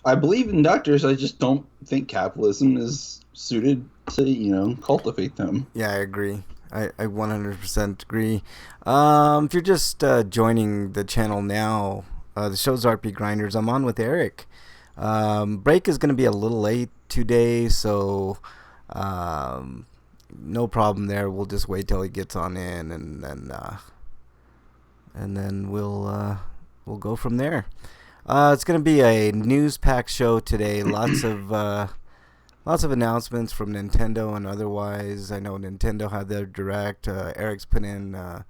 I believe in doctors. I just don't think capitalism is suited to, cultivate them. Yeah, I agree. I 100% agree. If you're just joining the channel now, the show's RP Grinders. I'm on with Eric. Break is going to be a little late today, so um, no problem there. We'll just wait till he gets on in, and then we'll go from there. It's going to be a news-packed show today. Lots of announcements from Nintendo and otherwise. I know Nintendo had their direct. Eric's put in a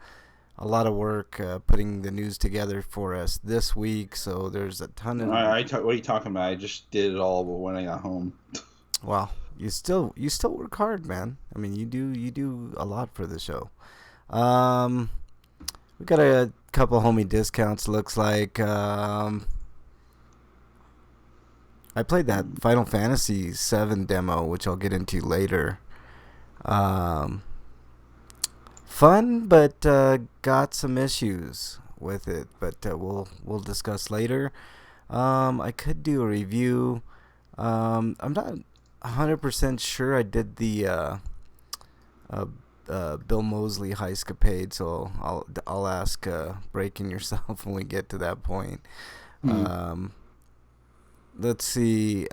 lot of work putting the news together for us this week. So there's a ton of. What are you talking about? I just did it all, but when I got home. Well, you still work hard, man. I mean, you do a lot for the show. Um, we got a couple homie discounts. Looks like. I played that Final Fantasy VII demo, which I'll get into later. Um, Fun, but got some issues with it. But we'll discuss later. I could do a review. I'm not 100% sure I did the uh, Bill Mosley heistcapade, so I'll ask Breaking Yourself when we get to that point. Hmm. Um, let's see.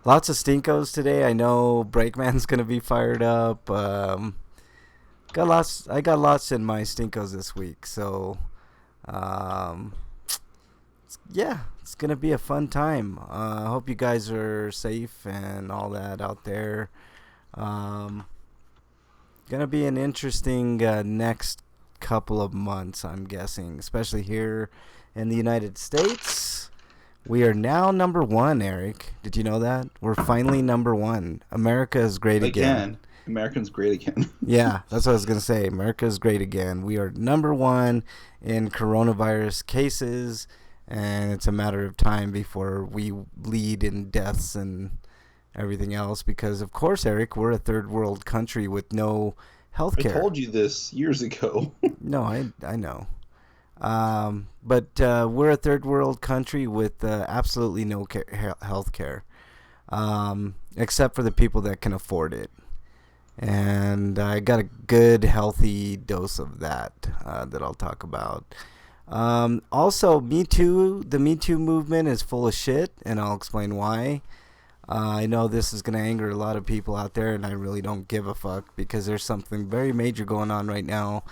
Lots of stinkos today. I know Breakman's gonna be fired up. Got lots. I got lots in my stinkos this week. So, um, yeah, it's gonna be a fun time. I hope you guys are safe and all that out there. Um, Gonna be an interesting next couple of months, I'm guessing, especially here in the United States. We are now number one, Eric. Did you know that? We're finally number one. America is great again. Again, Americans great again. Yeah, that's what I was going to say. America is great again. We are number one in coronavirus cases, and it's a matter of time before we lead in deaths and everything else because, of course, Eric, we're a third world country with no health I care. told you this years ago. No, I know. But we're a third world country with absolutely no health care, except for the people that can afford it. And I got a good, healthy dose of that that I'll talk about. Also, Me Too, the Me Too movement is full of shit, and I'll explain why. I know this is going to anger a lot of people out there, and I really don't give a fuck because there's something very major going on right now.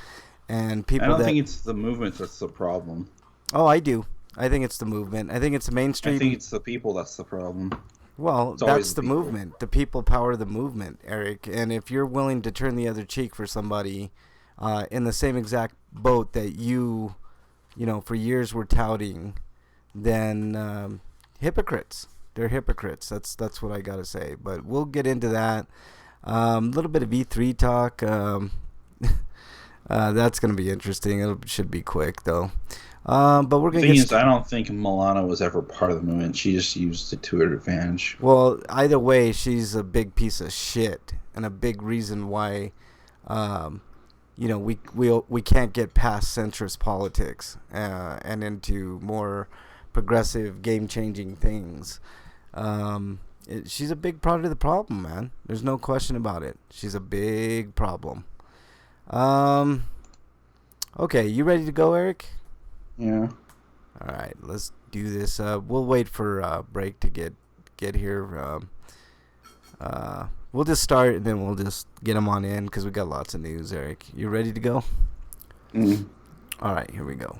And I people don't that think it's the movement that's the problem. Oh, I do. I think it's the movement. I think it's the I think mainstream. it's the people that's the problem. Well, It's always that's the the people. movement. The people power the movement, Eric. And if you're willing to turn the other cheek for somebody in the same exact boat that for years were touting, then hypocrites. They're hypocrites. That's what I gotta say. But we'll get into that. A little bit of E3 talk. That's gonna be interesting. It should be quick though. But we're The gonna thing get is, I don't think Milana was ever part of the movement. She just used it to her advantage. Well, either way, she's a big piece of shit and a big reason why, um, we can't get past centrist politics and into more progressive, game changing things. She's a big part of the problem, man. There's no question about it. She's a big problem. Um, okay, you ready to go, Eric? Yeah. All right, let's do this. We'll wait for break to get here. We'll just start and then we'll just get them on in because we got lots of news. Eric, you ready to go? Mm. All right, here we go.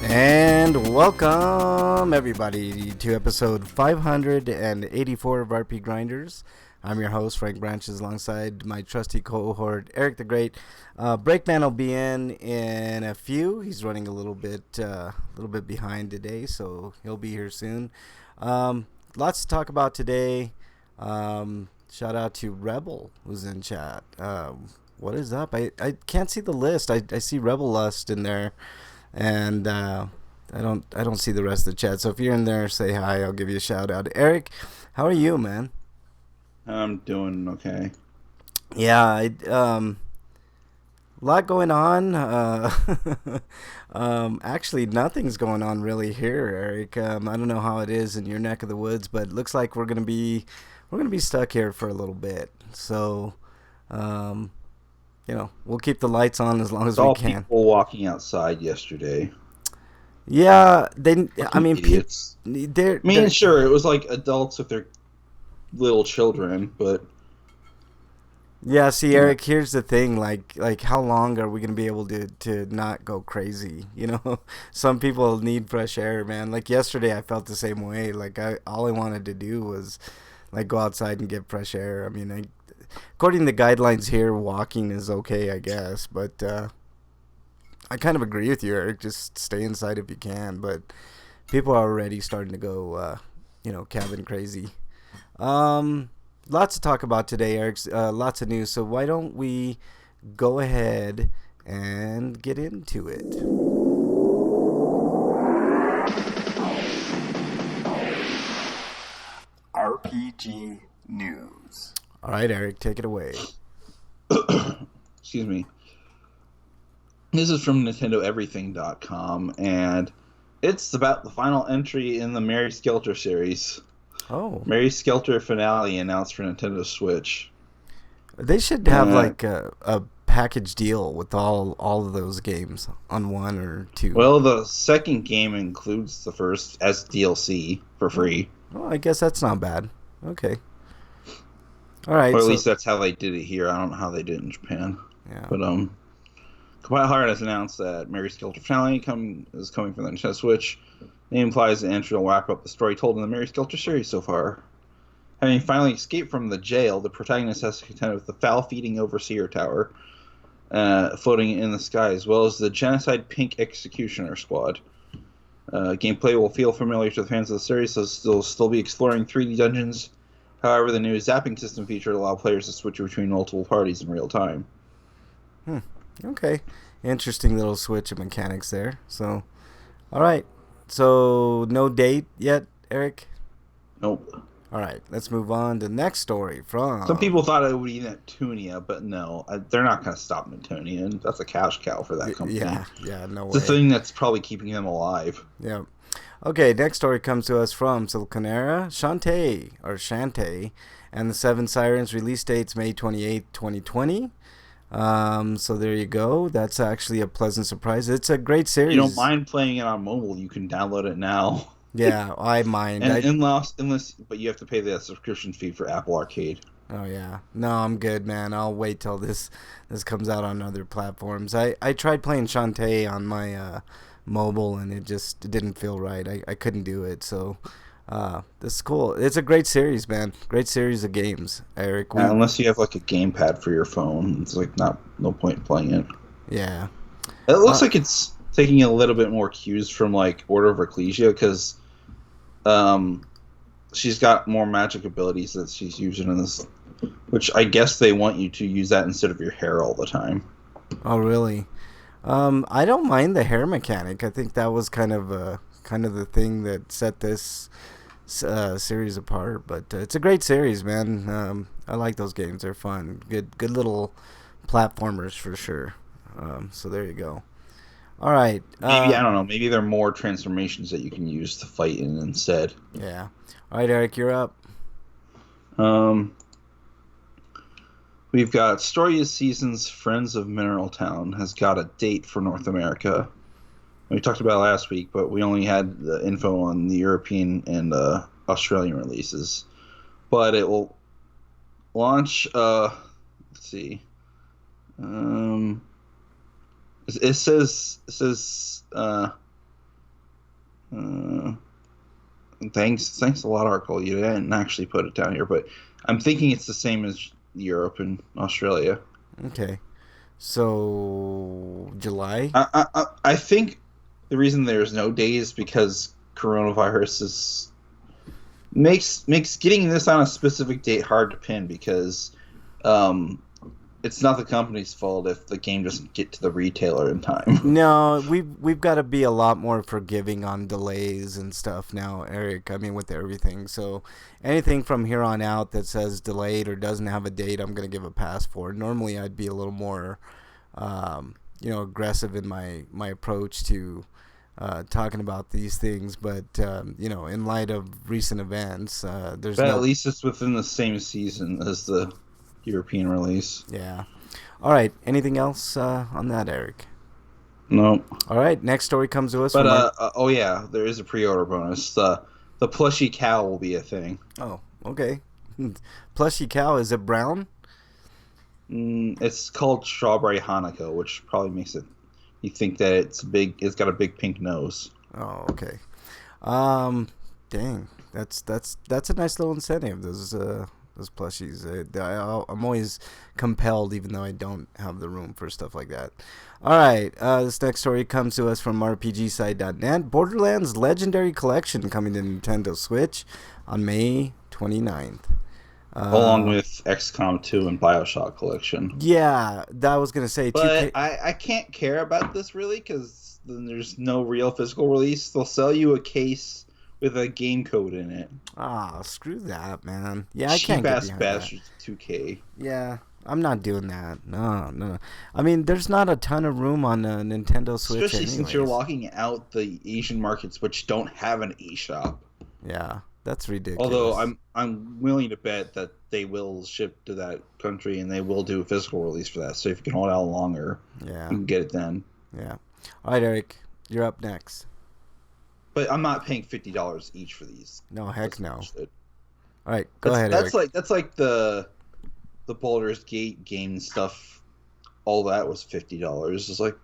And welcome everybody to episode 584 of RP Grinders. I'm your host Frank Branches, alongside my trusty cohort Eric the Great. Breakman will be in a few. He's running a little bit behind today, so he'll be here soon. Lots to talk about today. Shout out to Rebel who's in chat. What is up? I can't see the list. I see Rebel Lust in there, and I don't see the rest of the chat. So if you're in there, say hi. I'll give you a shout out. Eric, how are you, man? I'm doing okay. Yeah, lot going on. Actually, nothing's going on really here, Eric. I don't know how it is in your neck of the woods, but it looks like we're gonna be stuck here for a little bit. So, um, we'll keep the lights on as long as we Saw can. people walking outside yesterday. Yeah, they. I Fucking mean, idiots. they're, I mean, they're. sure, it was like adults with their little children, but Yeah, see, yeah. Eric. Here's the thing. Like, how long are we gonna be able to not go crazy? Some people need fresh air, man. Like yesterday, I felt the same way. Like all I wanted to do was like go outside and get fresh air. I mean, according to the guidelines here, walking is okay, I guess. But I kind of agree with you, Eric. Just stay inside if you can. But people are already starting to go, cabin crazy. Lots to talk about today, Eric. Lots of news. So why don't we go ahead and get into it? RPG News. All right, Eric, take it away. Excuse me. This is from NintendoEverything.com, and it's about the final entry in the Mary Skelter series. Oh, Mary Skelter finale announced for Nintendo Switch. they should have like a package deal with all of those games on one or two. Well, the second game includes the first as DLC for free. Well, I guess that's not bad. Okay. All right. Or at so, least that's how they did it here. I don't know how they did it in Japan. yeah. But Compile Hard has announced that Mary Skelter finale is coming for the Nintendo Switch. It implies the entry will wrap up the story told in the Mary Skelter series so far. Having finally escaped from the jail, the protagonist has to contend with the foul-feeding Overseer Tower floating in the sky, as well as the Genocide Pink Executioner Squad. Gameplay will feel familiar to the fans of the series, so they'll still be exploring 3D dungeons. However, the new zapping system feature will allow players to switch between multiple parties in real time. Okay. Interesting little switch of mechanics there. So, all right. So, no date yet, Eric? Nope. All right. Let's move on to the next story from... Some people thought it would be Neptunia, but no. They're not going to stop Neptunia, and that's a cash cow for that company. Yeah, no way. It's the thing that's probably keeping them alive. Yeah. Okay, next story comes to us from Siliconera. Shantae, and the Seven Sirens release dates May 28th, 2020. So there you go. That's actually a pleasant surprise. It's a great series. You don't mind playing it on mobile, you can download it now. Yeah, I mind. Unless, but you have to pay the subscription fee for Apple Arcade. Oh yeah, no, I'm good, man. I'll wait till this comes out on other platforms. I tried playing Shantae on my mobile, and it didn't feel right. I couldn't do it. So this is cool. It's a great series, man. Great series of games, Eric. Unless you have like a gamepad for your phone, it's like no point in playing it. Yeah, it looks like it's taking a little bit more cues from like Order of Ecclesia, because she's got more magic abilities that she's using in this, which I guess they want you to use that instead of your hair all the time. Oh really? I don't mind the hair mechanic. I think that was kind of the thing that set this series apart. But it's a great series, man. I like those games. They're fun. Good little platformers for sure. So there you go. All right. Maybe I don't know. Maybe there are more transformations that you can use to fight in instead. Yeah. All right, Eric, you're up. We've got Story of Seasons. Friends of Mineral Town has got a date for North America. We talked about it last week, but we only had the info on the European and Australian releases. But it will launch. Let's see. It says. Thanks a lot, article. You didn't actually put it down here, but I'm thinking it's the same as Europe and Australia. Okay. So July. I think the reason there's no date is because coronavirus is makes getting this on a specific date hard to pin because it's not the company's fault if the game doesn't get to the retailer in time. No, we've got to be a lot more forgiving on delays and stuff now, Eric. I mean, with everything. So anything from here on out that says delayed or doesn't have a date, I'm gonna give a pass for. Normally, I'd be a little more, aggressive in my approach to talking about these things. But in light of recent events, there's But no. at least it's within the same season as the European release. Yeah. All right. Anything else on that, Eric? No. All right. Next story comes to us But from. oh yeah, there is a pre-order bonus. The plushy cow will be a thing. Oh, okay. Plushy cow, is it brown? It's called Strawberry Hanukkah, which probably makes it you think that it's big. It's got a big pink nose. Oh, okay. Dang, that's a nice little incentive. Those plushies. I'm always compelled, even though I don't have the room for stuff like that. All right, this next story comes to us from RPGside.net. Borderlands Legendary Collection coming to Nintendo Switch on May 29th. Along with XCOM 2 and Bioshock Collection. Yeah, that was going to say. But I can't care about this really because there's no real physical release. They'll sell you a case with a game code in it. Ah, screw that, man. Yeah, I can't get behind bastards 2K. Yeah, I'm not doing that. No. I mean, there's not a ton of room on the Nintendo Switch Especially since you're anyways. locking out the Asian markets, which don't have an eShop. Yeah, that's ridiculous. Although I'm willing to bet that they will ship to that country and they will do a physical release for that. So if you can hold out longer, Yeah. you can get it then. Yeah. All right, Eric, you're up next. But I'm not paying $50 each for these. No, heck That's no. bullshit. All right, go ahead, That's Eric. like the Baldur's Gate game stuff. All that was $50. It's like, are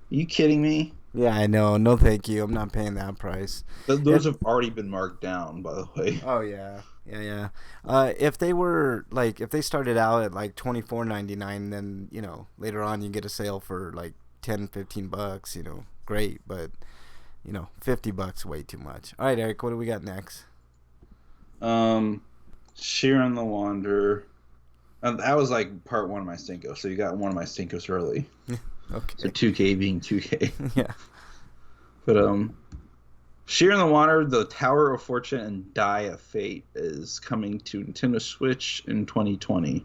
you kidding me? Yeah, I know. No, thank you. I'm not paying that price. Those have already been marked down, by the way. Oh yeah. If they were if they started out at like $24.99, then later on you get a sale for like $10-15. Great, but $50 way too much. All right, Eric, what do we got next? Sheeran the Wanderer. That was like part one of my Stinko, so you got one of my Stinkos early. Okay. So 2K being 2K. Yeah. But Sheeran the Wanderer, the Tower of Fortune, and Die of Fate is coming to Nintendo Switch in 2020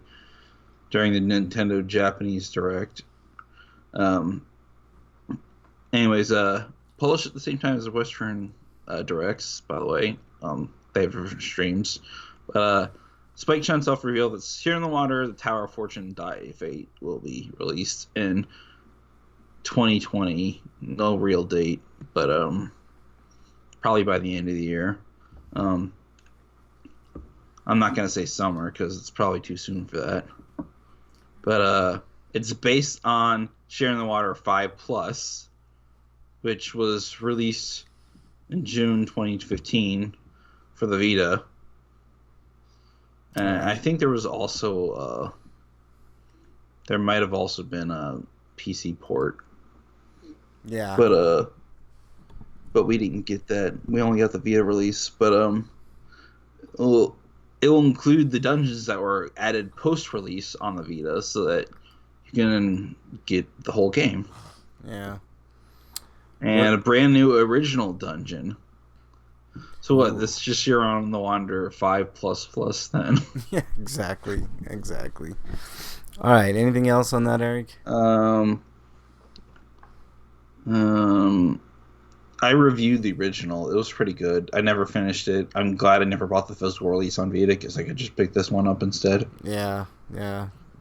during the Nintendo Japanese Direct. Anyways, published at the same time as the Western Directs, by the way. They have different streams. Spike Chunsoft revealed that Sheeran the Wanderer, the Tower of Fortune, and Die of Fate will be released in 2020. No real date, but probably by the end of the year. I'm not gonna say summer because it's probably too soon for that. But it's based on Sharing the Water 5 Plus, which was released in June 2015 for the Vita. And I think there was also there might have also been a PC port. Yeah. But we didn't get that. We only got the Vita release. But it will include the dungeons that were added post-release on the Vita, so that you can get the whole game. Yeah. And a brand new original dungeon. So what? This is just you're on the Wanderer 5++ then. Yeah, exactly. All right. Anything else on that, Eric? I reviewed the original. It was pretty good. I never finished it. I'm glad I never bought the physical release on Vita because I could just pick this one up instead. Yeah.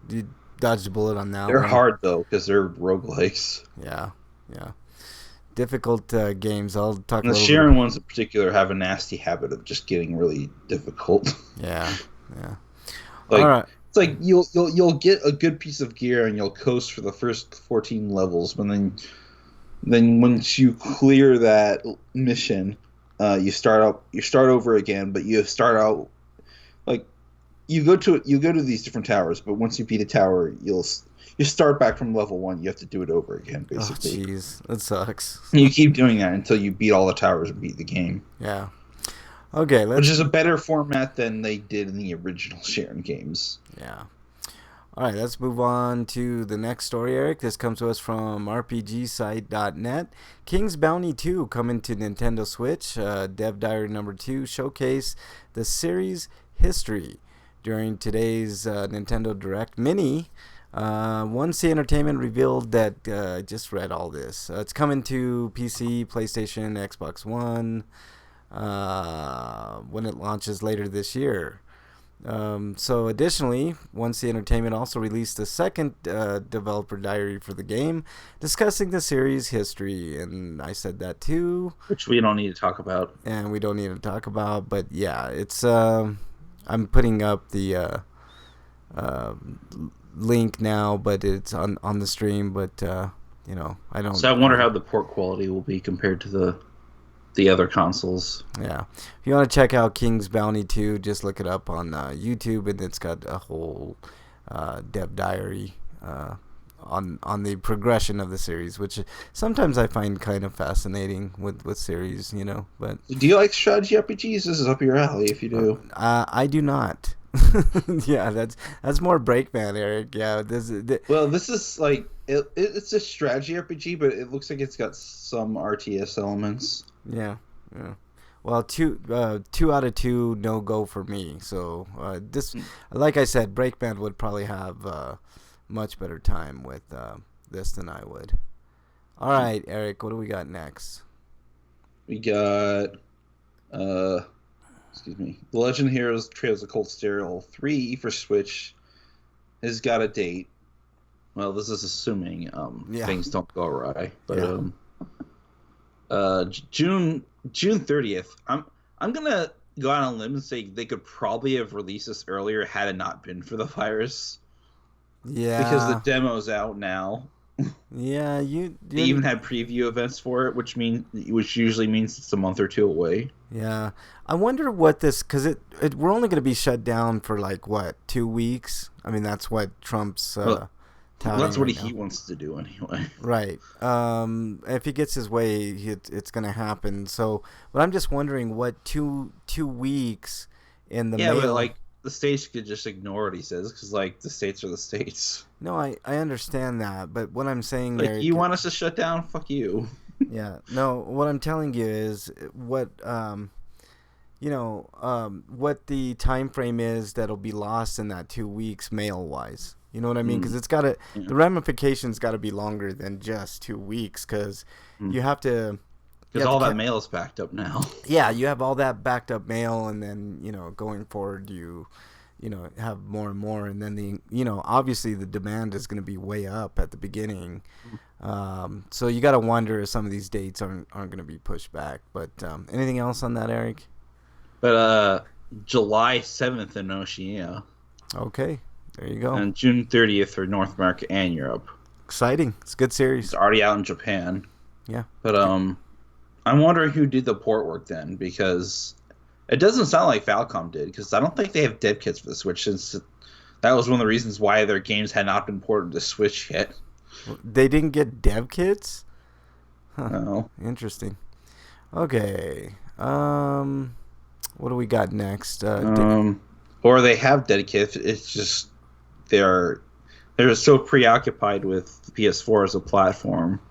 You dodged a bullet on that They're one. hard though because they're roguelikes. Yeah. Difficult games. I'll talk And a the little Sharon ones in particular have a nasty habit of just getting really difficult. Yeah. Like, all right. It's like you'll get a good piece of gear and you'll coast for the first 14 levels, but then once you clear that mission, you start over again. But you start out like you go to these different towers, but once you beat a tower, you start back from level 1. You have to do it over again, basically. Oh, jeez, that sucks. And you keep doing that until you beat all the towers and beat the game. Yeah. Okay, which let's. is a better format than they did in the original Sharon games. Yeah. All right, let's move on to the next story, Eric. This comes to us from RPGsite.net. King's Bounty 2 coming to Nintendo Switch. Dev Diary number 2 showcase the series history during today's Nintendo Direct Mini. 1C Entertainment revealed that I just read all this. It's coming to PC, PlayStation, Xbox One when it launches later this year. So additionally, 1C Entertainment also released a second developer diary for the game, discussing the series history, and I said that too. Which we don't need to talk about. And we don't need to talk about, but yeah, it's. I'm putting up the link now, but it's on the stream. But I don't. So I wonder how the port quality will be compared to the other consoles. Yeah. If you want to check out King's Bounty 2, just look it up on YouTube, and it's got a whole dev diary on the progression of the series, which sometimes I find kind of fascinating with series, but Do you like strategy RPGs? This is up your alley if you do. I do not. Yeah, that's more Breakman, Eric. Yeah, Well, this is like it's a strategy RPG, but it looks like it's got some RTS elements. Yeah. Well, two out of two no go for me. So this, like I said, Breakman would probably have much better time with this than I would. All right, Eric, what do we got next? We got The Legend of Heroes Trails of Cold Steel 3 for Switch has got a date. Well, this is assuming things don't go awry, but June 30th. I'm gonna go out on a limb and say they could probably have released this earlier had it not been for the virus. Yeah, because the demo's out now. Yeah, they even had preview events for it, which usually means it's a month or two away. Yeah, I wonder what this, because we're only going to be shut down for like what, 2 weeks. I mean, that's what Trump's. That's what he wants to do anyway. Right. If he gets his way, it's going to happen. So, but I'm just wondering what two weeks in the mail. But like the states could just ignore what he says because like the states are the states. No, I understand that, but what I'm saying, like, there, you want us to shut down? Fuck you. Yeah. No, what I'm telling you is what what the time frame is that'll be lost in that 2 weeks mail wise. You know what I mean? Because the ramifications got to be longer than just 2 weeks because you have to. Because all that mail is backed up now. Yeah, you have all that backed up mail, and then going forward, you have more and more, and then obviously the demand is going to be way up at the beginning. So you got to wonder if some of these dates aren't going to be pushed back. But anything else on that, Eric? But July 7th in Oceania. Okay. There you go. And June 30th for North America and Europe. Exciting. It's a good series. It's already out in Japan. Yeah. But I'm wondering who did the port work then, because it doesn't sound like Falcom did, because I don't think they have dev kits for the Switch, since that was one of the reasons why their games had not been ported to Switch yet. They didn't get dev kits? Huh. No. Interesting. Okay. What do we got next? Or they have dev kits, it's just they're so preoccupied with the PS4 as a platform,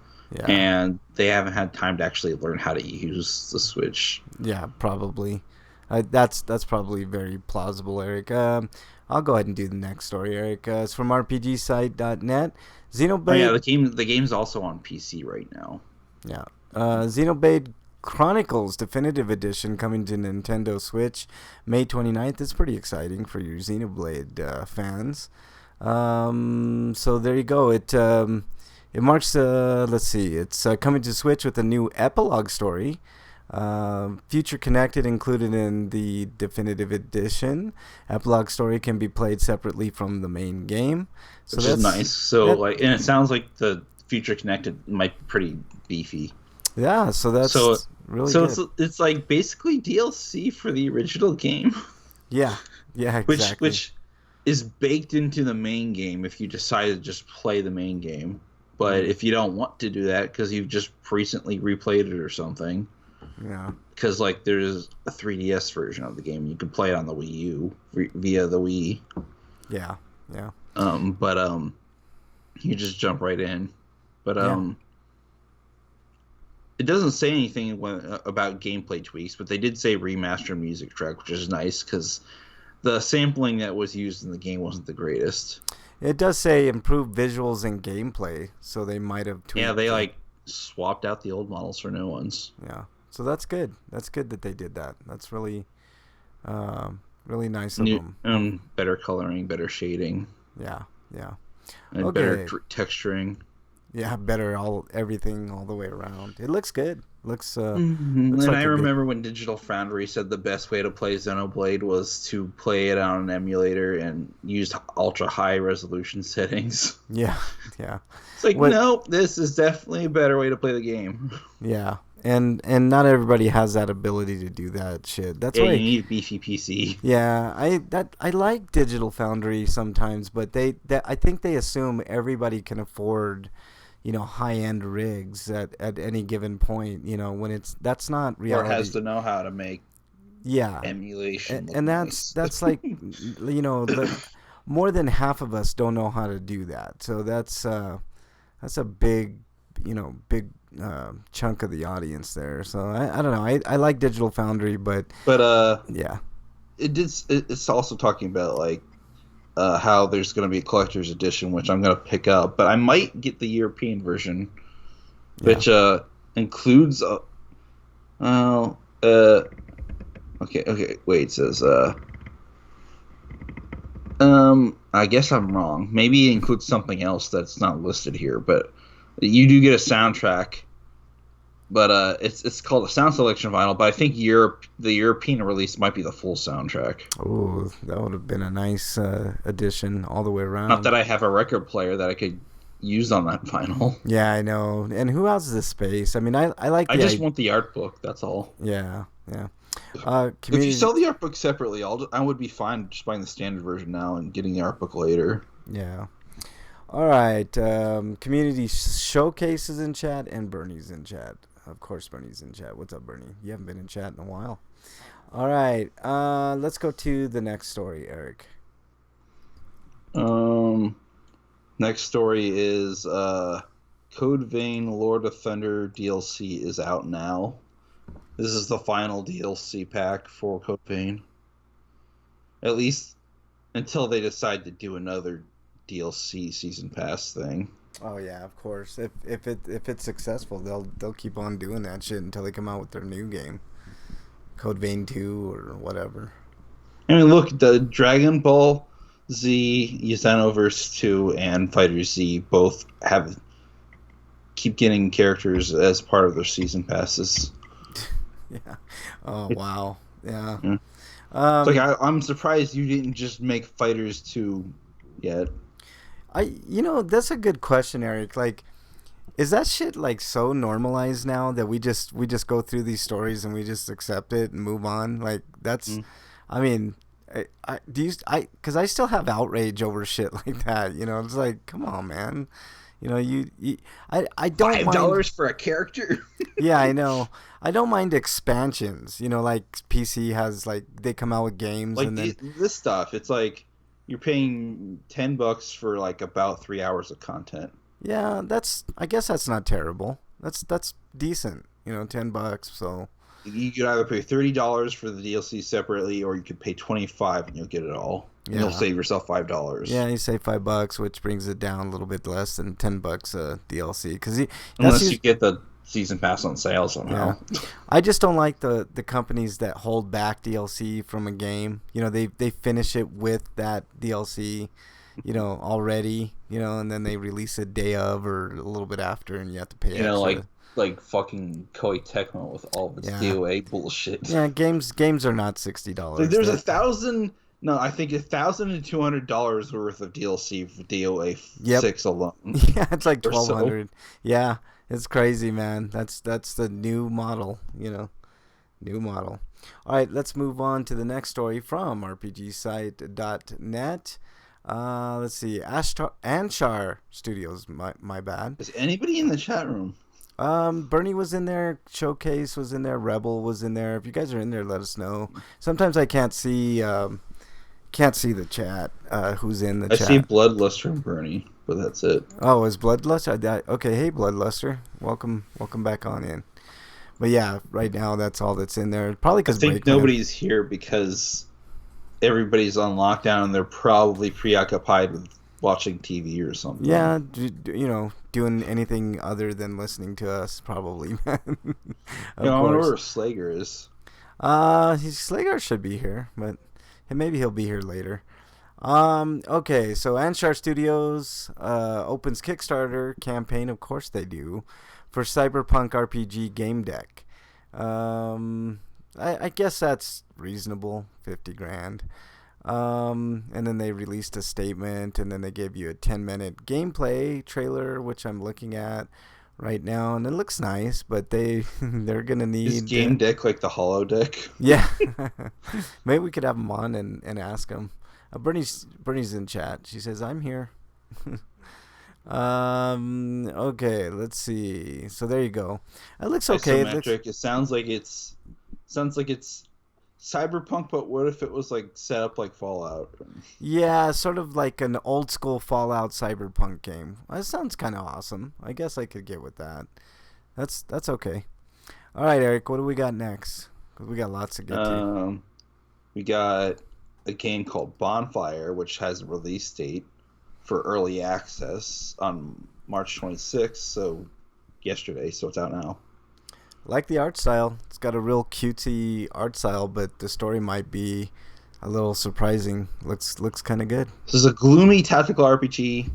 and they haven't had time to actually learn how to use the Switch. Yeah, probably. That's probably very plausible, Eric. I'll go ahead and do the next story, Eric. It's from RPGsite.net. Xenoblade. Oh, yeah, the game's also on PC right now. Yeah. Xenoblade Chronicles Definitive Edition coming to Nintendo Switch May 29th. It's pretty exciting for your Xenoblade fans. So there you go. It marks, it's coming to Switch with a new epilogue story. Future Connected included in the Definitive Edition. Epilogue story can be played separately from the main game. So which is nice. So and it sounds like the Future Connected might be pretty beefy. Yeah, so that's really good. So it's like basically DLC for the original game. Yeah, exactly. Which is baked into the main game if you decide to just play the main game. But if you don't want to do that because you've just recently replayed it or something, Yeah. Because like there's a 3DS version of the game. You can play it on the Wii U via the Wii. Yeah. Yeah. But you just jump right in. But Yeah. it doesn't say anything about gameplay tweaks, but they did say remaster music track, which is nice because the sampling that was used in the game wasn't the greatest. It does say improved visuals and gameplay, so they might have tweaked. Yeah, they like swapped out the old models for new ones. Yeah, so that's good. That's good that they did that. That's really, really nice of them. Better coloring, better shading. Yeah, yeah. And better texturing. Yeah, better everything all the way around. It looks good. Looks. Looks and like I remember when Digital Foundry said the best way to play Xenoblade was to play it on an emulator and use ultra high resolution settings. Yeah, yeah. It's like, nope, this is definitely a better way to play the game. Yeah, and not everybody has that ability to do that shit. That's why you need a beefy PC. Yeah, I like Digital Foundry sometimes, but I think they assume everybody can afford, high-end rigs at any given point, when that's not reality. Or has to know how to make emulation. And that's like, more than half of us don't know how to do that. So that's a big, big chunk of the audience there. So I don't know. I like Digital Foundry, but yeah. It's also talking about like how there's going to be a collector's edition, which I'm going to pick up, but I might get the European version, which includes okay, wait, it says I guess I'm wrong. Maybe it includes something else that's not listed here, but you do get a soundtrack. But it's called a sound selection vinyl. But I think the European release might be the full soundtrack. Oh, that would have been a nice addition all the way around. Not that I have a record player that I could use on that vinyl. Yeah, I know. And who has the space? I mean, I like. I just want the art book. That's all. Yeah, yeah. If you sell the art book separately, I would be fine just buying the standard version now and getting the art book later. Yeah. All right. Community showcases in chat and Bernie's in chat. Of course, Bernie's in chat. What's up, Bernie? You haven't been in chat in a while. All right. Let's go to the next story, Eric. Next story is Code Vein Lord of Thunder DLC is out now. This is the final DLC pack for Code Vein. At least until they decide to do another DLC season pass thing. Oh yeah, of course. If it's successful, they'll keep on doing that shit until they come out with their new game, Code Vein 2 or whatever. I mean, look, the Dragon Ball Z, Xenoverse 2, and Fighter Z both keep getting characters as part of their season passes. Yeah. Oh wow. Yeah. It's like I'm surprised you didn't just make Fighters 2 yet. That's a good question, Eric. Like, is that shit like so normalized now that we just go through these stories and we just accept it and move on? Like that's, I mean, because I still have outrage over shit like that. It's like, come on, man. I don't $5 for a character. Yeah, I know. I don't mind expansions. Like PC has like they come out with games like and then this stuff. It's like you're paying $10 for like about 3 hours of content. Yeah, I guess that's not terrible. That's decent. $10. So you could either pay $30 for the DLC separately, or you could pay $25 and you'll get it all. And you'll save yourself $5. Yeah, you save $5, which brings it down a little bit less than $10 DLC. Unless you get the season pass on sale somehow. Yeah. I just don't like the companies that hold back DLC from a game. They finish it with that DLC, already, and then they release it day of or a little bit after, and you have to pay extra. Like fucking Koei Tecmo with all of its DOA bullshit. Yeah, games are not $60. Like there's I think $1,200 worth of DLC for DOA 6 alone. Yeah, it's like $1,200. So. Yeah, it's crazy, man. That's the new model, New model. All right, let's move on to the next story from RPGsite.net. Let's see. Anshar Studios, my bad. Is anybody in the chat room? Bernie was in there. Showcase was in there. Rebel was in there. If you guys are in there, let us know. Sometimes I can't see the chat. Who's in the I see chat? Bloodluster and Bernie, but that's it. Oh, is Bloodluster? Okay, hey Bloodluster, welcome back on in. But yeah, right now that's all that's in there. Probably I because think nobody's here because everybody's on lockdown and they're probably preoccupied with watching TV or something. Yeah, doing anything other than listening to us, probably. Of I wonder where course. Slager is. Slager should be here, but maybe he'll be here later. Okay, so Anshar Studios opens Kickstarter campaign. Of course they do, for Cyberpunk RPG game deck. I guess that's reasonable, 50 grand. And then they released a statement, and then they gave you a 10-minute gameplay trailer, which I'm looking at right now, and it looks nice, but they're gonna need Is game deck like the Hollow deck? Yeah. Maybe we could have him on and ask him. Bernie's in chat. She says, I'm here. Okay, let's see. So there you go. It looks okay. Isometric. It sounds like it's Cyberpunk, but what if it was like set up like Fallout? Yeah, sort of like an old school Fallout Cyberpunk game. That sounds kind of awesome. I guess I could get with that. That's okay. All right, Eric, what do we got next? 'Cause we got lots to get to. We got a game called Bonfire, which has a release date for early access on March 26th, so yesterday, so it's out now. Like the art style. It's got a real cutesy art style, but the story might be a little surprising. Looks kind of good. This is a gloomy tactical RPG.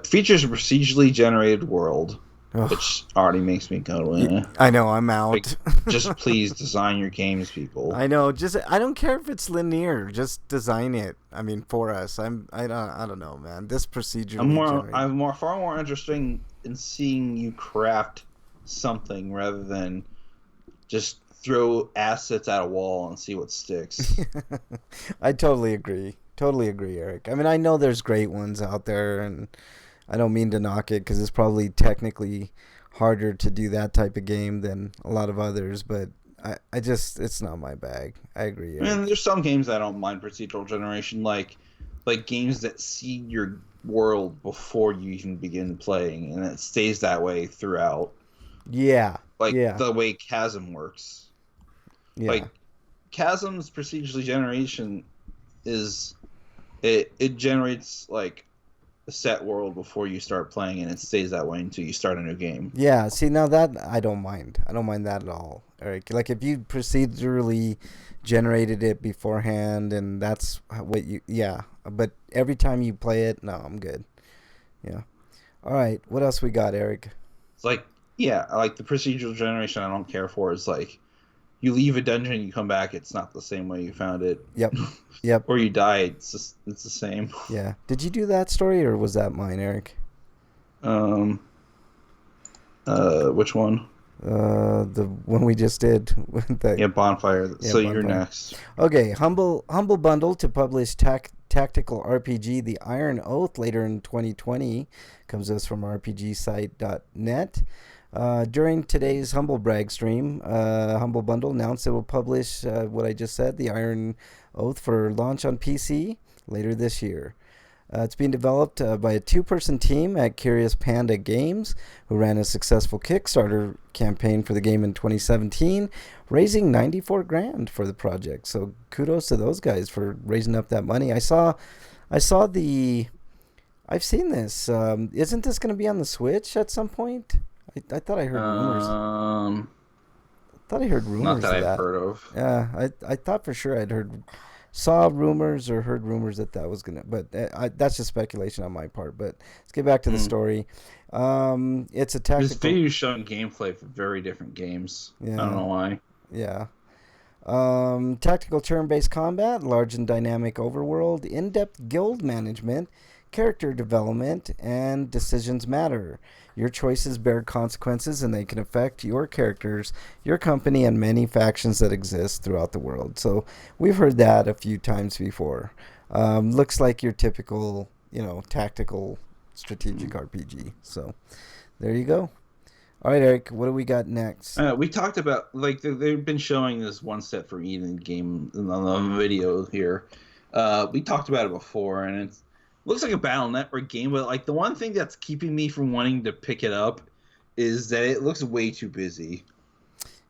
Features a procedurally generated world, which already makes me go, I know, I'm out. Like, just please design your games, people. I know, I don't care if it's linear. Just design it. I mean, for us. I don't know, man. This procedurally I'm far more interested in seeing you craft something rather than just throw assets at a wall and see what sticks. I totally agree, Eric. I mean, I know there's great ones out there, and I don't mean to knock it because it's probably technically harder to do that type of game than a lot of others, but I just, it's not my bag. I agree, Eric. I mean, there's some games I don't mind procedural generation, like games that seed your world before you even begin playing, and it stays that way throughout. Yeah. The way Chasm works. Yeah. Like, Chasm's procedurally generation is it generates like a set world before you start playing, and it stays that way until you start a new game. Yeah, see, now that I don't mind. I don't mind that at all, Eric. Like, if you procedurally generated it beforehand and that's what but every time you play it, no, I'm good. Yeah. All right, what else we got, Eric? It's like, yeah, like the procedural generation I don't care for is like you leave a dungeon, you come back, it's not the same way you found it. Yep. Or you die, it's the same. Yeah. Did you do that story, or was that mine, Eric? Which one? The one we just did. Bonfire. Yeah, so Bonfire. You're next. Okay, Humble Bundle to publish tactical RPG The Iron Oath later in 2020 comes to us from rpgsite.net. During today's Humble Brag stream, Humble Bundle announced it will publish what I just said, The Iron Oath, for launch on PC later this year. It's being developed by a two-person team at Curious Panda Games, who ran a successful Kickstarter campaign for the game in 2017, raising $94,000 for the project. So kudos to those guys for raising up that money. I've seen this. Isn't this going to be on the Switch at some point? I thought I heard rumors. Not that I've heard of. Yeah, I thought for sure saw rumors or heard rumors that was gonna, but that's just speculation on my part. But let's get back to the story. It's a tactical. This video showing gameplay for very different games. Yeah. I don't know why. Yeah. Tactical turn-based combat, large and dynamic overworld, in-depth guild management, character development, and decisions matter. Your choices bear consequences, and they can affect your characters, your company, and many factions that exist throughout the world. So we've heard that a few times before. Looks like your typical, tactical strategic RPG. So There you go. All right, Eric, what do we got next? We talked about they've been showing this one step for Eden game on the video here. We talked about it before, and it looks like a Battle Network game, but like the one thing that's keeping me from wanting to pick it up is that it looks way too busy.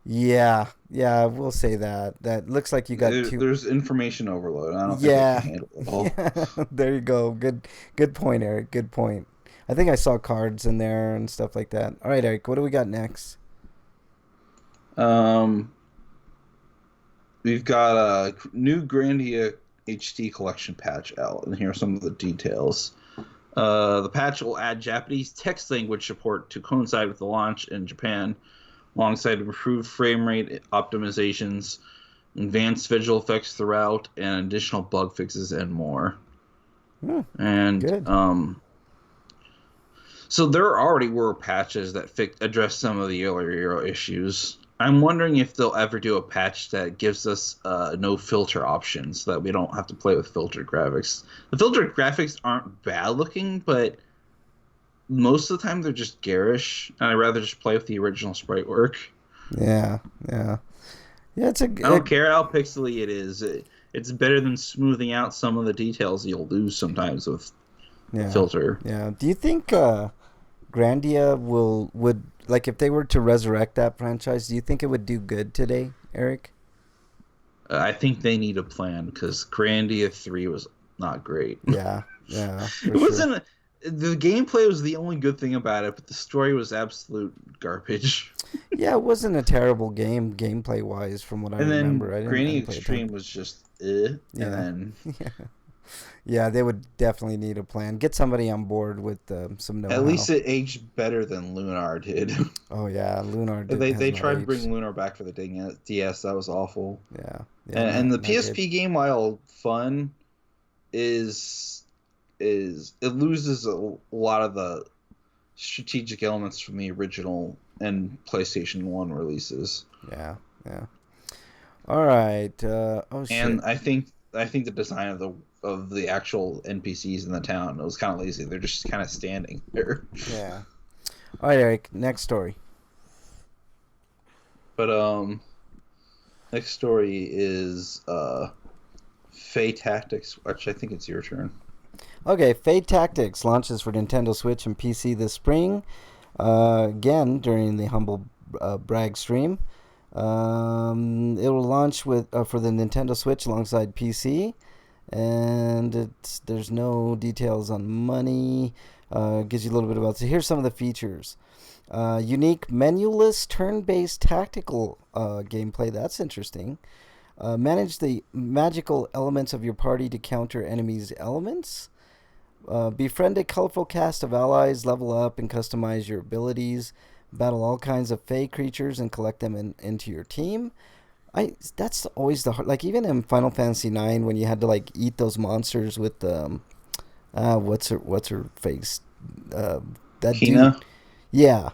Yeah, we'll say that. That looks like you got two. There's information overload. I don't think it Yeah, can handle it all. yeah. There you go. Good point, Eric. Good point. I think I saw cards in there and stuff like that. All right, Eric, what do we got next? We've got a new Grandia HD collection patch out, and here are some of the details. The patch will add Japanese text language support to coincide with the launch in Japan, alongside improved frame rate optimizations, advanced visual effects throughout, and additional bug fixes and more. And good. So there already were patches that address some of the earlier issues. I'm wondering if they'll ever do a patch that gives us no filter options, so that we don't have to play with filtered graphics. The filtered graphics aren't bad looking, but most of the time they're just garish, and I'd rather just play with the original sprite work. Yeah. It's I don't care how pixely it is. It's better than smoothing out some of the details you'll lose sometimes with filter. Yeah. Do you think Grandia would like if they were to resurrect that franchise? Do you think it would do good today, Eric? I think they need a plan because Grandia 3 was not great. Yeah. It wasn't. The gameplay was the only good thing about it, but the story was absolute garbage. Yeah, it wasn't a terrible game gameplay wise, from what I remember. And then Granny Extreme was just and then yeah, they would definitely need a plan. Get somebody on board with some know-how. At least it aged better than Lunar did. Oh yeah, Lunar did. They tried to bring Lunar back for the DS. That was awful. Yeah. And the PSP game, while fun, it loses a lot of the strategic elements from the original and PlayStation 1 releases. Yeah. All right. Oh shit. And I think the design of the actual NPCs in the town was kind of lazy. They're just kind of standing there. Yeah. All right, Eric. Next story. But next story is Fae Tactics, which I think it's your turn. Okay, Fae Tactics launches for Nintendo Switch and PC this spring. Again, during the humble brag stream. It will launch for the Nintendo Switch alongside PC, and there's no details on money. Gives you a little bit about. So here's some of the features. Unique menuless turn-based tactical gameplay. That's interesting. Manage the magical elements of your party to counter enemies' elements. Befriend a colorful cast of allies, level up and customize your abilities. Battle all kinds of Fae creatures and collect them into your team. That's always the hard. Like even in Final Fantasy IX, when you had to like eat those monsters with what's her face? That Kina? dude. Yeah.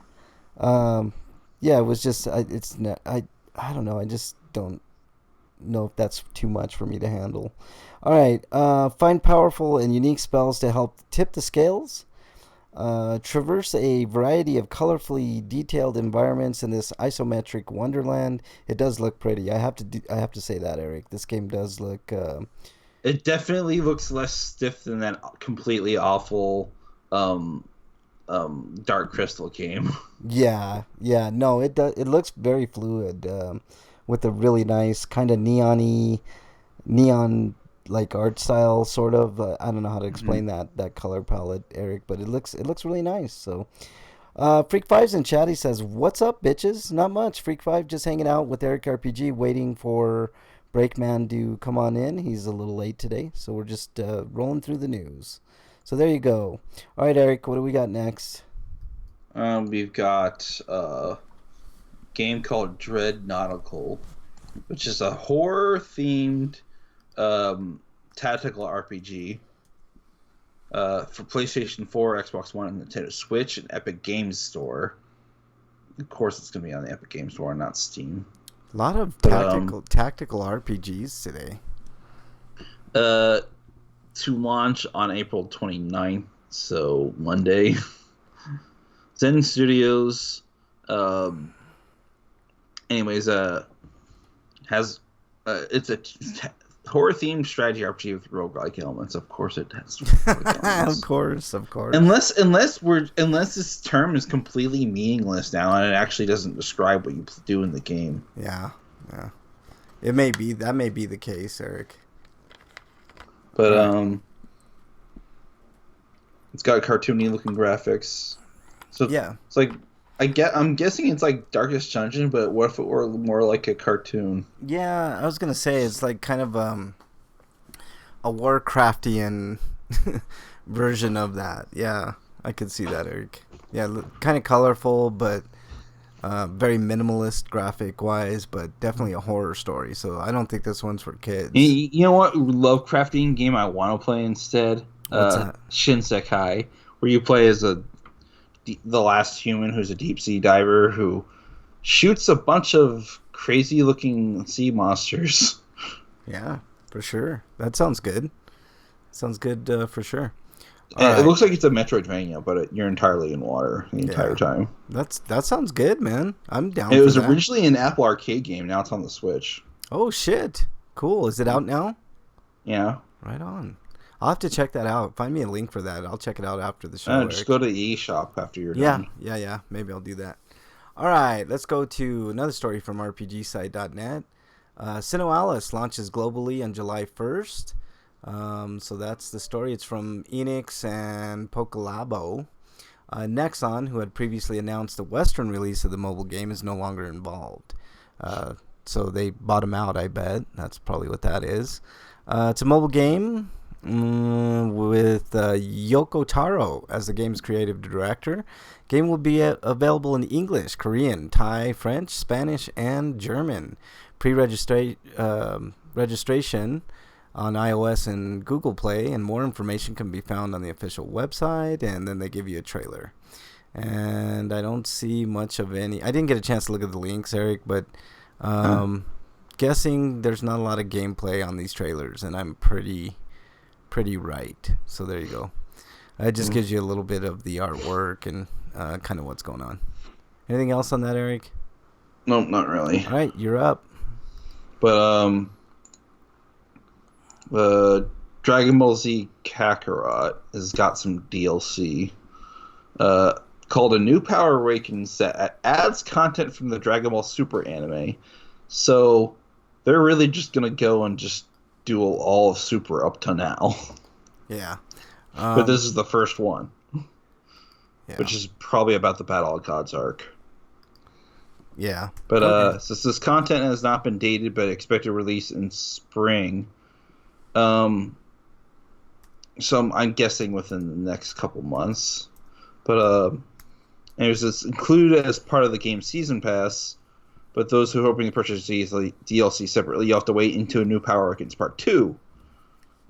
It was just I don't know. I just don't know if that's too much for me to handle. All right. Find powerful and unique spells to help tip the scales. Traverse a variety of colorfully detailed environments in this isometric wonderland. It does look pretty. I have to say that, Eric. This game does look. It definitely looks less stiff than that completely awful Dark Crystal game. Yeah. No, it does. It looks very fluid, with a really nice kind of neon like art style, sort of. I don't know how to explain that color palette, Eric, but it looks really nice. So, Freak Five's in chat. He says, "What's up, bitches? Not much. Freak Five just hanging out with Eric RPG, waiting for Breakman to come on in. He's a little late today, so we're just rolling through the news. So there you go. All right, Eric, what do we got next? We've got a game called Dread Nautical, which is a horror-themed tactical RPG for PlayStation 4, Xbox One, and Nintendo Switch, and Epic Games Store. Of course, it's going to be on the Epic Games Store, not Steam. A lot of tactical RPGs today. To launch on April 29th, so Monday. Zen Studios, um, anyways, has it's a horror themed strategy RPG with roguelike elements. Of course, it has roguelike elements. Of course. Unless this term is completely meaningless now and it actually doesn't describe what you do in the game. Yeah. It may be the case, Eric. But it's got cartoony looking graphics. So yeah, it's like I'm guessing it's like Darkest Dungeon, but what if it were more like a cartoon? Yeah, I was gonna say it's like kind of a Warcraftian version of that. Yeah, I could see that, Eric. Yeah, kind of colorful, but very minimalist graphic wise, but definitely a horror story. So I don't think this one's for kids. You know what Lovecraftian game I want to play instead? What's that? Shinsekai, where you play as the last human who's a deep sea diver who shoots a bunch of crazy looking sea monsters. Yeah, for sure. That sounds good. Sounds good for sure. It looks like it's a Metroidvania, but you're entirely in water the entire time. That sounds good, man. I'm down. It was originally an Apple Arcade game. Now it's on the Switch. Oh shit! Cool. Is it out now? Yeah. Right on. I'll have to check that out. Find me a link for that. I'll check it out after the show. Just go to the eShop after you're done. Yeah. Maybe I'll do that. All right, let's go to another story from RPGsite.net. Alice launches globally on July 1st. So that's the story. It's from Enix and Pocolabo. Nexon, who had previously announced the Western release of the mobile game, is no longer involved. So they bottom out, I bet. That's probably what that is. It's a mobile game with Yoko Taro as the game's creative director. Game will be available in English, Korean, Thai, French, Spanish, and German. Pre-registration on iOS and Google Play, and more information can be found on the official website, and then they give you a trailer. And I don't see much of any. I didn't get a chance to look at the links, Eric, but guessing there's not a lot of gameplay on these trailers, and I'm pretty right. So there you go. It just gives you a little bit of the artwork and kind of what's going on. Anything else on that, Eric? Nope, not really. All right, you're up. But Dragon Ball Z Kakarot has got some DLC called A New Power Awakens that adds content from the Dragon Ball Super anime. So they're really just gonna go and just do all of Super up to now. Yeah. But this is the first one. Yeah. Which is probably about the Battle of Gods arc. Yeah. But since this content has not been dated but expected release in spring, so I'm guessing within the next couple months. But anyways, it's included as part of the game season pass. But those who are hoping to purchase DLC separately, you have to wait until A New Power Awakens Part 2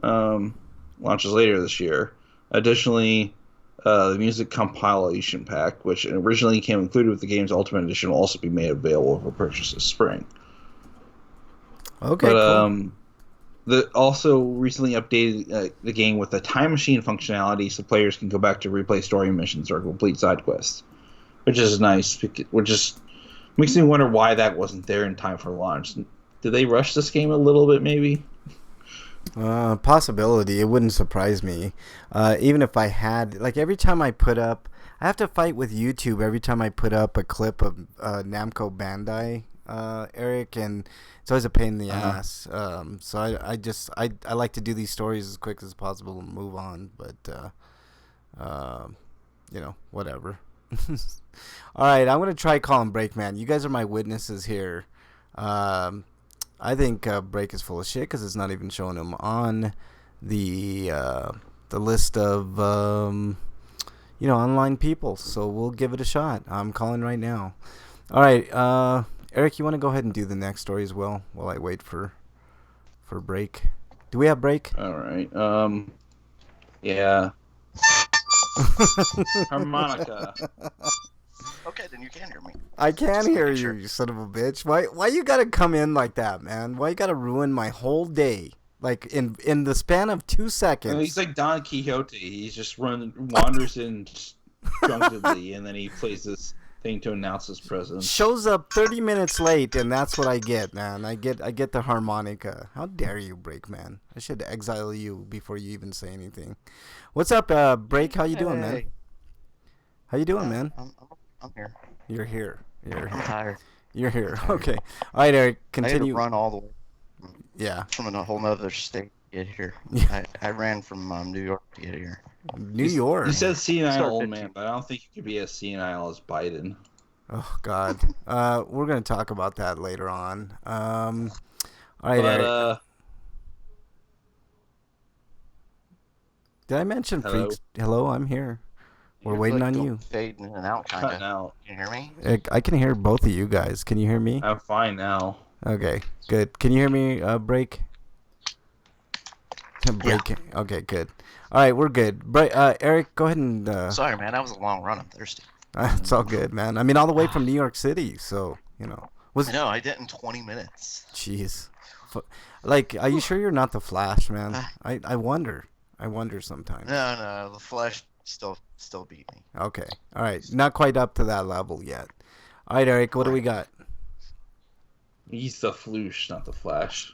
launches later this year. Additionally, the music compilation pack, which originally came included with the game's Ultimate Edition, will also be made available for purchase this spring. Okay, but cool. Also recently updated the game with a time machine functionality, so players can go back to replay story missions or complete side quests, which is nice. Which is makes me wonder why that wasn't there in time for launch. Did they rush this game a little bit, maybe? Possibility. It wouldn't surprise me. Even if I had, like, every time I put up, I have to fight with YouTube every time I put up a clip of Namco Bandai, Eric, and it's always a pain in the ass. So I like to do these stories as quick as possible and move on, but whatever. All right, I'm gonna try calling Breakman. You guys are my witnesses here. I think Break is full of shit because it's not even showing him on the list of online people. So we'll give it a shot. I'm calling right now. All right, Eric, you want to go ahead and do the next story as well while I wait for Break? Do we have Break? All right. Yeah. Harmonica. Okay, then you can hear me. I can hear you, you son of a bitch. Why you gotta come in like that, man? Why you gotta ruin my whole day? Like in the span of 2 seconds. He's like Don Quixote. He's just wanders in, disjunctedly, and then he plays this thing to announce his presence. Shows up 30 minutes late, and that's what I get, man. I get the harmonica. How dare you, Break, man? I should exile you before you even say anything. What's up, Break? How you doing, man? Hey. How you doing, man? I'm here. You're here. I'm tired. You're here. Okay. All right, Eric. I had Continue. to run all the way Yeah. from a whole nother state to get here. Yeah. I ran from New York to get here. New York. You said senile Start old 15. man, but I don't think you could be as senile as Biden. Oh God. We're gonna talk about that later on. All right, But Eric. Did I mention hello? freaks? Hello, I'm here. We're You're, waiting like, on going you. Fading in and out, kind Cutting of. out. Can you hear me? I can hear both of you guys. Can you hear me? I'm fine now. Okay, good. Can you hear me, Break? Break. Okay, good. All right, we're good. Eric, go ahead and. Sorry, man. That was a long run. I'm thirsty. It's all good, man. I mean, all the way from New York City, so you know. I know. I did it in 20 minutes. Jeez. Like, are you sure you're not the Flash, man? I wonder. I wonder sometimes. No. The Flash still beat me. Okay. All right. Not quite up to that level yet. All right, Eric. What do we got? He's the Floosh, not the Flash.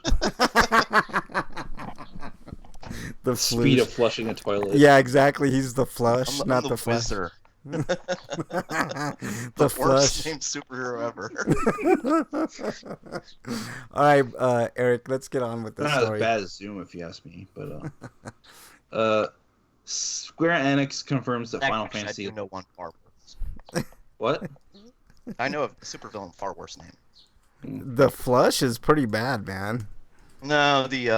The Speed of Flush. flushing a toilet. Yeah, exactly. He's the Flush, I'm not the the Flash. Whizzer. The The Flush. worst named superhero ever. All right, Eric. Let's get on with the Not as story. bad as Zoom, if you ask me. But Square Enix confirms that Final Actually, Fantasy. I do know one far worse. What? I know a supervillain far worse name. The Flush is pretty bad, man. No, the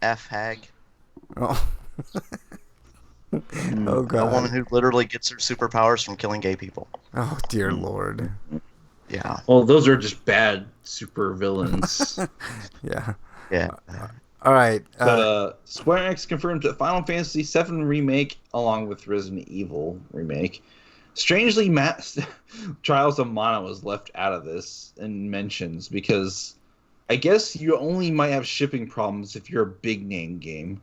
F hag. Oh. Oh A God. woman who literally gets her superpowers from killing gay people. Oh dear Lord. Yeah. Well, those are just bad super villains. Yeah. Yeah. All right. But Square Enix confirmed that Final Fantasy VII Remake, along with Resident Evil Remake, strangely, Trials of Mana was left out of this and mentions because I guess you only might have shipping problems if you're a big name game.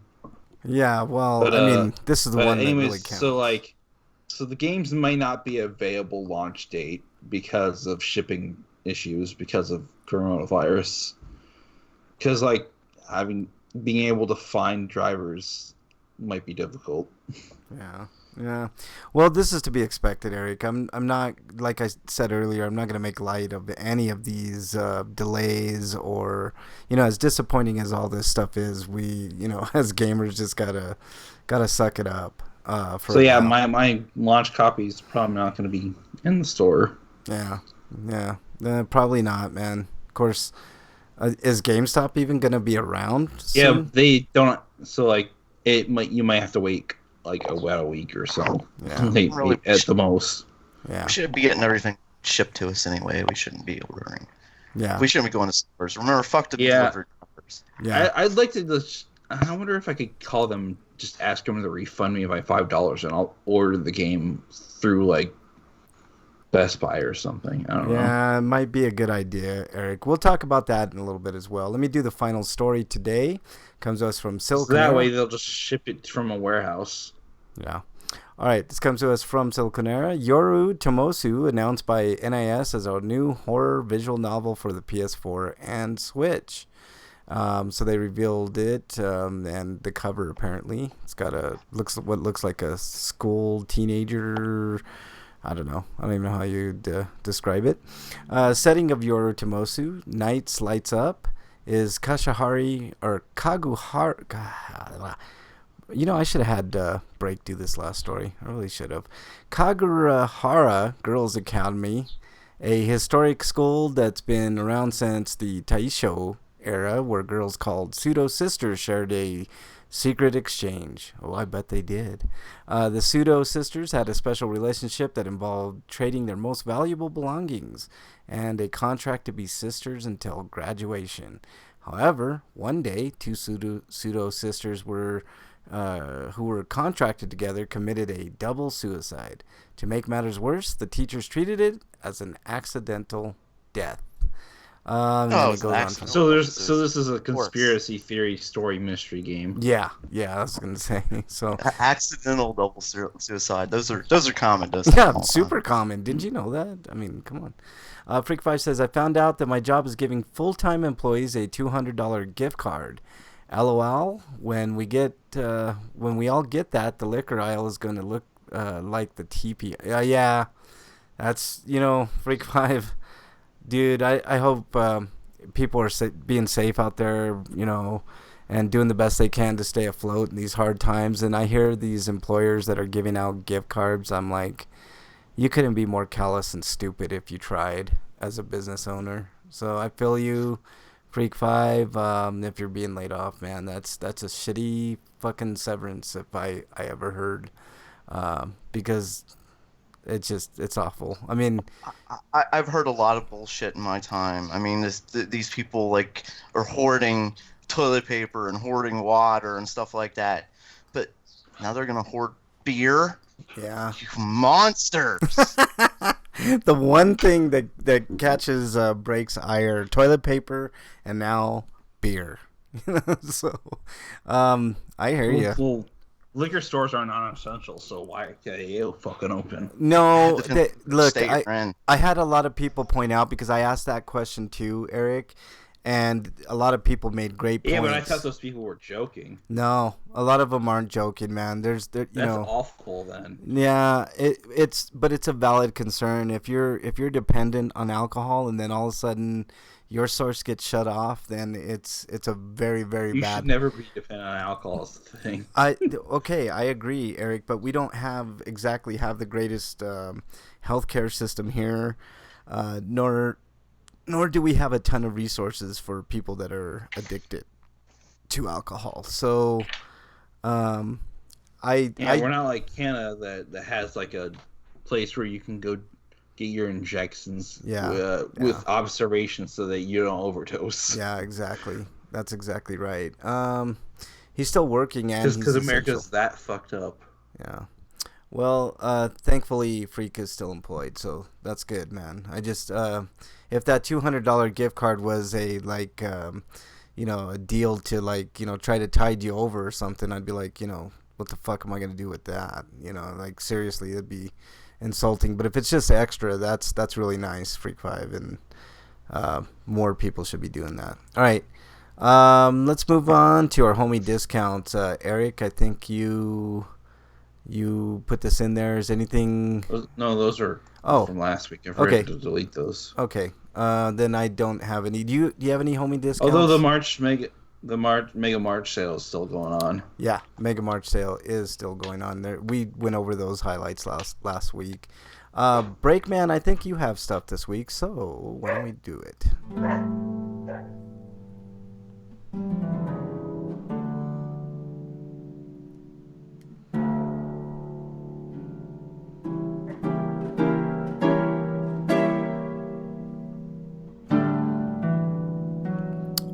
Yeah. Well, But, I mean, this is the one anyways, that really counts. So the games might not be available launch date because of shipping issues because of coronavirus. Because being able to find drivers might be difficult. Yeah. Well, this is to be expected, Eric. I'm not, like I said earlier, I'm not going to make light of any of these delays or, as disappointing as all this stuff is, we, as gamers just gotta suck it up. For So yeah, now. my launch copy is probably not going to be in the store. Yeah. Probably not, man. Of course, is GameStop even going to be around soon? Yeah, they don't. So you might have to wait about a week or so. Yeah. Really, at the most. Yeah. We should be getting everything shipped to us anyway. We shouldn't be ordering. Yeah. We shouldn't be going to stores. Remember, fuck the Yeah. delivery numbers. Yeah. I'd like to just. I wonder if I could call them, just ask them to refund me my $5, and I'll order the game through Best Buy or something. I don't know. Yeah, it might be a good idea, Eric. We'll talk about that in a little bit as well. Let me do the final story today. Comes to us from So Silicon. that way they'll just ship it from a warehouse. Yeah. All right, this comes to us from Siliconera. Yoru Tomosu, announced by NIS as a new horror visual novel for the PS4 and Switch. So they revealed it, and the cover apparently it's got what looks like a school teenager. I don't know. I don't even know how you'd describe it. Setting of Yoru Tomosu, Nights Lights Up, is Kaguhara. I should have had Break do this last story. I really should have. Kaguhara Girls Academy, a historic school that's been around since the Taisho era, where girls called pseudo sisters shared a secret exchange. Oh, I bet they did. The pseudo sisters had a special relationship that involved trading their most valuable belongings and a contract to be sisters until graduation. However, one day, two pseudo sisters who were contracted together committed a double suicide. To make matters worse, the teachers treated it as an accidental death. And Oh, then it it was an goes on accident. from. So It this is a of course. conspiracy theory story mystery game. Yeah, I was gonna say. So Accidental double suicide. Those are common. Those yeah, happen all the time. super common. Didn't you know that? I mean, come on. Freak Five says I found out that my job is giving full-time employees a $200 gift card. LOL. When we all get that, the liquor aisle is going to look like the teepee. Yeah, that's Freak Five, dude. I hope people are being safe out there, and doing the best they can to stay afloat in these hard times. And I hear these employers that are giving out gift cards. I'm like, you couldn't be more callous and stupid if you tried as a business owner. So I feel you, Freak Five. If you're being laid off, man, that's a shitty fucking severance if I ever heard. Because it's awful. I mean, I've heard a lot of bullshit in my time. I mean, these people like are hoarding toilet paper and hoarding water and stuff like that. But now they're gonna hoard beer. yeah. You monsters! The one thing that catches breaks ire: toilet paper and now beer. So, I hear you. Well, liquor stores are non-essential, so why are they fucking open? No, Depends on the look, state you're in. I had a lot of people point out because I asked that question too, Eric, and a lot of people made great points. Yeah, but I thought those people were joking. No, a lot of them aren't joking, man. That's awful then. Yeah, but it's a valid concern. If you're dependent on alcohol and then all of a sudden your source gets shut off, then it's a very, very You bad. should never be dependent on alcohol. Is the thing. Okay, I agree, Eric, but we don't have the greatest healthcare system here, nor do we have a ton of resources for people that are addicted to alcohol. So, we're not like Canada that has like a place where you can go get your injections with observation so that you don't overdose. Yeah, exactly. That's exactly right. He's still working, and because America's that fucked up. Yeah. Well, thankfully, Freak is still employed, so that's good, man. I just, if that $200 gift card was a a deal to try to tide you over or something, I'd be like, what the fuck am I gonna do with that? Seriously, it'd be insulting. But if it's just extra, that's really nice, Freak Five, and more people should be doing that. All right. Let's move on to our homie discounts. Eric, I think you put this in there. Is anything? No, those are from last week. I forgot to delete those. Okay. Then I don't have any. Do you have any homie discounts? Although the Mega March sale is still going on. Yeah, Mega March sale is still going on. There, we went over those highlights last week. Breakman, I think you have stuff this week, so why don't we do it?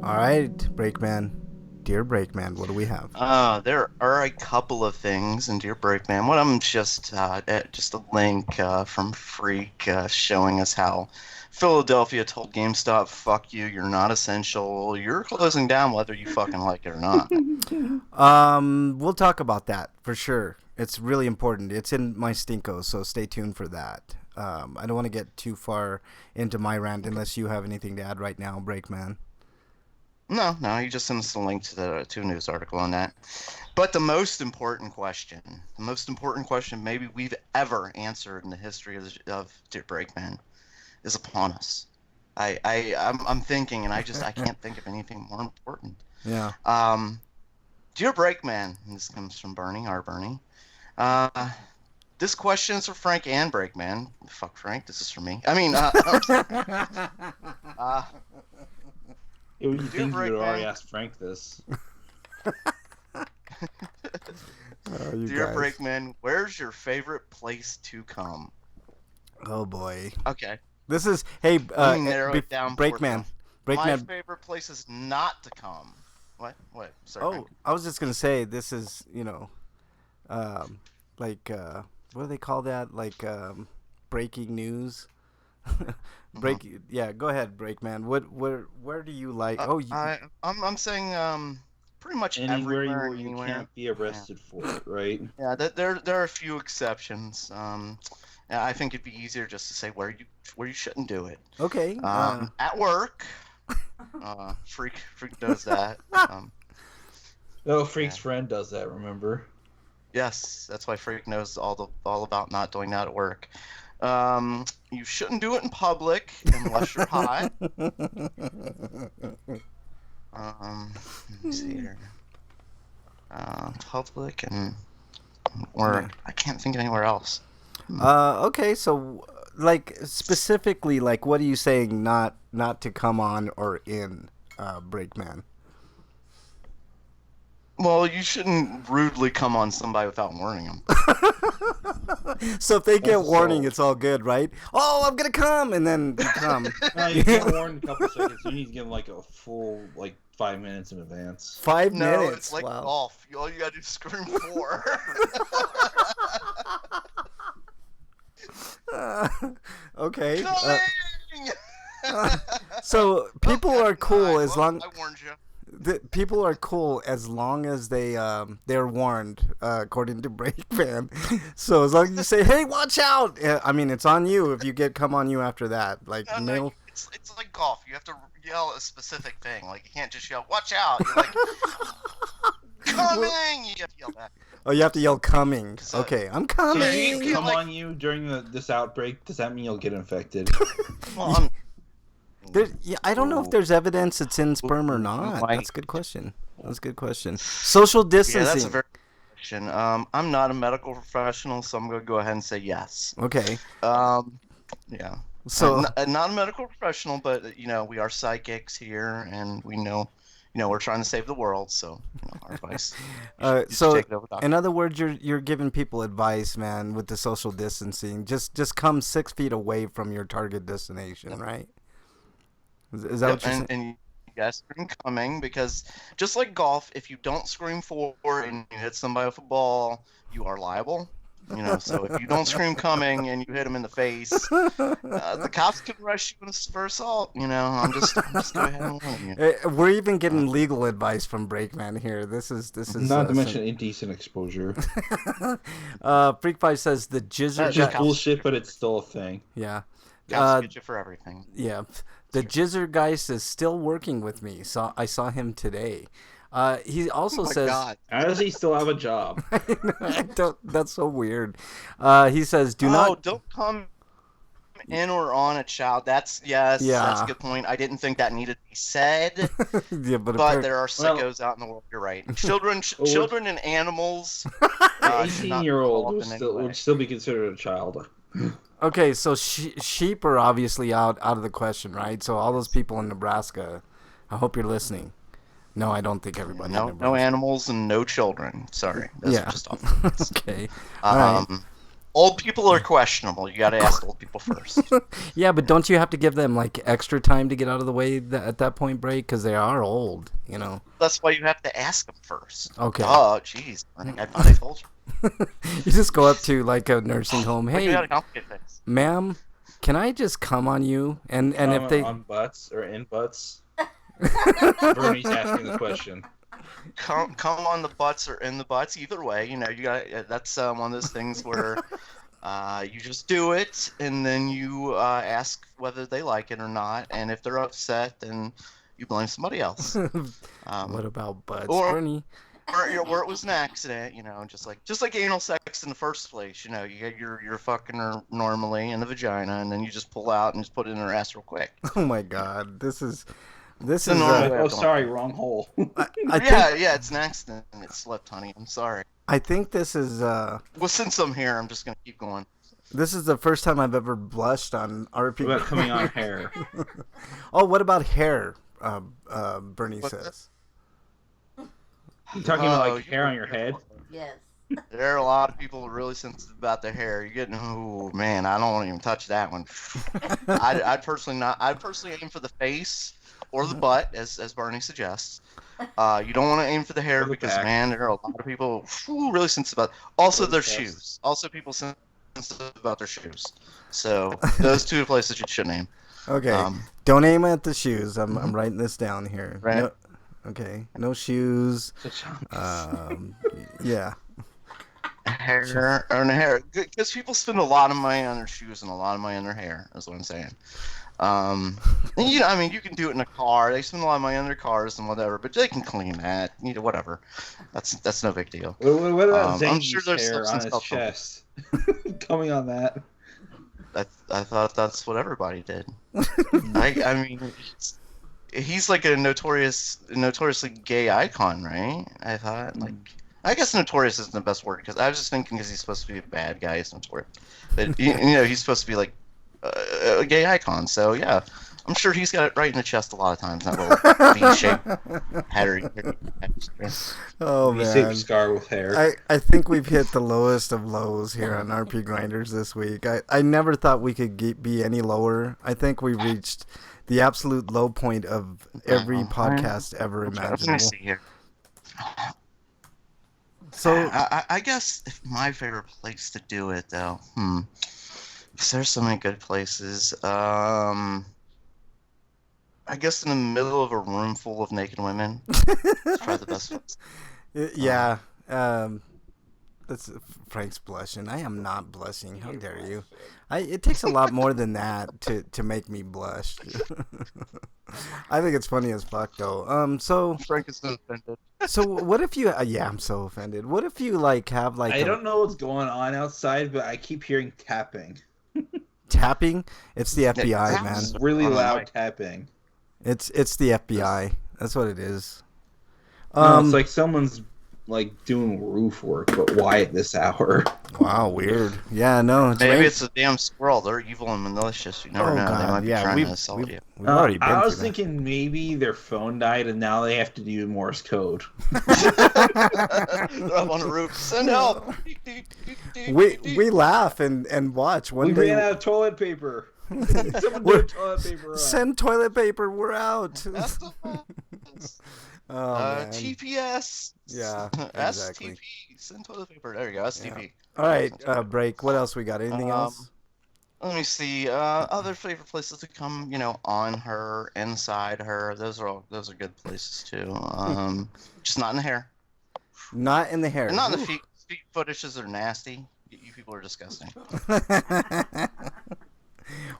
All right, Breakman. Dear Breakman, what do we have? There are a couple of things in Dear Breakman. One of them just a link from Freak showing us how Philadelphia told GameStop, "Fuck you, you're not essential. You're closing down whether you fucking like it or not." We'll talk about that for sure. It's really important. It's in my Stinko, so stay tuned for that. I don't want to get too far into my rant unless you have anything to add right now, Breakman. No, you just sent us a link to a news article on that. But the most important question maybe we've ever answered in the history of Dear Breakman is upon us. I'm thinking, and I can't think of anything more important. Yeah. Dear Breakman, and this comes from Bernie, our Bernie. This question is for Frank and Breakman. Fuck Frank, this is for me. I mean, You think you would already ask Frank this? Dear Breakman, where's your favorite place to come? Oh boy. Okay. This is Let me narrow it down. Breakman. My favorite place is not to come. What? Sorry, Frank. I was just gonna say this is what do they call that? Breaking news. Yeah, go ahead, Breakman. Where do you like? I'm saying pretty much Anywhere everywhere, where you anywhere. can't be arrested for it, right? Yeah, there are a few exceptions. And I think it'd be easier just to say where you shouldn't do it. Okay. At work, freak does that. Oh, Freak's Yeah. friend does that. Remember? Yes, that's why Freak knows all about not doing that at work. You shouldn't do it in public unless you're hot. Let me see here. Public and work. I can't think of anywhere else. Okay, so like specifically, like what are you saying? Not to come on or in, Breakman. Well, you shouldn't rudely come on somebody without warning them. So if they get That's warning, assault. it's all good, right? Oh, I'm gonna come, and then you come. No, you get warned a couple seconds. You need to give them like a full 5 minutes in advance. 5 No, minutes. it's like Wow. golf. All you gotta do is scream 4. Okay. Coming! So people Oh, are cool I- as well, long. I warned you. People are cool as long as they're warned, according to Breakman. So as long as you say, "Hey, watch out!" I mean, it's on you if you get come on you after that. Like No, male. it's like golf. You have to yell a specific thing. Like you can't just yell "Watch out!" You're like coming. You have to yell back. Oh, you have to yell "coming." So- Okay, I'm So coming. if you you can't, come like- on you during this outbreak, does that mean you'll get infected? Well, I don't know if there's evidence it's in sperm or not. Like- That's a good question. That's a good question. Social distancing. Yeah, that's a very good question. I'm not a medical professional, so I'm gonna go ahead and say yes. Okay. Yeah. So Not a medical professional, but we are psychics here, and we know, we're trying to save the world. So, our advice. you should so take it over, doctor. in other words, you're giving people advice, man, with the social distancing. Just come 6 feet away from your target destination, right? Is that what you're saying? And you guys scream coming, because just like golf, if you don't scream 4 and you hit somebody with a ball, you are liable. So if you don't scream coming and you hit them in the face, the cops could arrest you for assault. I'm just go ahead and warn you. We're even getting legal advice from Breakman here. This is Not to mention indecent exposure. Freak Five says the jizzer. It's just bullshit, but it's still a thing. Yeah. Cops get you for everything. Yeah, the Jizzergeist is still working with me. So I saw him today. He also Oh my says, God. How does he still have a job? I don't, that's so weird. He says, Don't come in or on a child. That's Yeah. that's a good point. I didn't think that needed to be said, Yeah, but but there are sickos out in the world. You're right. Children and animals. An should not 18-year-old develop in any way. would still be considered a child. okay. So sheep are obviously out of the question, right? So all those people in Nebraska, I hope you're listening. No, I don't think everybody. in No Nebraska. animals and no children. Sorry. Those Yeah. are just off. Okay. All right. Old people are questionable. You got to ask old people first. Yeah, but don't you have to give them like extra time to get out of the way at that point, break? Because they are old, That's why you have to ask them first. Okay. Oh, jeez. I thought I told you. You just go up to like a nursing home. You Hey, got to complicate things. ma'am, can I just come on you? And if they on butts or in butts. Bernie's asking the question. Come on the butts or in the butts. Either way, you got that's one of those things where you just do it, and then you ask whether they like it or not, and if they're upset, then you blame somebody else. what about butts, or- Bernie? Where it was an accident, just like anal sex in the first place. You get your fucking her normally in the vagina, and then you just pull out and just put it in her ass real quick. Oh my God, this is. a normal- Oh, sorry, wrong hole. I think Yeah, it's an accident. It slipped, honey. I'm sorry. I think this is Well, since I'm here, I'm just gonna keep going. this is the first time I've ever blushed on What RP. about coming on hair? Oh, what about hair? Bernie What's says. You talking about like you- hair on your head? Yes. There are a lot of people really sensitive about their hair. You're getting, oh man, I don't want to even touch that one. I'd personally not. I'd personally aim for the face or the butt, as Bernie suggests. You don't want to aim for the hair Or the because back. man, there are a lot of people really sensitive about. Also, Or the their chest. shoes. Also, people sensitive offensive about their shoes. So those two places you should name. Okay. Don't aim at the shoes. I'm writing this down here. Right. No, okay. No shoes. Yeah. Hair on hair, because people spend a lot of money on their shoes and a lot of money on their hair. Is what I'm saying. And, I mean, you can do it in a car. They spend a lot of money on their cars and whatever, but they can clean that. Whatever. That's no big deal. What about I'm Zangief's sure there's hair on some his chest? Coming on that. I thought that's what everybody did. I mean, he's like a notoriously gay icon, right? I thought, like, I guess notorious isn't the best word, because I was just thinking because he's supposed to be a bad guy, he's notorious. But he's supposed to be like a gay icon. So yeah, I'm sure he's got it right in the chest a lot of times. That little V-shaped hair. Oh man, V-shaped scar with hair. I think we've hit the lowest of lows here on RPGrinders this week. I never thought we could be any lower. I think we reached the absolute low point of every podcast ever imaginable. Let me see here. So I guess my favorite place to do it, though, because there's so many good places. I guess in the middle of a room full of naked women. It's probably the best place. Yeah. That's Frank's blushing. I am not blushing. How dare you? It takes a lot more than that to make me blush. I think it's funny as fuck though. So Frank is so offended. So what if you? Yeah, I'm so offended. What if you have I don't know what's going on outside, but I keep hearing tapping. Tapping? It's the FBI, man. Really loud tapping. It's the FBI. That's what it is. No, it's like someone's like doing roof work, but why at this hour? Wow, weird. Yeah, no. Maybe it's a damn squirrel. They're evil and malicious. You never know. God, they might be trying to assault you. We've already been I was through thinking maybe their phone died and now they have to do Morse code. They're up on the roof. Send help. We laugh and watch. One We day ran out of toilet paper. Someone do toilet paper up. send toilet paper. We're out. Man. TPS. Yeah, exactly. STP. Send toilet paper. There you go. STP. All right, break. What else we got? Anything else? Let me see. Other favorite places to come, on her, inside her. Those are good places too. Just not in the hair. Not in the hair. And not in the feet. Feet fetishes are nasty. You people are disgusting.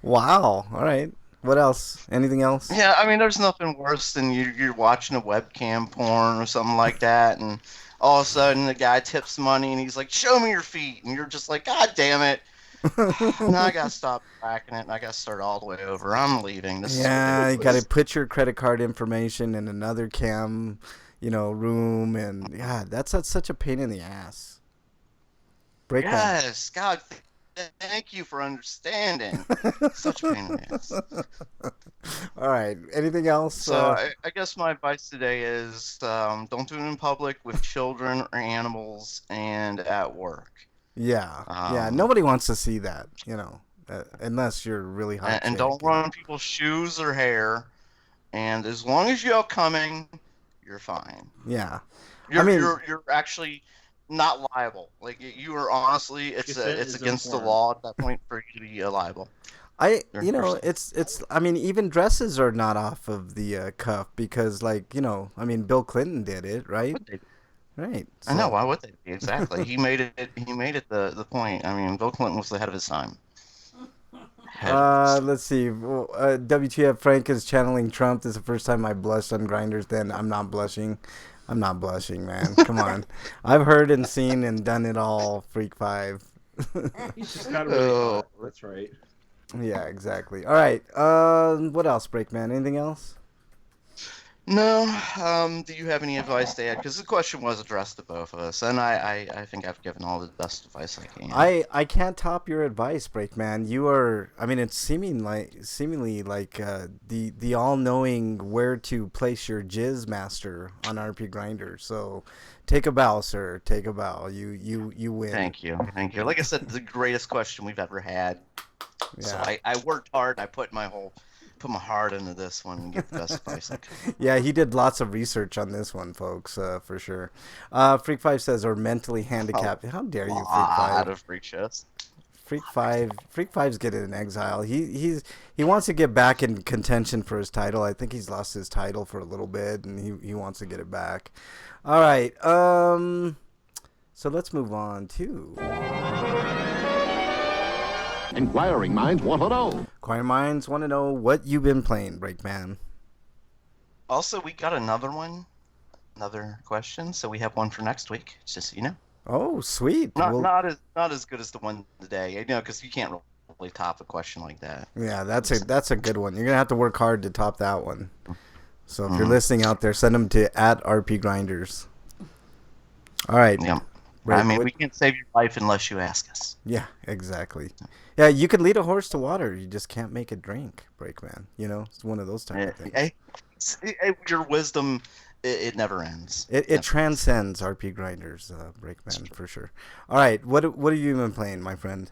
Wow. All right. What else? Anything else? Yeah, I mean, there's nothing worse than you're watching a webcam porn or something like that, and all of a sudden the guy tips money and he's like, "Show me your feet," and you're just like, "God damn it!" Now I gotta stop tracking it, and I gotta start all the way over. I'm leaving. This Yeah, is you gotta put your credit card information in another cam, room, and God, that's such a pain in the ass. Break that. Yes, God, thank you for understanding. Such a pain in the ass. All right. Anything else? So I guess my advice today is don't do it in public with children or animals and at work. Yeah. Nobody wants to see that, unless you're really hot. And don't run on people's shoes or hair. And as long as you're coming, you're fine. Yeah. You're actually not liable. Like, you are honestly, it's against the law at that point for you to be liable. Even dresses are not off of the cuff because, Bill Clinton did it, right? Right. So. I know. Why would they be? Exactly. He made it the point. I mean, Bill Clinton was ahead of his time. Let's see. WTF Frank is channeling Trump. This is the first time I blushed on Grinders. Then I'm not blushing. I'm not blushing, man. Come on. I've heard and seen and done it all, Freak 5. He's just got really hot. That's right. Yeah, exactly. All right. What else, Breakman? Anything else? No. Do you have any advice to add? Because the question was addressed to both of us, and I think I've given all the best advice I can. I can't top your advice, Breakman. You are. I mean, it's seemingly like the all-knowing where to place your jizz master on RPGrinders. So, take a bow, sir. Take a bow. You win. Thank you. Like I said, the greatest question we've ever had. Yeah. So I worked hard. I put my heart into this one and get the best advice I could. Yeah, he did lots of research on this one, folks, for sure. Freak 5 says, or mentally handicapped. How dare you, Freak 5? Of freak shows. Freak Five's getting in exile. He wants to get back in contention for his title. I think he's lost his title for a little bit, and he wants to get it back. All right. So let's move on to Inquiring minds want to know. Inquiring Minds want to know what you've been playing, Breakman. Also, we got another question, so we have one for next week. Just so you know. Oh, sweet. Not as good as the one today, because you can't really top a question like that. Yeah, that's a good one. You're gonna have to work hard to top that one. So if you're listening out there, send them to @RPGrinders. All right. Yeah. We can't save your life unless you ask us. Yeah, exactly. Yeah, you could lead a horse to water. You just can't make it drink, Breakman. It's one of those type of things. Your wisdom, it never ends. It transcends RPGrinders, Breakman, for sure. All right, what have you been playing, my friend?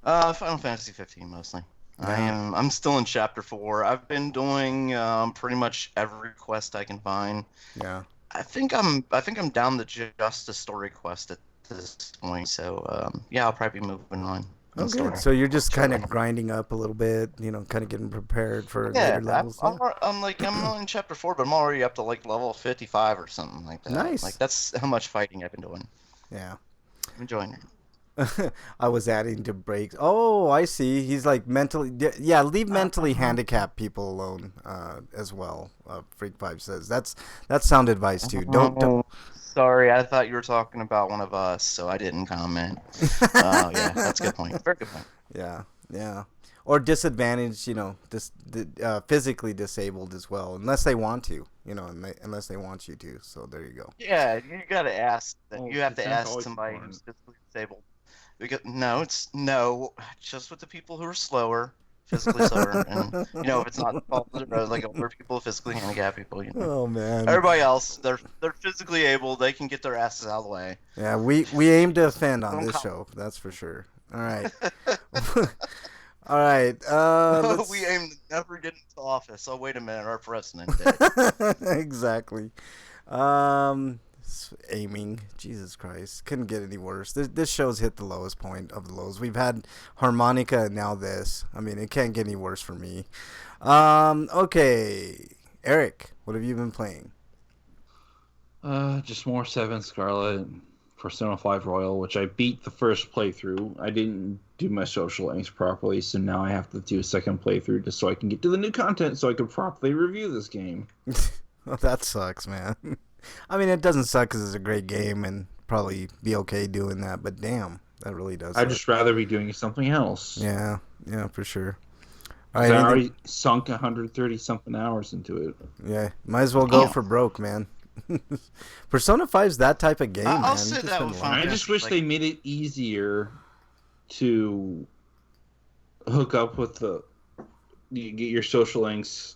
Final Fantasy 15 mostly. Yeah. I'm still in Chapter 4. I've been doing pretty much every quest I can find. Yeah. I think I'm down to just a story quest at this point. So I'll probably be moving on. Okay. So you're just kind of grinding up a little bit, kind of getting prepared for later levels. I'm only in Chapter 4, but I'm already up to like level 55 or something like that. Nice. Like that's how much fighting I've been doing. Yeah. I'm enjoying it. I was adding to breaks. Oh, I see. He's like mentally. Yeah, leave mentally handicapped people alone as well. Freak Five says that's sound advice too. Don't. Sorry, I thought you were talking about one of us, so I didn't comment. Yeah, that's a good point. Very good point. Yeah. Or disadvantaged, physically disabled as well, unless they want to, unless they want you to. So there you go. Yeah, you gotta ask. You have to ask somebody who's physically disabled. Because no, just with the people who are slower, physically slower, and if it's not like older people, physically handicapped people. Oh man. Everybody else, they're physically able. They can get their asses out of the way. Yeah, we aim to offend on this show. That's for sure. All right. All right. We aim to never get into office. Oh wait a minute, our president did. Exactly. Aiming, Jesus Christ, couldn't get any worse. This show's hit the lowest point of the lows. We've had Harmonica and now this. I mean, it can't get any worse for me. Okay, Eric, what have you been playing? Just more 7 Scarlet, Persona 5 Royal, which I beat the first playthrough. I didn't do my social links properly, so now I have to do a second playthrough just so I can get to the new content so I can properly review this game. Well, that sucks, man. I mean, it doesn't suck because it's a great game and probably be okay doing that, but damn, that really does suck. I'd just rather be doing something else. Yeah, for sure. All right, I already sunk 130-something hours into it. Yeah, might as well go for broke, man. Persona 5's that type of game, I'll man. say that was fun. I just wish they made it easier to hook up with you get your social links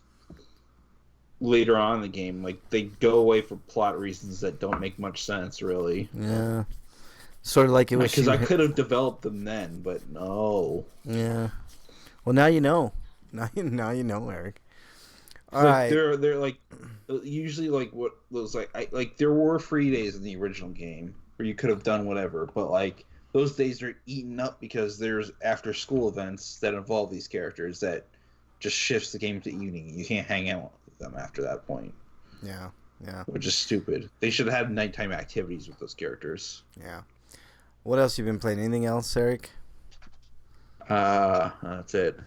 later on in the game. Like, they go away for plot reasons that don't make much sense, really. Yeah. Sort of like it was... Because I could have developed them then, but no. Yeah. Well, now you know. Now you know, Eric. All right. They're like... Usually, like, what was like there were free days in the original game where you could have done whatever, but, like, those days are eaten up because there's after-school events that involve these characters that just shifts the game to evening. You can't hang out with them after that point. Yeah. Which is stupid. They should have had nighttime activities with those characters. Yeah. What else you been playing? Anything else, Eric? That's it.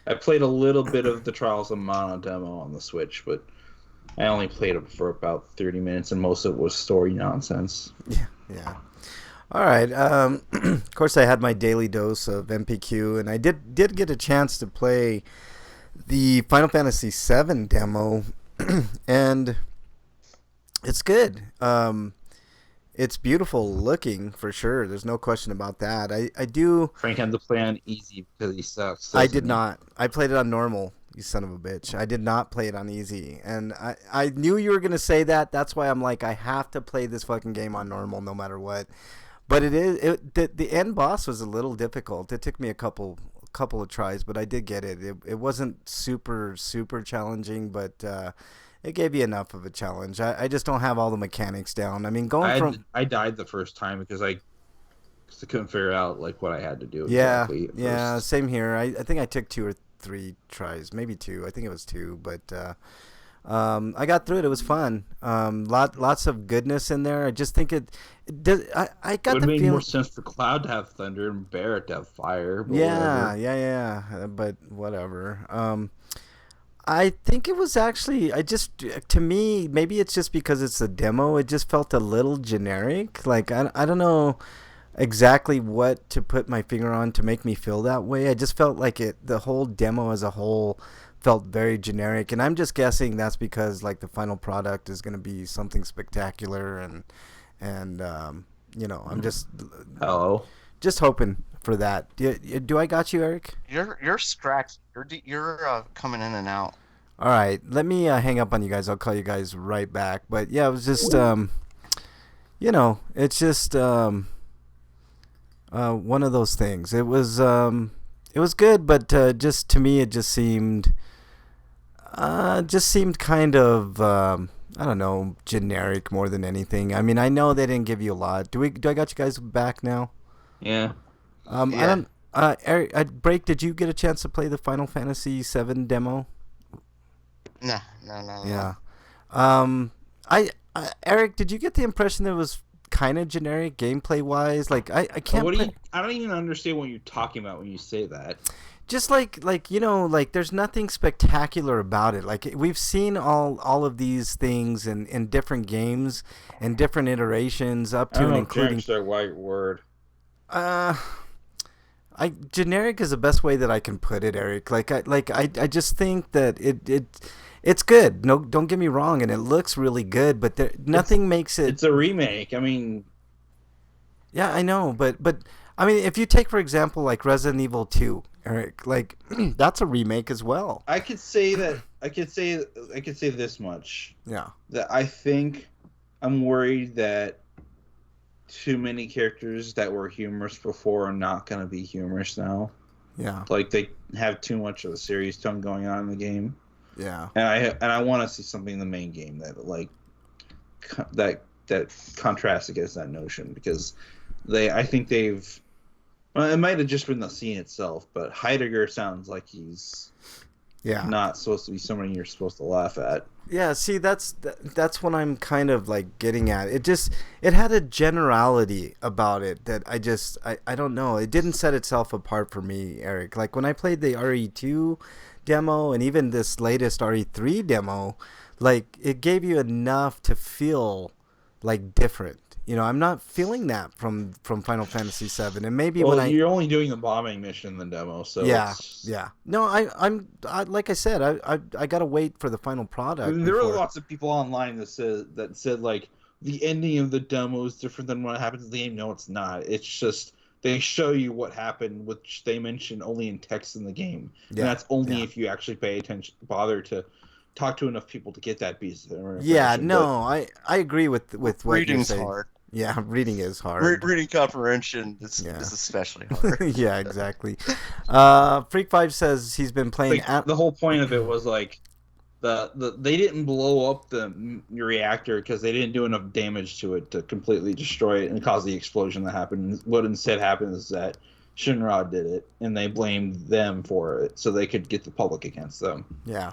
I played a little bit of the Trials of Mana demo on the Switch, but I only played it for about 30 minutes, and most of it was story nonsense. Yeah. All right. Of course, I had my daily dose of MPQ, and I did get a chance to play the Final Fantasy VII demo, and it's good. It's beautiful looking, for sure. There's no question about that. I do... Frank had to play on easy because he sucks. I did not. I played it on normal, you son of a bitch. I did not play it on easy. And I knew you were going to say that. That's why I'm like, I have to play this fucking game on normal no matter what. But the end boss was a little difficult. It took me a couple of tries, but I did get it. It wasn't super, super challenging, but... it gave you enough of a challenge. I just don't have all the mechanics down. I mean, I died the first time because I because I couldn't figure out like what I had to do Yeah, exactly at yeah, first. same here. I think I took 2 or 3 tries, maybe 2. I think it was 2, but I got through it. It was fun. Lots of goodness in there. I just think it does. I It got would the make more feeling. sense for Cloud to have thunder and Barrett to have fire, but Yeah, whatever. but whatever. I think it was actually. To me, maybe it's just because it's a demo. It just felt a little generic. Like I don't know exactly what to put my finger on to make me feel that way. I just felt like the whole demo as a whole felt very generic, and I'm just guessing that's because like the final product is going to be something spectacular, and I'm Hello. just hoping for that. Do I got you, Eric? You're scratchy. You're coming in and out. All right, let me hang up on you guys. I'll call you guys right back. But yeah, it was just it's just one of those things. It was good, but just to me, it just seemed kind of I don't know, generic more than anything. I mean, I know they didn't give you a lot. Do I got you guys back now? Yeah. I Yeah. don't. Eric, Break. Did you get a chance to play the Final Fantasy VII demo? No. Yeah. Eric, did you get the impression that it was kind of generic gameplay wise? Like I can't. I don't even understand what you're talking about when you say that. Just like there's nothing spectacular about it. Like we've seen all of these things in different games and different iterations up I to don't and know if including generic's the right word. Generic is the best way that I can put it, Eric. I just think that it's good. No, don't get me wrong, and it looks really good, but nothing makes it. It's a remake. I mean, Yeah, I know, but I mean, if you take for example like Resident Evil 2, Eric, like that's a remake as well. I could say this much. Yeah. That I think I'm worried that too many characters that were humorous before are not going to be humorous now. Yeah. Like they have too much of a serious tone going on in the game. Yeah. And I want to see something in the main game that contrasts against that notion, because I think they've. Well, it might have just been the scene itself, but Heidegger sounds like he's not supposed to be someone you're supposed to laugh at. Yeah, see, that's what I'm kind of like getting at. It had a generality about it that I don't know. It didn't set itself apart for me, Eric. Like when I played the RE2 demo and even this latest RE3 demo, like it gave you enough to feel like different. I'm not feeling that from Final Fantasy VII, and maybe you're only doing the bombing mission in the demo, so yeah. No, I'm like I said, I gotta wait for the final product. I mean, there are lots of people online that said like the ending of the demo is different than what happens in the game. No, it's not. It's just they show you what happened, which they mention only in text in the game, and that's only if you actually pay attention, bother to talk to enough people to get that piece of information. Yeah, no, I agree with what Reading's you're saying. hard. Yeah, reading is hard. Reading comprehension is especially hard. Yeah, exactly. Freak 5 says he's been playing. The whole point of it was like they didn't blow up the reactor because they didn't do enough damage to it to completely destroy it and cause the explosion that happened. What instead happened is that Shinra did it, and they blamed them for it so they could get the public against them. Yeah.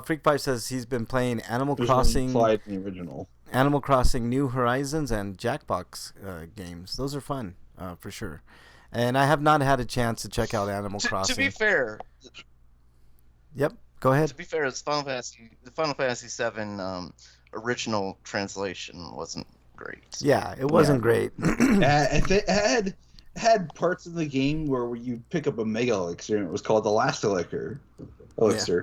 Freak 5 says he's been playing Animal Crossing. Implied in the original. Animal Crossing New Horizons and Jackbox games. Those are fun, for sure. And I have not had a chance to check out Animal Crossing. To be fair. Yep, go ahead. To be fair, the Final Fantasy VII original translation wasn't great. Yeah, it wasn't great. It had parts of the game where you pick up a Mega Elixir and it was called the Last Elixir. Yeah.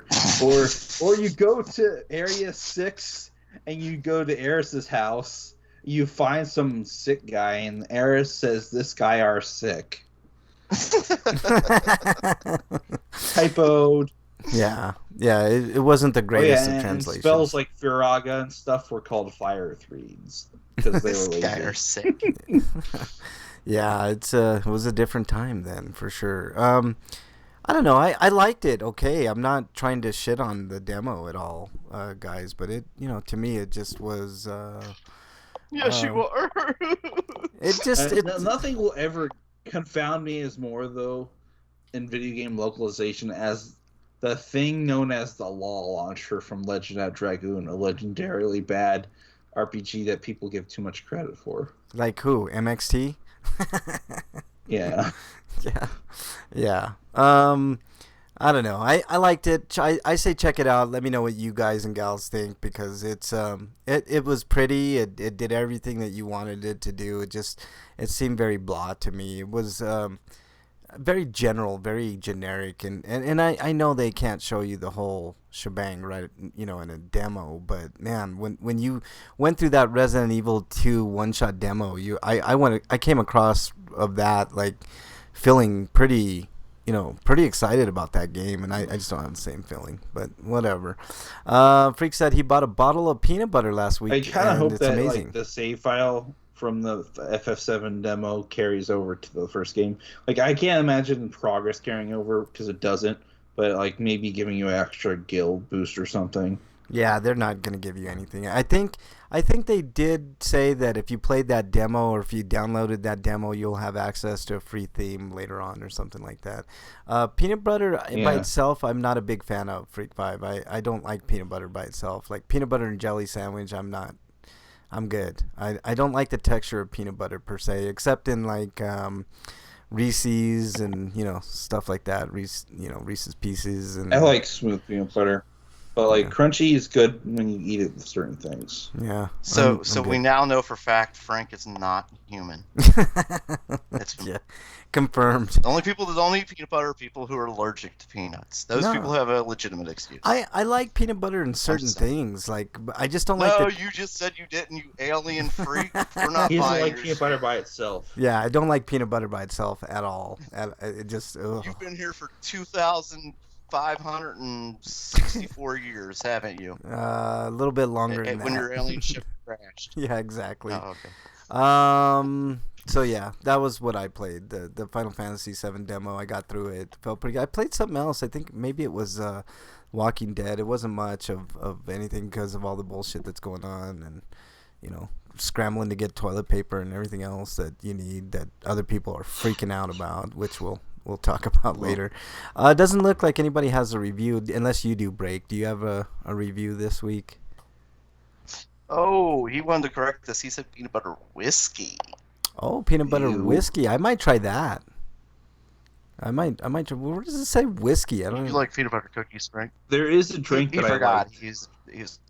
Or you go to Area 6 and you go to Eris's house, you find some sick guy, and Eris says, "This guy are sick." Typoed. Yeah, it wasn't the greatest of translations. Spells like Firaga and stuff were called Fire Threes because they were lazy. This guy are sick. Yeah, it was a different time then, for sure. I don't know. I liked it. Okay, I'm not trying to shit on the demo at all, guys. But it, to me, it just was. Yes, you are. Nothing will ever confound me as more though in video game localization as the thing known as the Law Launcher from Legend of Dragoon, a legendarily bad RPG that people give too much credit for. Like who? MXT? Yeah. Yeah. I don't know. I liked it. I say check it out. Let me know what you guys and gals think, because it was pretty. It did everything that you wanted it to do. It seemed very blah to me. It was very general, very generic, and I know they can't show you the whole shebang right, in a demo, but man, when you went through that Resident Evil 2 one-shot demo, I came across of that like feeling pretty excited about that game, and I just don't have the same feeling, but whatever. Freak said he bought a bottle of peanut butter last week. I kind of hope that amazing. like the save file from the FF7 demo carries over to the first game. Like, I can't imagine progress carrying over because it doesn't, but like maybe giving you an extra guild boost or something. Yeah, they're not going to give you anything. I think they did say that if you played that demo or if you downloaded that demo, you'll have access to a free theme later on or something like that. Peanut butter by itself, I'm not a big fan of, Freak 5. I don't like peanut butter by itself. Like peanut butter and jelly sandwich, I'm good. I don't like the texture of peanut butter per se, except in like Reese's and stuff like that. Reese's Pieces. And I like smooth peanut butter, but like crunchy is good when you eat it with certain things. Yeah. So we now know for fact Frank is not human. That's confirmed. The only people that don't eat peanut butter are people who are allergic to peanuts. Those people have a legitimate excuse. I like peanut butter in certain things. Like, I just don't like. No, you just said you didn't. You alien freak. We're not. He doesn't like peanut butter by itself. Yeah, I don't like peanut butter by itself at all. It just. Ugh. You've been here for 2,564 years, haven't you? A little bit longer than that. When your alien ship crashed. Yeah, exactly. Oh, okay. So yeah, that was what I played. The Final Fantasy VII demo. I got through it. Felt pretty good. I played something else. I think maybe it was Walking Dead. It wasn't much of anything because of all the bullshit that's going on, and scrambling to get toilet paper and everything else that you need that other people are freaking out about, which we'll talk about later. It doesn't look like anybody has a review unless you do, Break. Do you have a review this week? Oh, he wanted to correct us. He said peanut butter whiskey. Oh, peanut butter whiskey. I might try that. I might try. Where does it say whiskey? I don't know. You like peanut butter cookies, Frank? There is a drink that I like. He's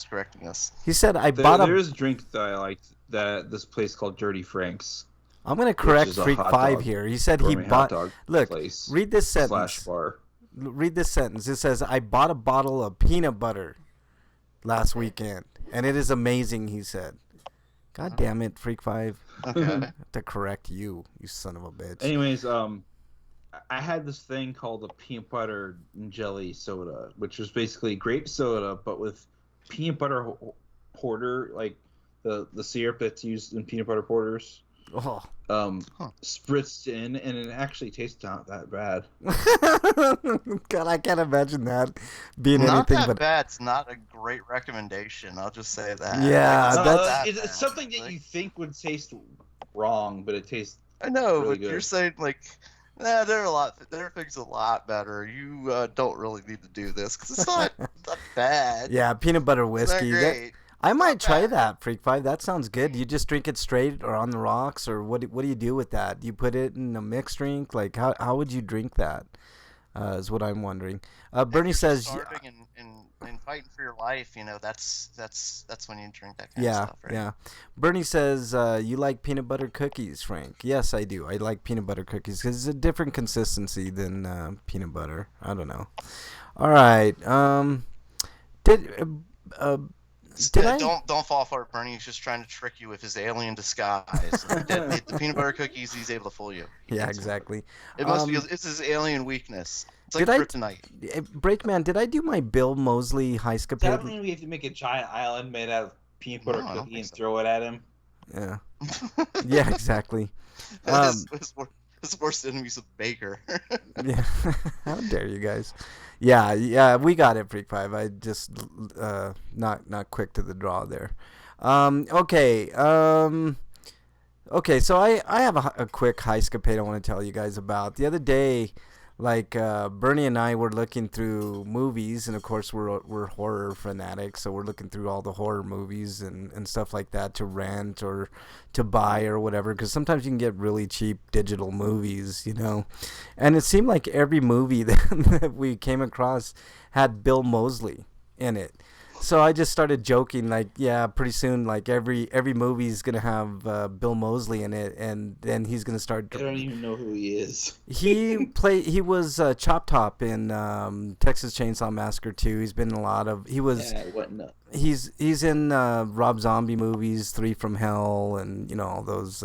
correcting us. He said there is a drink that I like that this place called Dirty Frank's. I'm going to correct Freak 5 here. He said he bought. Look, read this sentence. /bar. Read this sentence. It says, I bought a bottle of peanut butter last weekend, and it is amazing, he said. God damn it, Freak 5. Okay. To correct you son of a bitch. Anyways, I had this thing called a peanut butter and jelly soda, which was basically grape soda, but with peanut butter porter, like the syrup that's used in peanut butter porters. Oh. Spritzed in, and it actually tastes not that bad. God, I can't imagine that being not anything that but bad. It's not a great recommendation. I'll just say that. Yeah, it's something that you think would taste wrong, but it tastes. I know, really but good. You're saying like, there are things a lot better. You don't really need to do this because it's not bad. Yeah, peanut butter whiskey. It's not great. I might try that, Freak 5. That sounds good. You just drink it straight or on the rocks, or what do you do with that? Do you put it in a mixed drink? Like, how would you drink that? Is what I'm wondering. Bernie says... starving and fighting for your life, that's when you drink that kind of stuff, right? Yeah. Bernie says, you like peanut butter cookies, Frank. Yes, I do. I like peanut butter cookies because it's a different consistency than peanut butter. I don't know. All right. Don't fall for it, Bernie. He's just trying to trick you with his alien disguise. The peanut butter cookies, he's able to fool you. Yeah, exactly. It must be. It's his alien weakness. It's like kryptonite. Breakman, did I do my Bill Mosley high Does scapade? that mean we have to make a giant island made out of peanut butter cookie and throw it at him? Yeah. Yeah, exactly. His worst enemy's a baker. Yeah. How dare you guys? Yeah, we got it, Freak 5. I just not quick to the draw there. Okay. Okay, so I have a quick heiscapade I want to tell you guys about. The other day, like Bernie and I were looking through movies, and of course we're horror fanatics, so we're looking through all the horror movies and stuff like that to rent or to buy or whatever. Because sometimes you can get really cheap digital movies, you know. And it seemed like every movie that we came across had Bill Moseley in it. So I just started joking, like, yeah, pretty soon, like every movie's gonna have Bill Moseley in it, and then he's gonna start. I don't even know who he is. He was Chop Top in Texas Chainsaw Massacre 2. He's been in a lot of. Yeah, what no. He's in Rob Zombie movies, Three from Hell, and all those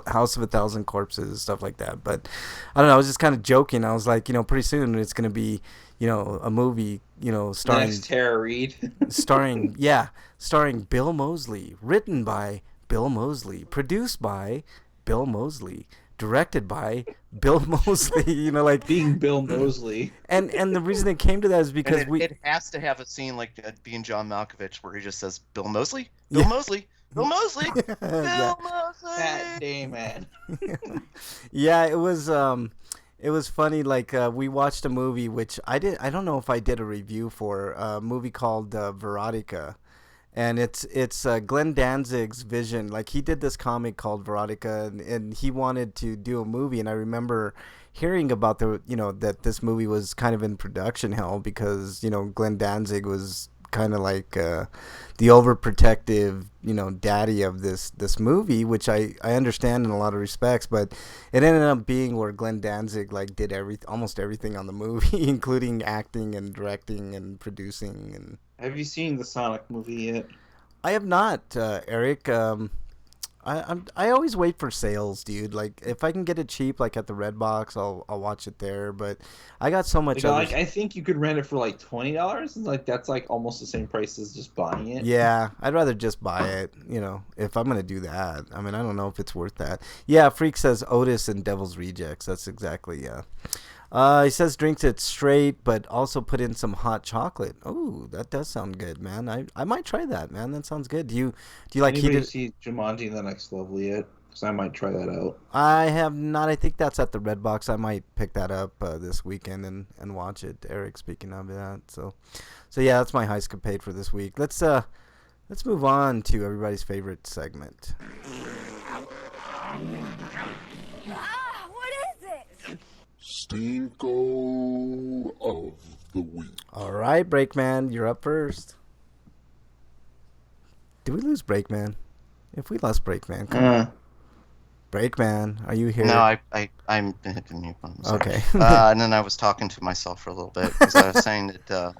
House of a Thousand Corpses, stuff like that. But I don't know. I was just kind of joking. I was like, pretty soon it's gonna be, a movie, starring Next Tara Reid. starring Bill Moseley, written by Bill Moseley, produced by Bill Moseley, directed by Bill Moseley. Like being Bill Moseley. And the reason it came to that is because it has to have a scene like being John Malkovich where he just says Bill Moseley, Bill Moseley, Bill Moseley, Bill Moseley. That day, man. Yeah, it was funny. Like we watched a movie which I don't know if I did a review for a movie called Veronica, and it's Glenn Danzig's vision. Like he did this comic called Veronica, and he wanted to do a movie. And I remember hearing about that this movie was kind of in production hell because Glenn Danzig was kind of like the overprotective daddy of this movie, which I understand in a lot of respects, but it ended up being where Glenn Danzig like did almost everything on the movie including acting and directing and producing. And have you seen the Sonic movie yet? I have not, Eric. I always wait for sales, dude. Like if I can get it cheap, like at the Redbox, I'll watch it there. But I got so much. I think you could rent it for like $20. Like that's like almost the same price as just buying it. Yeah, I'd rather just buy it. If I'm gonna do that. I mean, I don't know if it's worth that. Yeah, Freak says Otis and Devil's Rejects. That's exactly he says drinks it straight, but also put in some hot chocolate. Oh, that does sound good, man. I might try that, man. That sounds good. Do you like Anybody see Jumanji: The Next Level yet? Because I might try that out. I have not. I think that's at the Redbox. I might pick that up this weekend and watch it. Eric, speaking of that, so yeah, that's my heiscapade for this week. Let's move on to everybody's favorite segment. Stinko of the week. All right, Breakman, you're up first. Did we lose Breakman? If we lost Breakman, come on. Breakman, are you here? No, I'm mute. Okay. And then I was talking to myself for a little bit because I was saying that,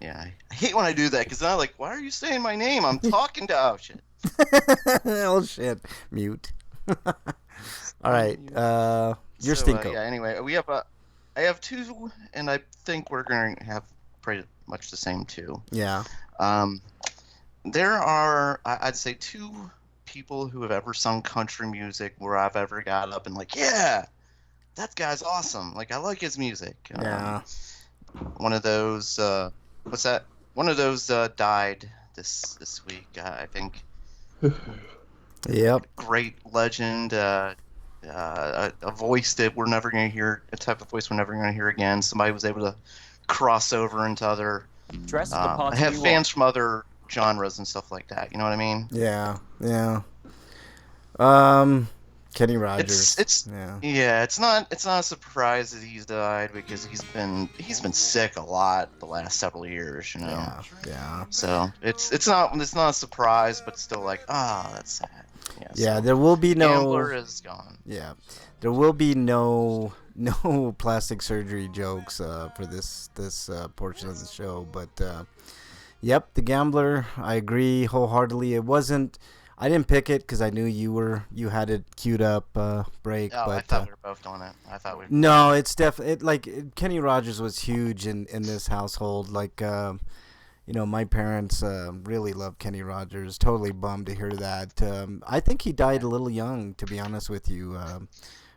I hate when I do that because then I'm like, why are you saying my name? I'm talking to, oh shit. Oh shit, mute. All right, your Stinko. Anyway, I have two, and I think we're going to have pretty much the same two. Yeah. There are, I'd say, two people who have ever sung country music where I've ever got up and like, yeah, that guy's awesome. Like, I like his music. Yeah. One of those, what's that? One of those died this week, I think. Yep. Great legend. A voice that we're never going to hear, a type of voice we're never going to hear again. Somebody was able to cross over into other. I have fans from other genres and stuff like that. You know what I mean? Yeah. Kenny Rogers. It's not a surprise that he's died because he's been sick a lot the last several years. Yeah. So it's not a surprise, but still like, that's sad. Yeah, there will be no. Gambler is gone. Yeah, there will be no plastic surgery jokes for this portion of the show. But yep, The Gambler. I agree wholeheartedly. It wasn't. I didn't pick it because I knew you had it queued up. Break. Oh, but I thought we were both doing it. I thought we. No, it's definitely like Kenny Rogers was huge in this household. Like. My parents really love Kenny Rogers. Totally bummed to hear that. I think he died a little young, to be honest with you.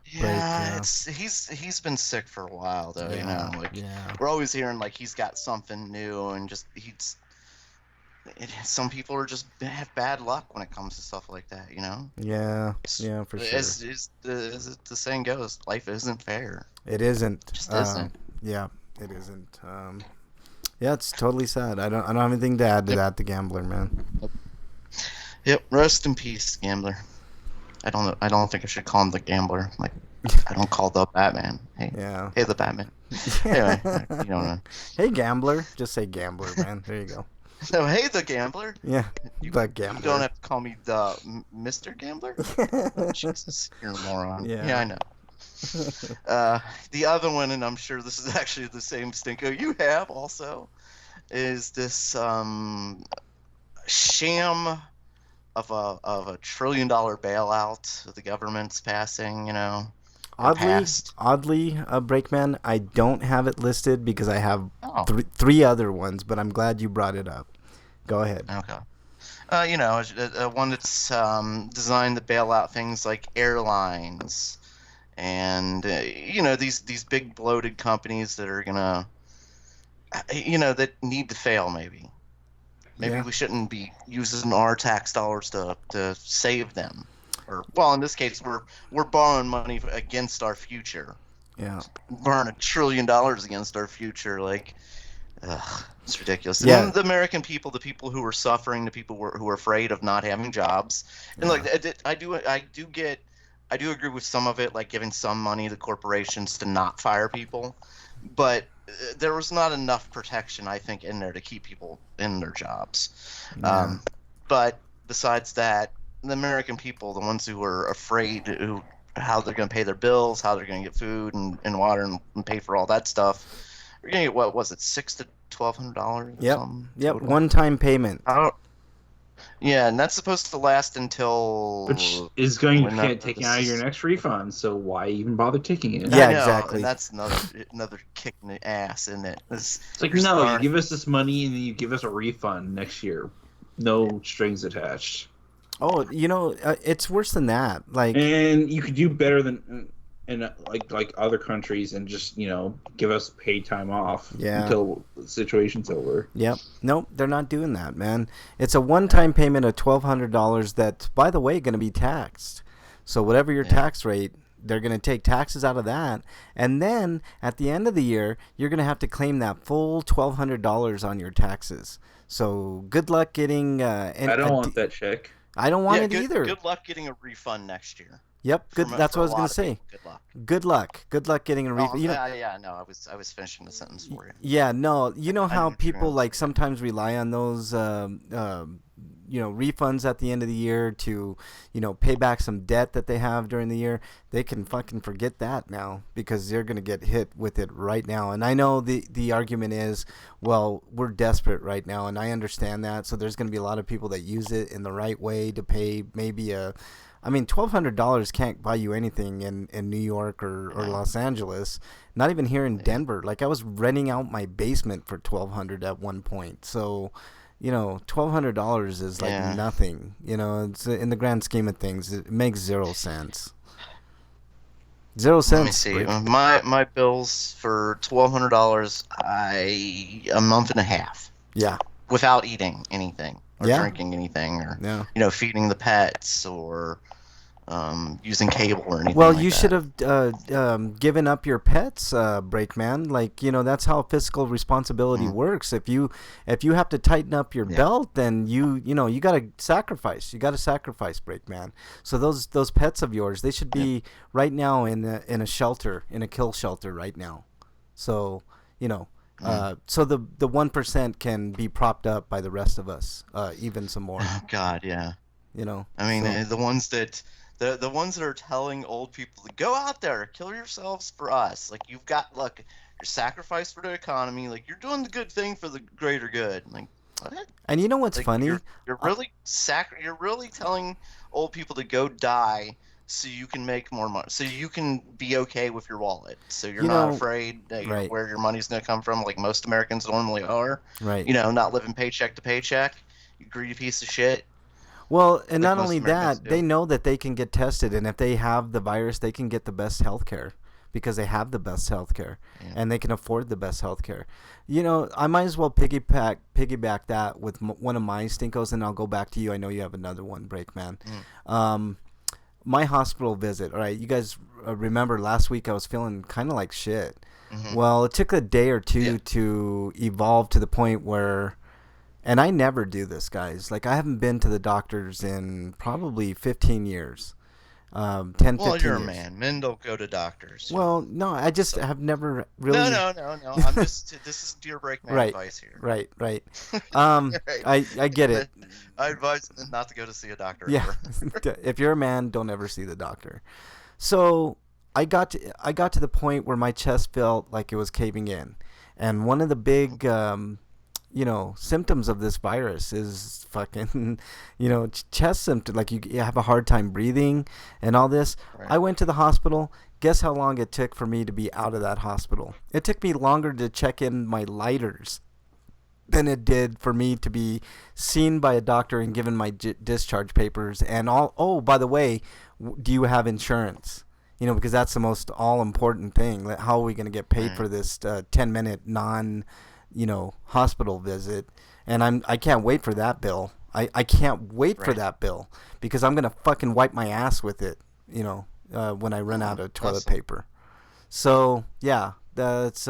He's been sick for a while though. We're always hearing like he's got something new and just some people are just have bad luck when it comes to stuff like that, Yeah, yeah, for sure. As the saying goes, life isn't fair. It isn't. It just isn't. Yeah, it isn't. Yeah, it's totally sad. I don't have anything to add to that. The Gambler, man. Yep. Rest in peace, Gambler. I don't know. I don't think I should call him the Gambler. Like, I don't call the Batman. Hey, Yeah. hey, the Batman. Anyway, you don't know. Hey, Gambler. Just say Gambler, man. There you go. No, hey, the Gambler. Yeah, You, the you Gambler. don't have to call me the Mr. Gambler. Oh, Jesus, you're a moron. Yeah. I know. The other one, and I'm sure this is actually the same stinko you have also, is this sham of a $1 trillion bailout that the government's passing. Oddly, Breakman, I don't have it listed because I have Oh. three other ones, but I'm glad you brought it up. Go ahead. Okay. One that's designed to bail out things like airlines and these big bloated companies that are gonna that need to fail. Maybe Yeah. we shouldn't be using our tax dollars to save them, or well, in this case, we're borrowing money against our future. Yeah. Borrowing $1 trillion against our future, like. Ugh, it's ridiculous. Yeah. And the American people, the people who are suffering, the people who are afraid of not having jobs, and like I do agree with some of it, like giving some money to corporations to not fire people, but there was not enough protection, I think, in there to keep people in their jobs. Yeah. But besides that, the American people, the ones who are afraid, how they're going to pay their bills, how they're going to get food and water and pay for all that stuff. We're gonna get what was it, $600 to $1,200? Yep. One-time payment. Yeah, and that's supposed to last until. Which is going when to get taken out of your next refund, so why even bother taking it? Yeah, I know, exactly. And that's another kick in the ass, isn't it? It's like, no, you give us this money and then you give us a refund next year, no strings attached. Oh, it's worse than that. Like, and you could do better than. And like other countries, and just give us paid time off until the situation's over. Yep. Nope, they're not doing that, man. It's a one-time payment of $1,200 that's, by the way, going to be taxed. So whatever your tax rate, they're going to take taxes out of that, and then at the end of the year, you're going to have to claim that full $1,200 on your taxes. So good luck getting. I don't want that check. I don't want it either. Good luck getting a refund next year. Yep, good. That's what I was gonna say. Good luck getting a refund. No, I was finishing the sentence for you. Yeah, no, you know how people like sometimes rely on those, refunds at the end of the year to, pay back some debt that they have during the year. They can fucking forget that now because they're gonna get hit with it right now. And I know the argument is, well, we're desperate right now, and I understand that. So there's gonna be a lot of people that use it in the right way to pay maybe $1,200 can't buy you anything in New York or Los Angeles. Not even here in Denver. Like, I was renting out my basement for $1,200 at one point. So, $1,200 is like nothing. It's in the grand scheme of things, it makes 0 cents. 0 cents. Let me see. My bills for $1,200, a month and a half. Yeah. Without eating anything or drinking anything or feeding the pets or using cable or anything. Well, like you that. should have given up your pets, Breakman. Like, that's how fiscal responsibility works. If you have to tighten up your belt, then you got to sacrifice. You got to sacrifice, Breakman. So those pets of yours, they should be right now in a shelter, in a kill shelter right now. So so the 1% can be propped up by the rest of us, even some more. Oh, God, yeah. I mean, the ones that are telling old people to go out there, kill yourselves for us. Like, you're sacrificed for the economy. Like, you're doing the good thing for the greater good. Like, what? And you know what's funny? You're really telling old people to go die so you can make more money, so you can be okay with your wallet, so you're not afraid that where your money's going to come from, like most Americans normally are. Right. Not living paycheck to paycheck. You greedy piece of shit. Well, and not only that, they know that they can get tested, and if they have the virus, they can get the best health care because they have the best health care Yeah. and they can afford the best health care. You know, I might as well piggyback that with one of my stinkos, and I'll go back to you. I know you have another one, Breakman. My hospital visit. All right, you guys remember last week I was feeling kind of like shit. Well, it took a day or two to evolve to the point where, and I never do this, guys. Like, I haven't been to the doctors in probably 15 years. 10, 15 Well, you're a years. man. Men don't go to doctors. Well, no, I just have never really. No. I'm just. This is Dear Breakman Right, advice here. right. Right. I get it. I advise them not to go to see a doctor. Yeah, Ever. if you're a man, don't ever see the doctor. So I got to the point where my chest felt like it was caving in, and one of the big symptoms of this virus is fucking chest symptom, like you have a hard time breathing and all this. Right. I went to the hospital. Guess how long it took for me to be out of that hospital? It took me longer to check in my lighters than it did for me to be seen by a doctor and given my discharge papers and all. Oh, by the way, do you have insurance? Because that's the most all important thing. How are we going to get paid for this 10-minute hospital visit? And I can't wait for that bill. I can't wait for that bill because I'm going to fucking wipe my ass with it, when I run out of toilet paper. So, yeah, that's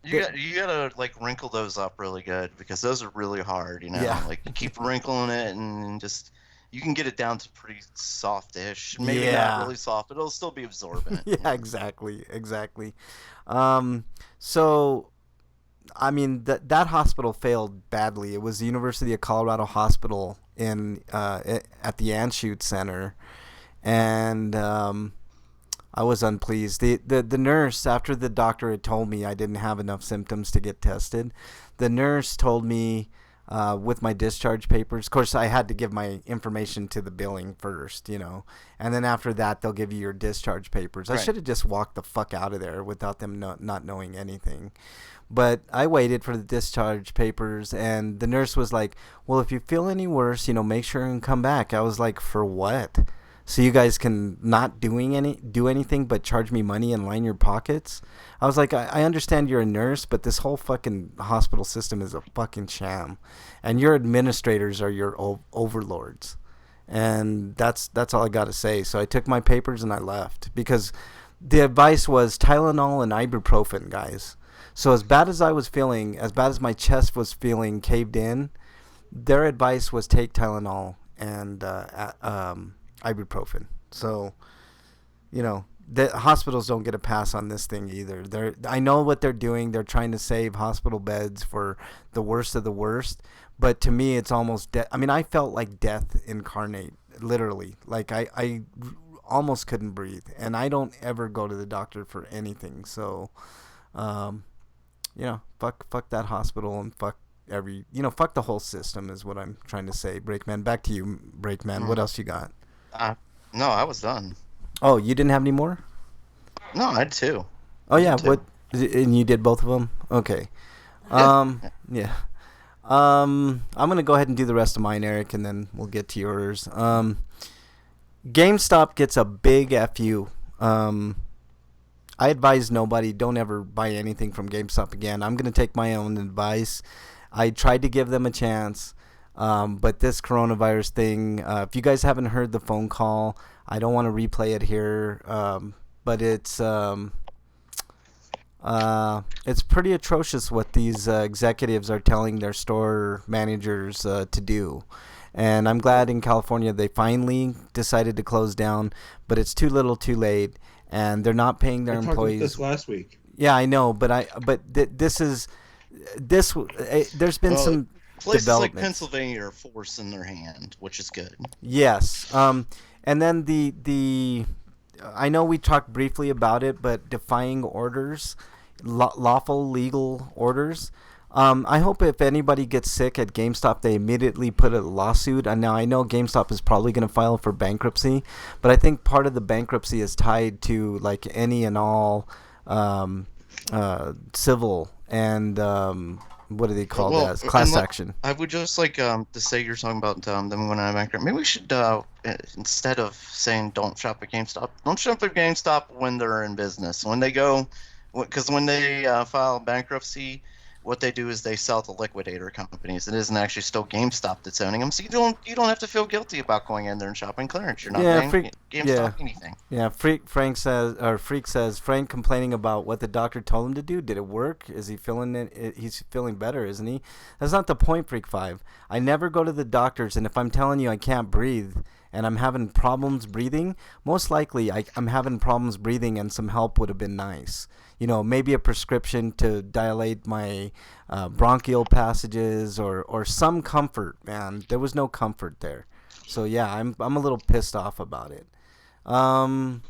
You gotta like wrinkle those up really good because those are really hard, Yeah. Like you keep wrinkling it and just you can get it down to pretty soft-ish. Maybe Yeah. not really soft, but it'll still be absorbent. Yeah, exactly. So, I mean, that hospital failed badly. It was the University of Colorado Hospital at the Anschutz Center, and I was unpleased. The nurse, after the doctor had told me I didn't have enough symptoms to get tested, the nurse told me with my discharge papers. Of course, I had to give my information to the billing first, and then after that, they'll give you your discharge papers. Right. I should have just walked the fuck out of there without them not knowing anything. But I waited for the discharge papers, and the nurse was like, well, if you feel any worse, make sure and come back. I was like, for what? So you guys can not do anything but charge me money and line your pockets? I was like, I understand you're a nurse, but this whole fucking hospital system is a fucking sham. And your administrators are your overlords. And that's all I got to say. So I took my papers and I left. Because the advice was Tylenol and ibuprofen, guys. So as bad as I was feeling, as bad as my chest was feeling caved in, their advice was take Tylenol and ibuprofen. So, the hospitals don't get a pass on this thing either. I know what they're doing. They're trying to save hospital beds for the worst of the worst. But to me, it's almost death. I mean, I felt like death incarnate, literally. Like I almost couldn't breathe. And I don't ever go to the doctor for anything. So, fuck that hospital and fuck fuck the whole system is what I'm trying to say. Breakman, back to you, Breakman. What else you got? No, I was done. Oh, you didn't have any more? No, I had two. Oh yeah, Two. what? And you did both of them? Okay. Yeah. I'm gonna go ahead and do the rest of mine, Eric, and then we'll get to yours. GameStop gets a big FU. I advise nobody, don't ever buy anything from GameStop again. I'm gonna take my own advice. I tried to give them a chance. But this coronavirus thing, if you guys haven't heard the phone call, I don't want to replay it here. But it's pretty atrocious what these executives are telling their store managers to do. And I'm glad in California they finally decided to close down, but it's too little, too late, and they're not paying their employees. I talked about this last week. Yeah, I know, but there's been some places like Pennsylvania are forcing their hand, which is good. Yes. And then the I know we talked briefly about it, but defying orders, lawful legal orders. I hope if anybody gets sick at GameStop, they immediately put a lawsuit. And now I know GameStop is probably going to file for bankruptcy, but I think part of the bankruptcy is tied to any and all civil and what do they call Well, that? Class and look, action. I would just like to say you're talking about them going out of bankrupt. Maybe we should instead of saying don't shop at GameStop, don't shop at GameStop when they're in business. When they go, because when they file bankruptcy, what they do is they sell to liquidator companies. It isn't actually still GameStop that's owning them, so you don't have to feel guilty about going in there and shopping clearance. You're not paying GameStop anything. Yeah, Freak says Frank complaining about what the doctor told him to do. Did it work? Is he feeling it? He's feeling better, isn't he? That's not the point, Freak 5. I never go to the doctors, and if I'm telling you I can't breathe and I'm having problems breathing, most likely I'm having problems breathing, and some help would have been nice. Maybe a prescription to dilate my bronchial passages, or some comfort, man. There was no comfort there. So yeah, I'm a little pissed off about it. So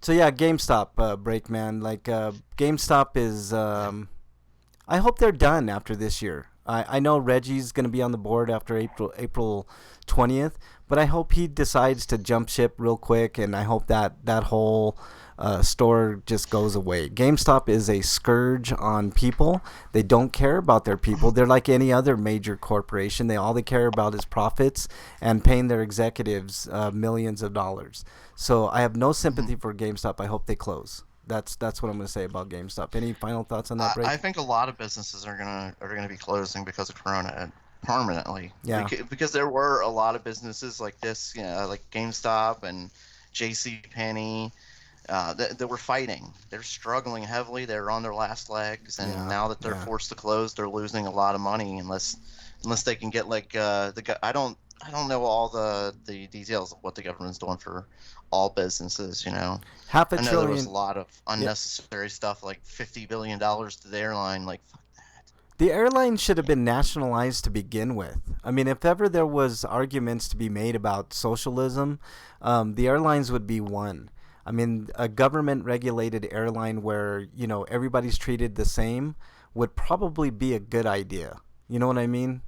yeah, GameStop, Breakman. GameStop is. I hope they're done after this year. I know Reggie's going to be on the board after April 20th, but I hope he decides to jump ship real quick, and I hope that whole store just goes away. GameStop is a scourge on people. They don't care about their people. They're like any other major corporation. All they care about is profits and paying their executives millions of dollars. So I have no sympathy for GameStop. I hope they close. That's what I'm going to say about GameStop. Any final thoughts on that, Break? I think a lot of businesses are gonna be closing because of Corona permanently. Yeah. Because there were a lot of businesses like this, like GameStop and JCPenney, that were fighting. They're struggling heavily. They're on their last legs, and now that they're forced to close, they're losing a lot of money unless they can get the guy. I don't know all the details of what the government's doing for all businesses. Half a I know trillion. there was a lot of unnecessary stuff, like $50 billion to the airline. Like, fuck that. The airline should have been nationalized to begin with. I mean, if ever there was arguments to be made about socialism, the airlines would be one. I mean, a government-regulated airline where, everybody's treated the same would probably be a good idea. You know what I mean?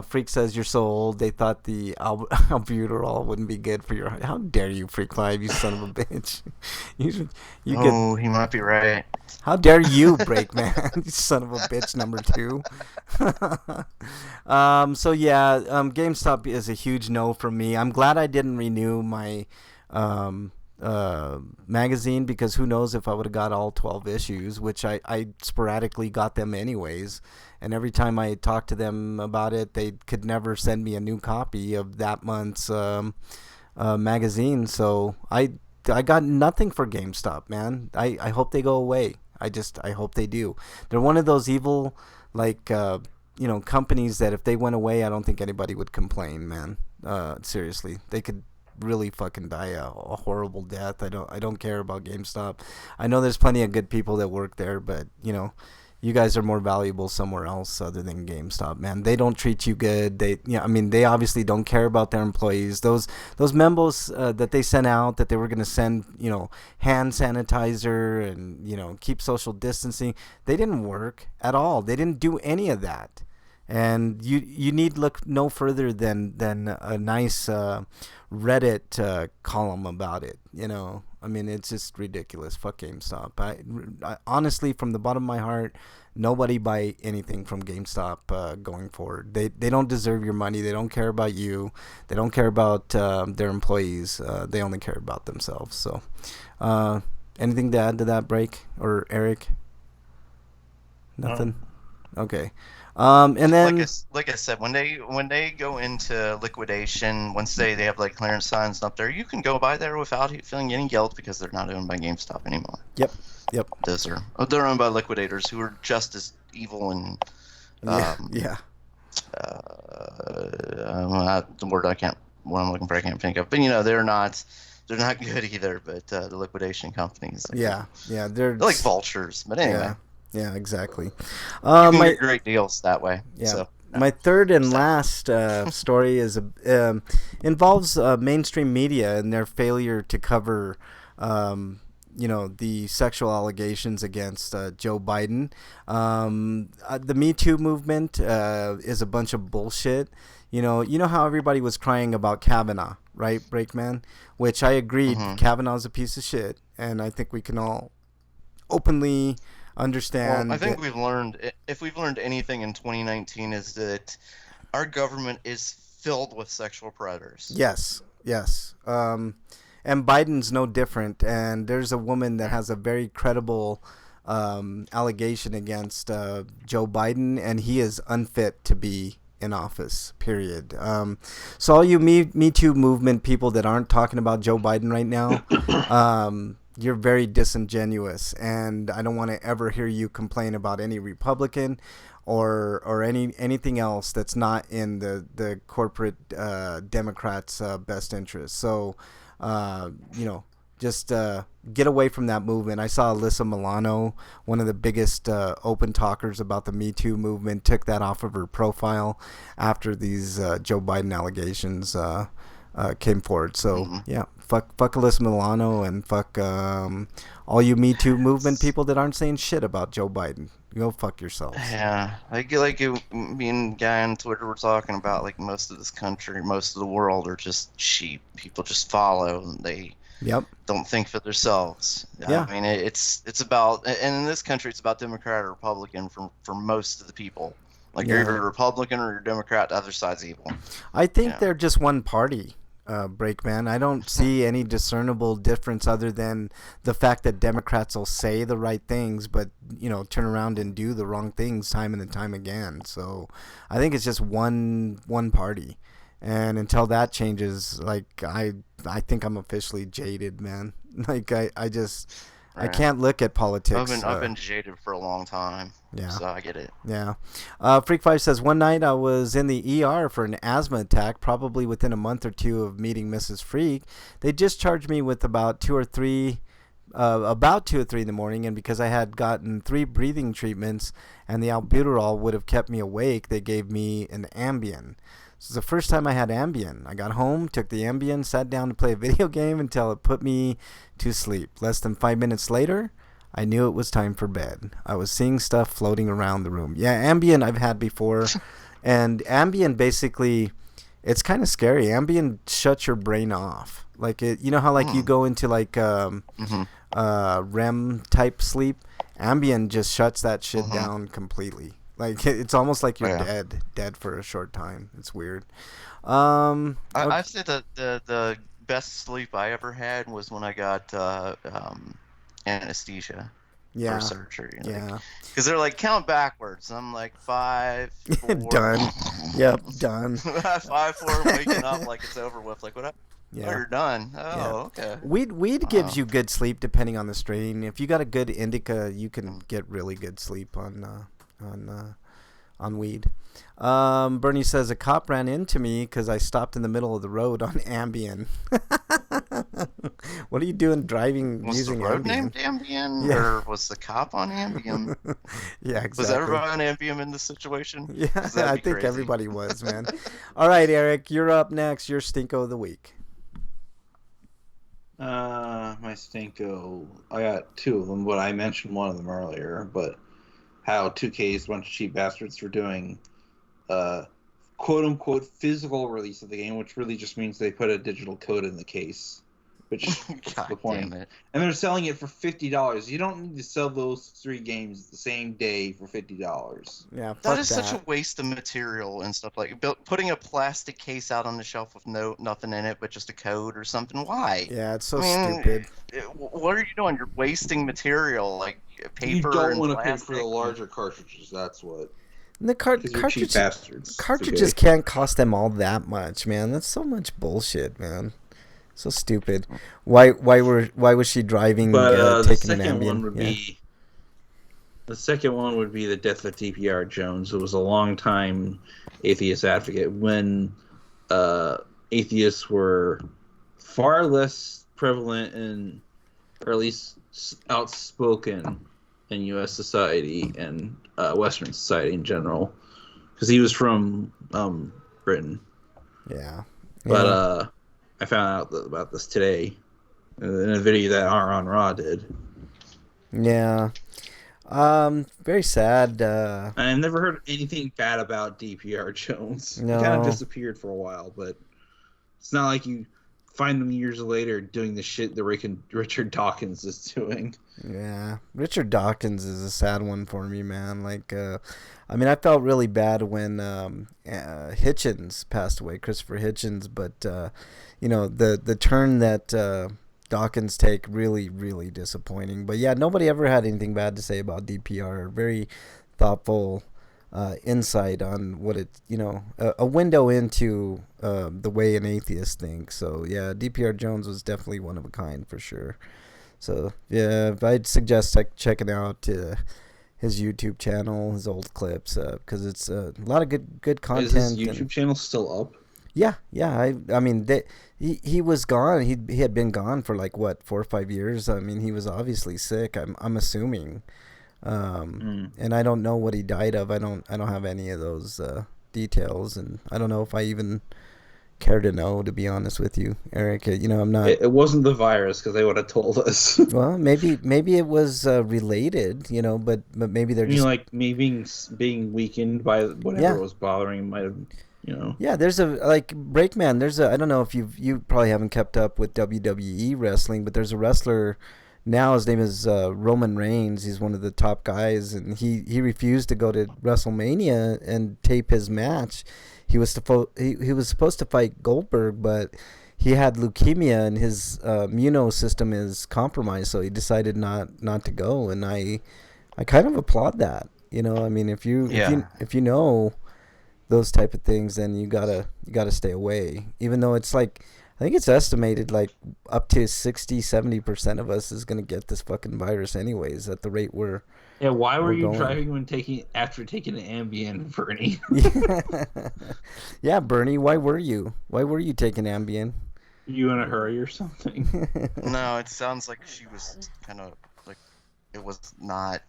Freak says you're so old. They thought the albuterol wouldn't be good for your heart. How dare you, Freak 5? You son of a bitch. He might be right. How dare you, Breakman? You son of a bitch, number 2. So yeah, GameStop is a huge no for me. I'm glad I didn't renew my magazine, because who knows if I would have got all 12 issues, which I sporadically got them anyways. And every time I talked to them about it, they could never send me a new copy of that month's magazine. So I got nothing for GameStop, man. I hope they go away. I hope they do. They're one of those evil, companies that if they went away, I don't think anybody would complain, man. Seriously, they could really fucking die a horrible death. I don't care about GameStop. I know there's plenty of good people that work there, but you guys are more valuable somewhere else other than GameStop, man. They don't treat you good. They obviously don't care about their employees. Those memos that they sent out that they were going to send, hand sanitizer and, keep social distancing, they didn't work at all. They didn't do any of that. And you need look no further than a nice Reddit column about it. It's just ridiculous. Fuck GameStop. I honestly, from the bottom of my heart, nobody buy anything from GameStop going forward. They don't deserve your money. They don't care about you. They don't care about their employees. They only care about themselves. So, anything to add to that, Break or Eric? Nothing. No. Okay. And then, like I said, when they go into liquidation, once they have clearance signs up there, you can go by there without feeling any guilt because they're not owned by GameStop anymore. Yep. They're owned by liquidators who are just as evil and the word what I'm looking for I can't think of, but they're not good either. But the liquidation companies, they're like vultures. But anyway. Yeah, exactly. You can get great deals that way. Yeah. So, my third and last story involves mainstream media and their failure to cover, the sexual allegations against Joe Biden. The Me Too movement is a bunch of bullshit. You know how everybody was crying about Kavanaugh, right, Breakman? Which I agreed, Kavanaugh's a piece of shit, and I think we can all openly understand. Well, I think if we've learned anything in 2019 is that our government is filled with sexual predators. Yes, yes. And Biden's no different. And there's a woman that has a very credible allegation against Joe Biden, and he is unfit to be in office, period. So all you Me Too movement people that aren't talking about Joe Biden right now, you're very disingenuous, and I don't want to ever hear you complain about any Republican or anything else that's not in the corporate Democrats' best interest. So, just get away from that movement. I saw Alyssa Milano, one of the biggest open talkers about the Me Too movement, took that off of her profile after these Joe Biden allegations came forward. So yeah, fuck Alyssa Milano and fuck all you Me Too movement people that aren't saying shit about Joe Biden. Go fuck yourselves. Yeah, me and guy on Twitter were talking about like most of this country, most of the world are just sheep. People just follow and they don't think for themselves. Yeah. I mean, it's about, and in this country, it's about Democrat or Republican for most of the people. Like you're either a Republican or you're a Democrat. The other side's evil. I think they're just one party. Breakman. I don't see any discernible difference other than the fact that Democrats will say the right things, but turn around and do the wrong things time and time again. So I think it's just one party, and until that changes, like I think I'm officially jaded, man. Like I just. Right. I can't look at politics. I've been jaded for a long time. Yeah. So I get it. Yeah. Freak5 says, one night I was in the ER for an asthma attack, probably within a month or two of meeting Mrs. Freak. They discharged me with about 2 or 3 in the morning, and because I had gotten 3 breathing treatments and the albuterol would have kept me awake, they gave me an Ambien. This is the first time I had Ambien. I got home, took the Ambien, sat down to play a video game until it put me to sleep. Less than 5 minutes later, I knew it was time for bed. I was seeing stuff floating around the room. Yeah, Ambien I've had before. And Ambien basically, it's kind of scary. Ambien shuts your brain off. Like, how like you go into like REM type sleep? Ambien just shuts that shit down completely. Like, it's almost like you're dead for a short time. It's weird. I've said that the best sleep I ever had was when I got anesthesia for surgery. Because they're like, count backwards. I'm like, 5, 4. Done. Yep, done. 5, 4, waking up like it's over with. Like, what up? Yeah. Oh, you're done. Oh, okay. Weed gives you good sleep depending on the strain. If you got a good indica, you can get really good sleep on weed. Bernie says a cop ran into me because I stopped in the middle of the road on Ambien. What are you doing driving using Ambien? Was the road Ambien? named Ambien, or was the cop on Ambien? Yeah, exactly. Was everybody on Ambien in this situation? Yeah, I think everybody was, man. All right, Eric, you're up next. Your Stinko of the week. My Stinko, I got 2 of them, but I mentioned one of them earlier, but how 2K is a bunch of cheap bastards for doing quote-unquote physical release of the game, which really just means they put a digital code in the case, which is the point. And they're selling it for $50. You don't need to sell those 3 games the same day for $50. Yeah, that is such a waste of material and stuff. Like putting a plastic case out on the shelf with nothing in it but just a code or something. Why? Yeah, it's so stupid. What are you doing? You're wasting material, like paper. You don't want to pay for the larger cartridges. That's what. And the cartridges can't cost them all that much, man. That's so much bullshit, man. So stupid. Why was she driving? Taking an Ambien? The second one would be the death of DPR Jones, who was a long-time atheist advocate when atheists were far less prevalent and, or at least outspoken in U.S. society and Western society in general, because he was from Britain. Yeah. But I found out about this today in a video that Aaron Ra did. Yeah. Very sad. I've never heard anything bad about DPR Jones. No. He kind of disappeared for a while, but it's not like you find them years later doing the shit that Richard Dawkins is doing. Yeah, Richard Dawkins is a sad one for me, man. Like, I mean, I felt really bad when Hitchens passed away, Christopher Hitchens. But the turn that Dawkins take really, really disappointing. But yeah, nobody ever had anything bad to say about DPR. Very thoughtful insight on what it, a window into the way an atheist thinks. So yeah, DPR Jones was definitely one of a kind for sure. So yeah, I'd suggest checking out his YouTube channel, his old clips, because it's a lot of good content. Is his YouTube channel still up? Yeah. I mean, he was gone. He had been gone for like what 4 or 5 years. I mean, he was obviously sick. I'm assuming, and I don't know what he died of. I don't have any of those details, and I don't know if I even care to know, to be honest with you, Eric. I'm not. It wasn't the virus, because they would have told us. Well, maybe it was related, but maybe they're just like me being weakened by whatever was bothering him might have, Yeah, there's a Breakman. I don't know if you probably haven't kept up with WWE wrestling, but there's a wrestler now. His name is Roman Reigns. He's one of the top guys, and he refused to go to WrestleMania and tape his match. He was supposed to fight Goldberg, but he had leukemia and his immune system is compromised, so he decided not to go. And I kind of applaud that. I mean, if you know those type of things, then you gotta stay away. Even though it's like, I think it's estimated like up to 60-70% of us is gonna get this fucking virus anyways at the rate we're. Yeah, why were you driving after taking an Ambien, Bernie? Yeah, Bernie, why were you taking Ambien? You in a hurry or something? No, it sounds like she was kind of like it was not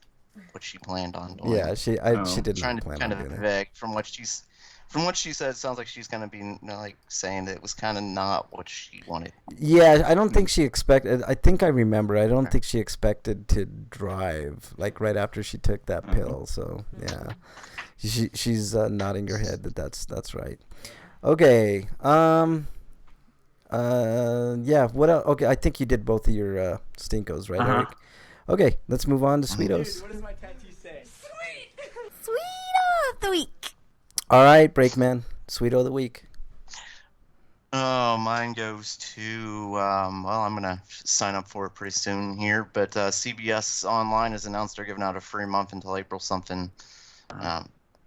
what she planned on doing. Yeah, she didn't trying to plan kind on of doing it. evict from what she said. It sounds like she's gonna be like saying that it was kind of not what she wanted. Yeah, I don't think she expected. I think I remember. I don't think she expected to drive like right after she took that pill. So yeah, she's nodding her head that's right. Okay. Yeah. What else? Okay, I think you did both of your stinkos, right, Eric? Okay, let's move on to Sweetos. Dude, what does my tattoo say? Sweet of the week. All right, Breakman, Sweeto of the week. Oh, mine goes to well, I'm gonna sign up for it pretty soon here, but CBS Online has announced they're giving out a free month until April something.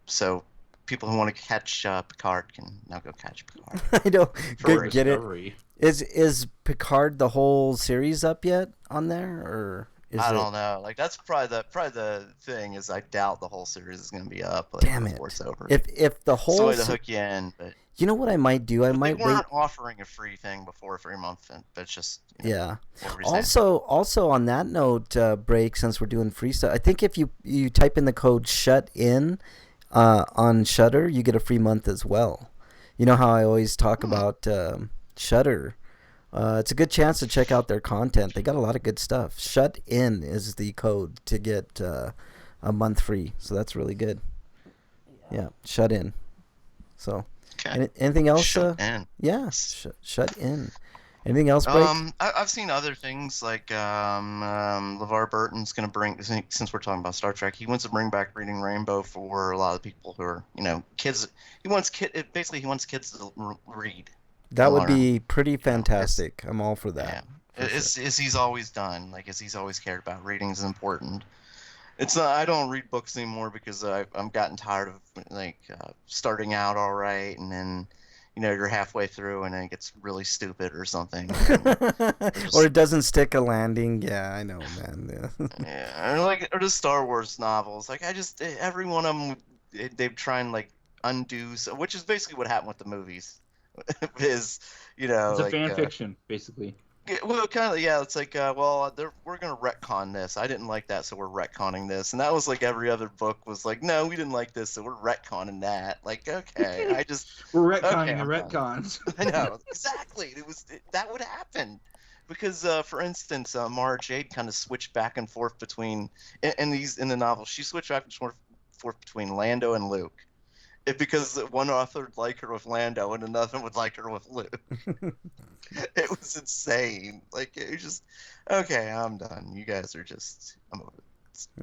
So people who want to catch Picard can now go catch Picard. I don't get it. Discovery. Is Picard the whole series up yet on there, or is I it? don't know. Like that's probably the thing is I doubt the whole series is gonna be up. Like, Damn it! before it's over. If the whole Sorry to hook you in, but you know what I might do? I might they wait. weren't offering a free thing before a free month, but it's just Yeah. what were you saying? Also on that note, Break, since we're doing free stuff, I think if you type in the code SHUT IN on Shudder, you get a free month as well. You know how I always talk about Shudder. It's a good chance to check out their content. They got a lot of good stuff. Shut In is the code to get a month free, so that's really good. Yeah, Shut In. So, Okay. anything else? Shut in. Yeah, Shut In. Anything else, Break? I've seen other things like LeVar Burton's going to bring, since we're talking about Star Trek, he wants to bring back Reading Rainbow for a lot of people who are, kids. He wants kids to read. That would learn. be pretty fantastic. I'm all for that. Yeah. As he's always done, like as he's always cared about. Reading is important. It's not. I don't read books anymore because I'm gotten tired of starting out all right and then you're halfway through and then it gets really stupid or something. Or it doesn't stick a landing. Yeah, I know, man. Yeah. Yeah, or the Star Wars novels. Like every one of them, they try and undo. Which is basically what happened with the movies. Is It's a fan fiction, basically. Well, kind of, yeah. It's like, we're gonna retcon this. I didn't like that, so we're retconning this. And that was like every other book was like, no, we didn't like this, so we're retconning that. Like, okay, We're retconning the retcons. I know exactly. That would happen because, for instance, Mara Jade kind of switched back and forth between in the novel. She switched back and forth between Lando and Luke. because one author would like her with Lando and another would like her with Luke. It was insane. Like, it was just, okay, I'm done. You guys are just, I'm over it.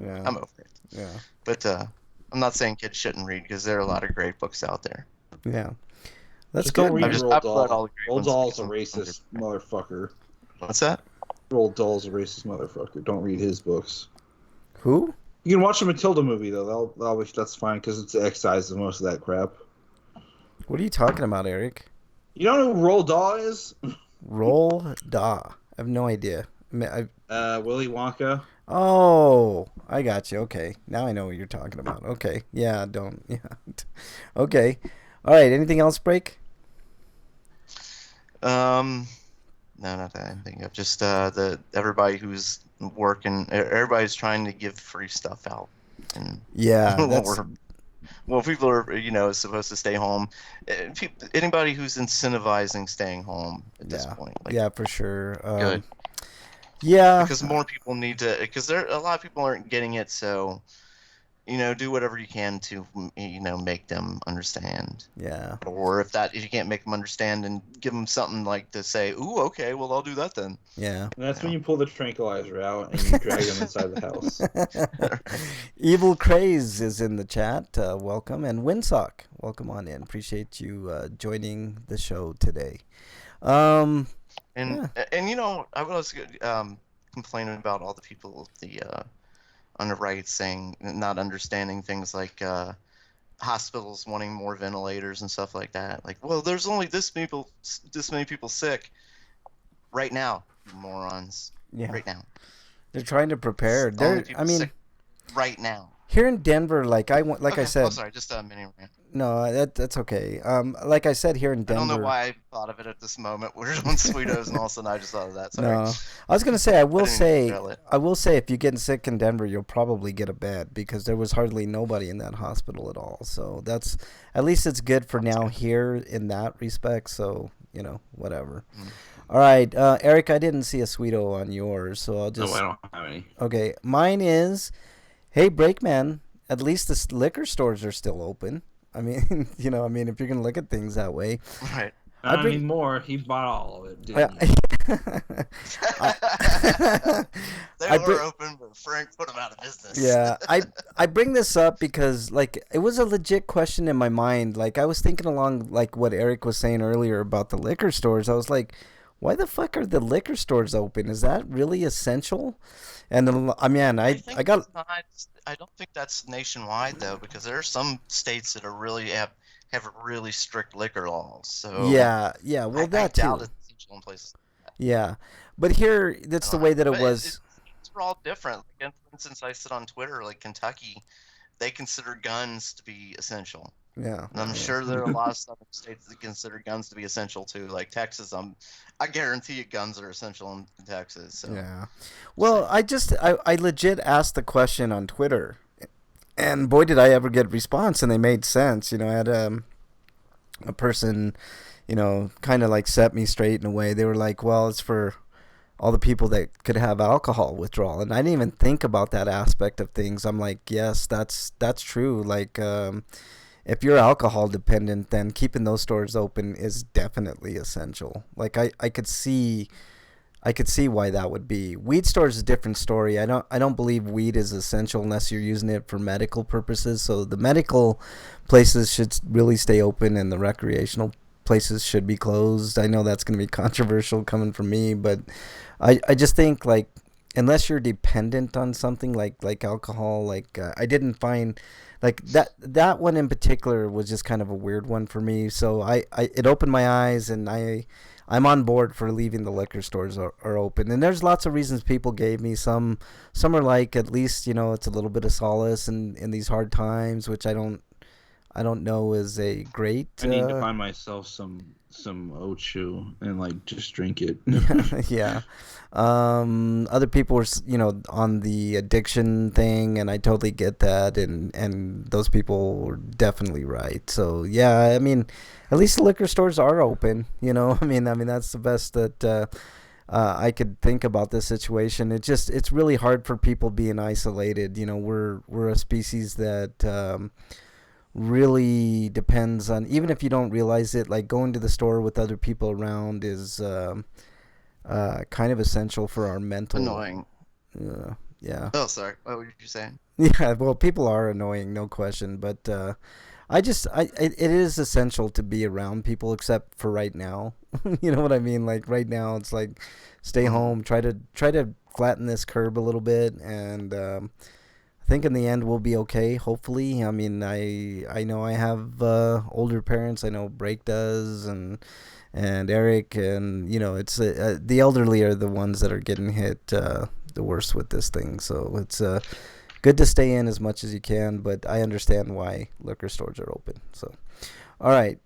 Yeah. I'm over it. Yeah. But I'm not saying kids shouldn't read, because there are a lot of great books out there. Yeah. That's Just good. don't read I've Roald read all Dahl. the great Roald ones Dahl's a because I'm racist motherfucker. What's that? Roald Dahl's a racist motherfucker. Don't read his books. Who? You can watch the Matilda movie though. That's fine because it's excised of most of that crap. What are you talking about, Eric? You don't know who Roald Dahl is? Roll Da. I have no idea. Willy Wonka. Oh, I got you. Okay. Now I know what you're talking about. Okay. Yeah, don't. Yeah. Okay. All right. Anything else, Break? No, not that I can think of. Just everybody who's working, everybody's trying to give free stuff out. And Yeah. That's... Well, people are, supposed to stay home. Anybody who's incentivizing staying home at this point. Like, yeah, for sure. Good. Yeah. Because more people need to, because a lot of people aren't getting it, so, do whatever you can to, make them understand. Yeah. Or if you can't make them understand, and give them something like to say, ooh, okay, well, I'll do that then. Yeah. And that's when you pull the tranquilizer out and you drag them inside the house. Evil Craze is in the chat. Welcome. And Windsock, welcome on in. Appreciate you joining the show today. I was complaining about all the people on the right saying, not understanding things like hospitals wanting more ventilators and stuff like that. Like, well, there's only this many people sick right now, you morons. Yeah. Right now. They're trying to prepare. Sick right now. Here in Denver, I said. Oh, sorry, just a mini rant. No, that's okay. Like I said, here in Denver. I don't know why I thought of it at this moment. We're on Sweetos, and all of a sudden I just thought of that. Sorry. No, I was gonna say I will say if you're getting sick in Denver, you'll probably get a bed because there was hardly nobody in that hospital at all. So that's at least it's good for now here in that respect. So whatever. Mm-hmm. All right, Eric, I didn't see a Sweeto on yours, so I'll just. No, I don't have any. Okay, mine is, hey Breakman, at least the liquor stores are still open. I mean, if you're gonna look at things that way. Right. Not anymore. He bought all of it, didn't he? They were open, but Frank put them out of business. Yeah, I bring this up because it was a legit question in my mind. I was thinking along what Eric was saying earlier about the liquor stores. I was like, why the fuck are the liquor stores open? Is that really essential? And I don't think that's nationwide though, because there are some states that are really have really strict liquor laws. So yeah. Well, that too. doubt it's essential in places. Yeah, but here that's the way that it was. It's all different. Like, for instance, I said on Twitter, like Kentucky, they consider guns to be essential. Yeah. And I'm sure there are a lot of southern states that consider guns to be essential too, like Texas. I guarantee you guns are essential in Texas. So. Yeah. Well, I legit asked the question on Twitter, and boy, did I ever get a response, and they made sense. I had a person, kind of set me straight in a way. They were like, well, it's for all the people that could have alcohol withdrawal, and I didn't even think about that aspect of things. I'm like, yes, that's true. If you're alcohol dependent, then keeping those stores open is definitely essential. I could see why that would be. Weed stores is a different story. I don't believe weed is essential unless you're using it for medical purposes. So the medical places should really stay open and the recreational places should be closed. I know that's going to be controversial coming from me, but I just think unless you're dependent on something like alcohol, I didn't find that one in particular was just kind of a weird one for me. So it opened my eyes, and I'm on board for leaving the liquor stores are open. And there's lots of reasons people gave me. Some are at least it's a little bit of solace in these hard times, which I don't know is a great. I need to find myself some Ochu and just drink it. Yeah. Other people were on the addiction thing, and I totally get that, and those people were definitely right. So yeah, I mean, at least the liquor stores are open. I mean that's the best that I could think about this situation. It's really hard for people being isolated. We're a species that really depends on, even if you don't realize it, like going to the store with other people around is kind of essential for our mental. Annoying. Yeah. Oh, sorry. What were you saying? Yeah, well, people are annoying, no question, but it is essential to be around people, except for right now. You know what I mean? Like right now, it's like stay home, try to flatten this curve a little bit, and I think in the end we'll be okay. Hopefully, I mean, I know I have older parents. I know Break does, and Eric, and it's the elderly are the ones that are getting hit the worst with this thing. So it's good to stay in as much as you can, but I understand why liquor stores are open. So, all right,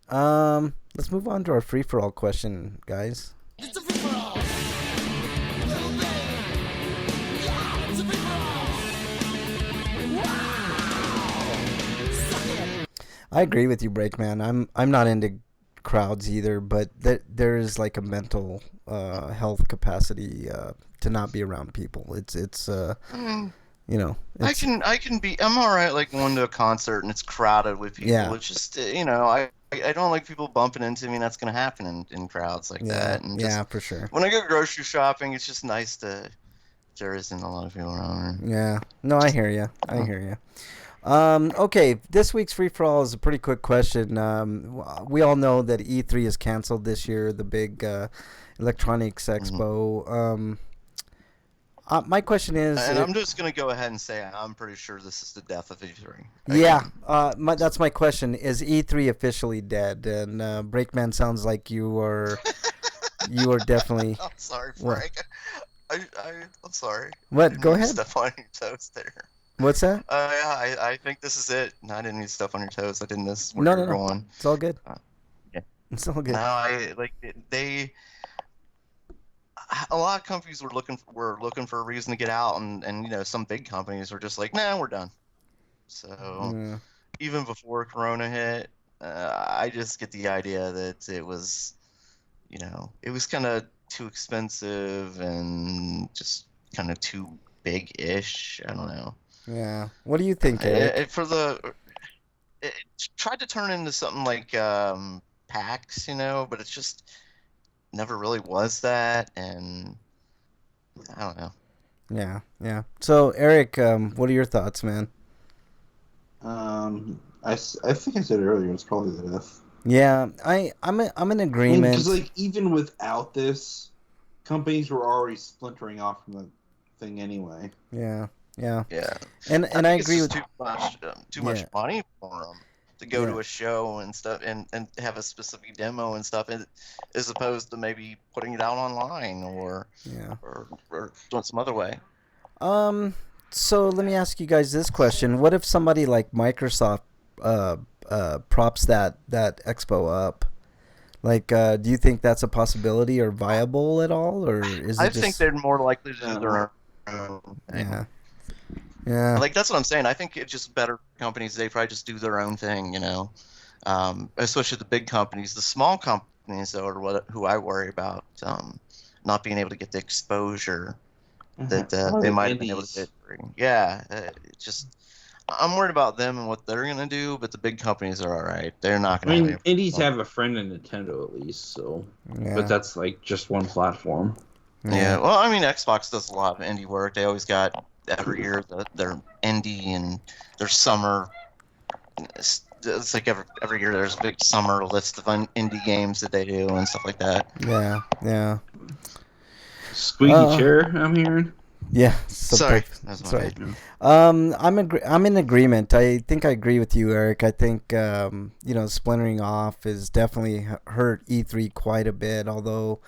let's move on to our free for all question, guys. It's a free for all. Little baby. Yeah, it's a free for all. Wow. Suck it. I agree with you, Breakman. I'm not into crowds either, but there's like a mental health capacity to not be around people. It's I can be. I'm all right. Like going to a concert and it's crowded with people. Yeah. It's just I don't like people bumping into me. And that's gonna happen in crowds like that. And yeah, for sure. When I go grocery shopping, it's just nice to. There isn't a lot of people around. Yeah. No, I hear you. Okay, this week's free for all is a pretty quick question. We all know that E3 is canceled this year, the big electronics expo. My question is, And I'm just gonna go ahead and say I'm pretty sure this is the death of E3. yeah, that's my question. Is E3 officially dead? And Breakman sounds like you are definitely. I'm sorry, What? Frank. I'm sorry. What? I didn't Go mean to ahead. Step on your toes there. What's that? Yeah, I think this is it. No, I didn't mean to step on your toes. I didn't miss where No, you're no. going. It's all good. Yeah. It's all good. No, a lot of companies were looking for a reason to get out, and some big companies were just like, nah, we're done. So Yeah. even before Corona hit, I just get the idea that it was kind of too expensive and just kind of too big-ish. I don't know. Yeah. What do you think, Eric? It tried to turn into something like PAX, but it's just never really was that, and I don't know. Yeah. So, Eric, what are your thoughts, man? I think I said earlier it's probably the death. Yeah, I'm in agreement. Because like even without this, companies were already splintering off from the thing anyway. Yeah. And I agree with too much money for them to go to a show and stuff and have a specific demo and stuff, as opposed to maybe putting it out online or doing some other way. So let me ask you guys this question: what if somebody like Microsoft props that expo up? Like, do you think that's a possibility or viable at all, or is it I just... think they're more likely to do their own thing. Yeah. Like that's what I'm saying. I think it's just better companies. They probably just do their own thing, especially the big companies. The small companies, though, are who I worry about not being able to get the exposure that they might have been able to get. Yeah, I'm worried about them and what they're gonna do, but the big companies are all right. They're not gonna. I mean, indies have a friend in Nintendo at least, so. Yeah. But that's like just one platform. Yeah. Well, I mean, Xbox does a lot of indie work. They always got every year their indie and their summer. It's like every year there's a big summer list of indie games that they do and stuff like that. Yeah. Squeaky chair, I'm hearing. Yeah. Sorry, that's my right. bad. I'm in agreement. I think I agree with you, Eric. I think splintering off is definitely hurt E3 quite a bit. Although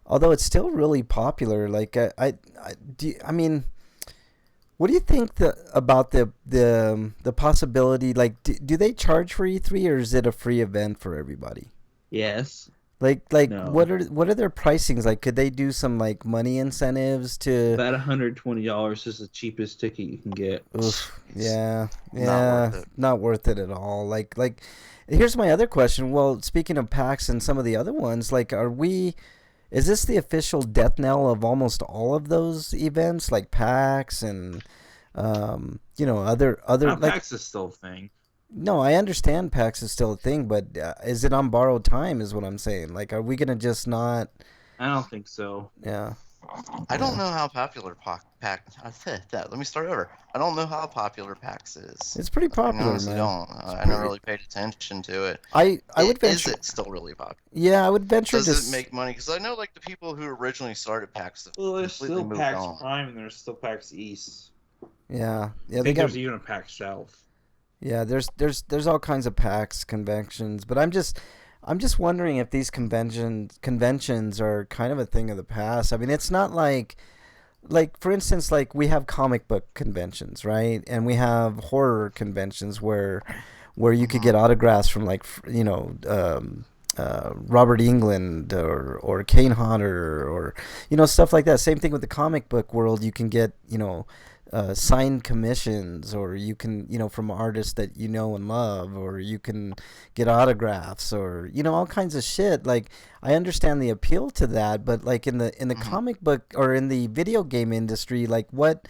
it's still really popular. Like I mean, what do you think about the possibility? Like, do they charge for E3 or is it a free event for everybody? Yes. Like No. what are their pricings? Like, could they do some like money incentives to? About $120 is the cheapest ticket you can get. Oof, yeah, Not worth it. at all. Like, here's my other question. Well, speaking of PAX and some of the other ones, like, is this the official death knell of almost all of those events, like PAX and, other Now, like, PAX is still a thing. No, I understand PAX is still a thing, but is it on borrowed time? Is what I'm saying. Like, are we gonna just not? I don't think so. Yeah. I don't Yeah. know how popular Let me start over. I don't know how popular PAX is. It's pretty I popular, honestly man. don't. It's I never pretty. really paid attention to it. I would Is venture. it still really popular? Yeah, I would venture Does to. it make money? Because I know like the people who originally started PAX have Well, there's completely still moved PAX on. Prime and there's still PAX East. Yeah. I Yeah. They think got. there's even a PAX South. Yeah. There's all kinds of PAX conventions, but I'm just wondering if these conventions are kind of a thing of the past. I mean, it's not like for instance, like we have comic book conventions, right? And we have horror conventions where you could get autographs from like Robert England or Kane Hodder or stuff like that. Same thing with the comic book world. You can get signed commissions, or you can from artists that you know and love, or you can get autographs, or all kinds of shit. Like, I understand the appeal to that, but like in the comic book or in the video game industry, like what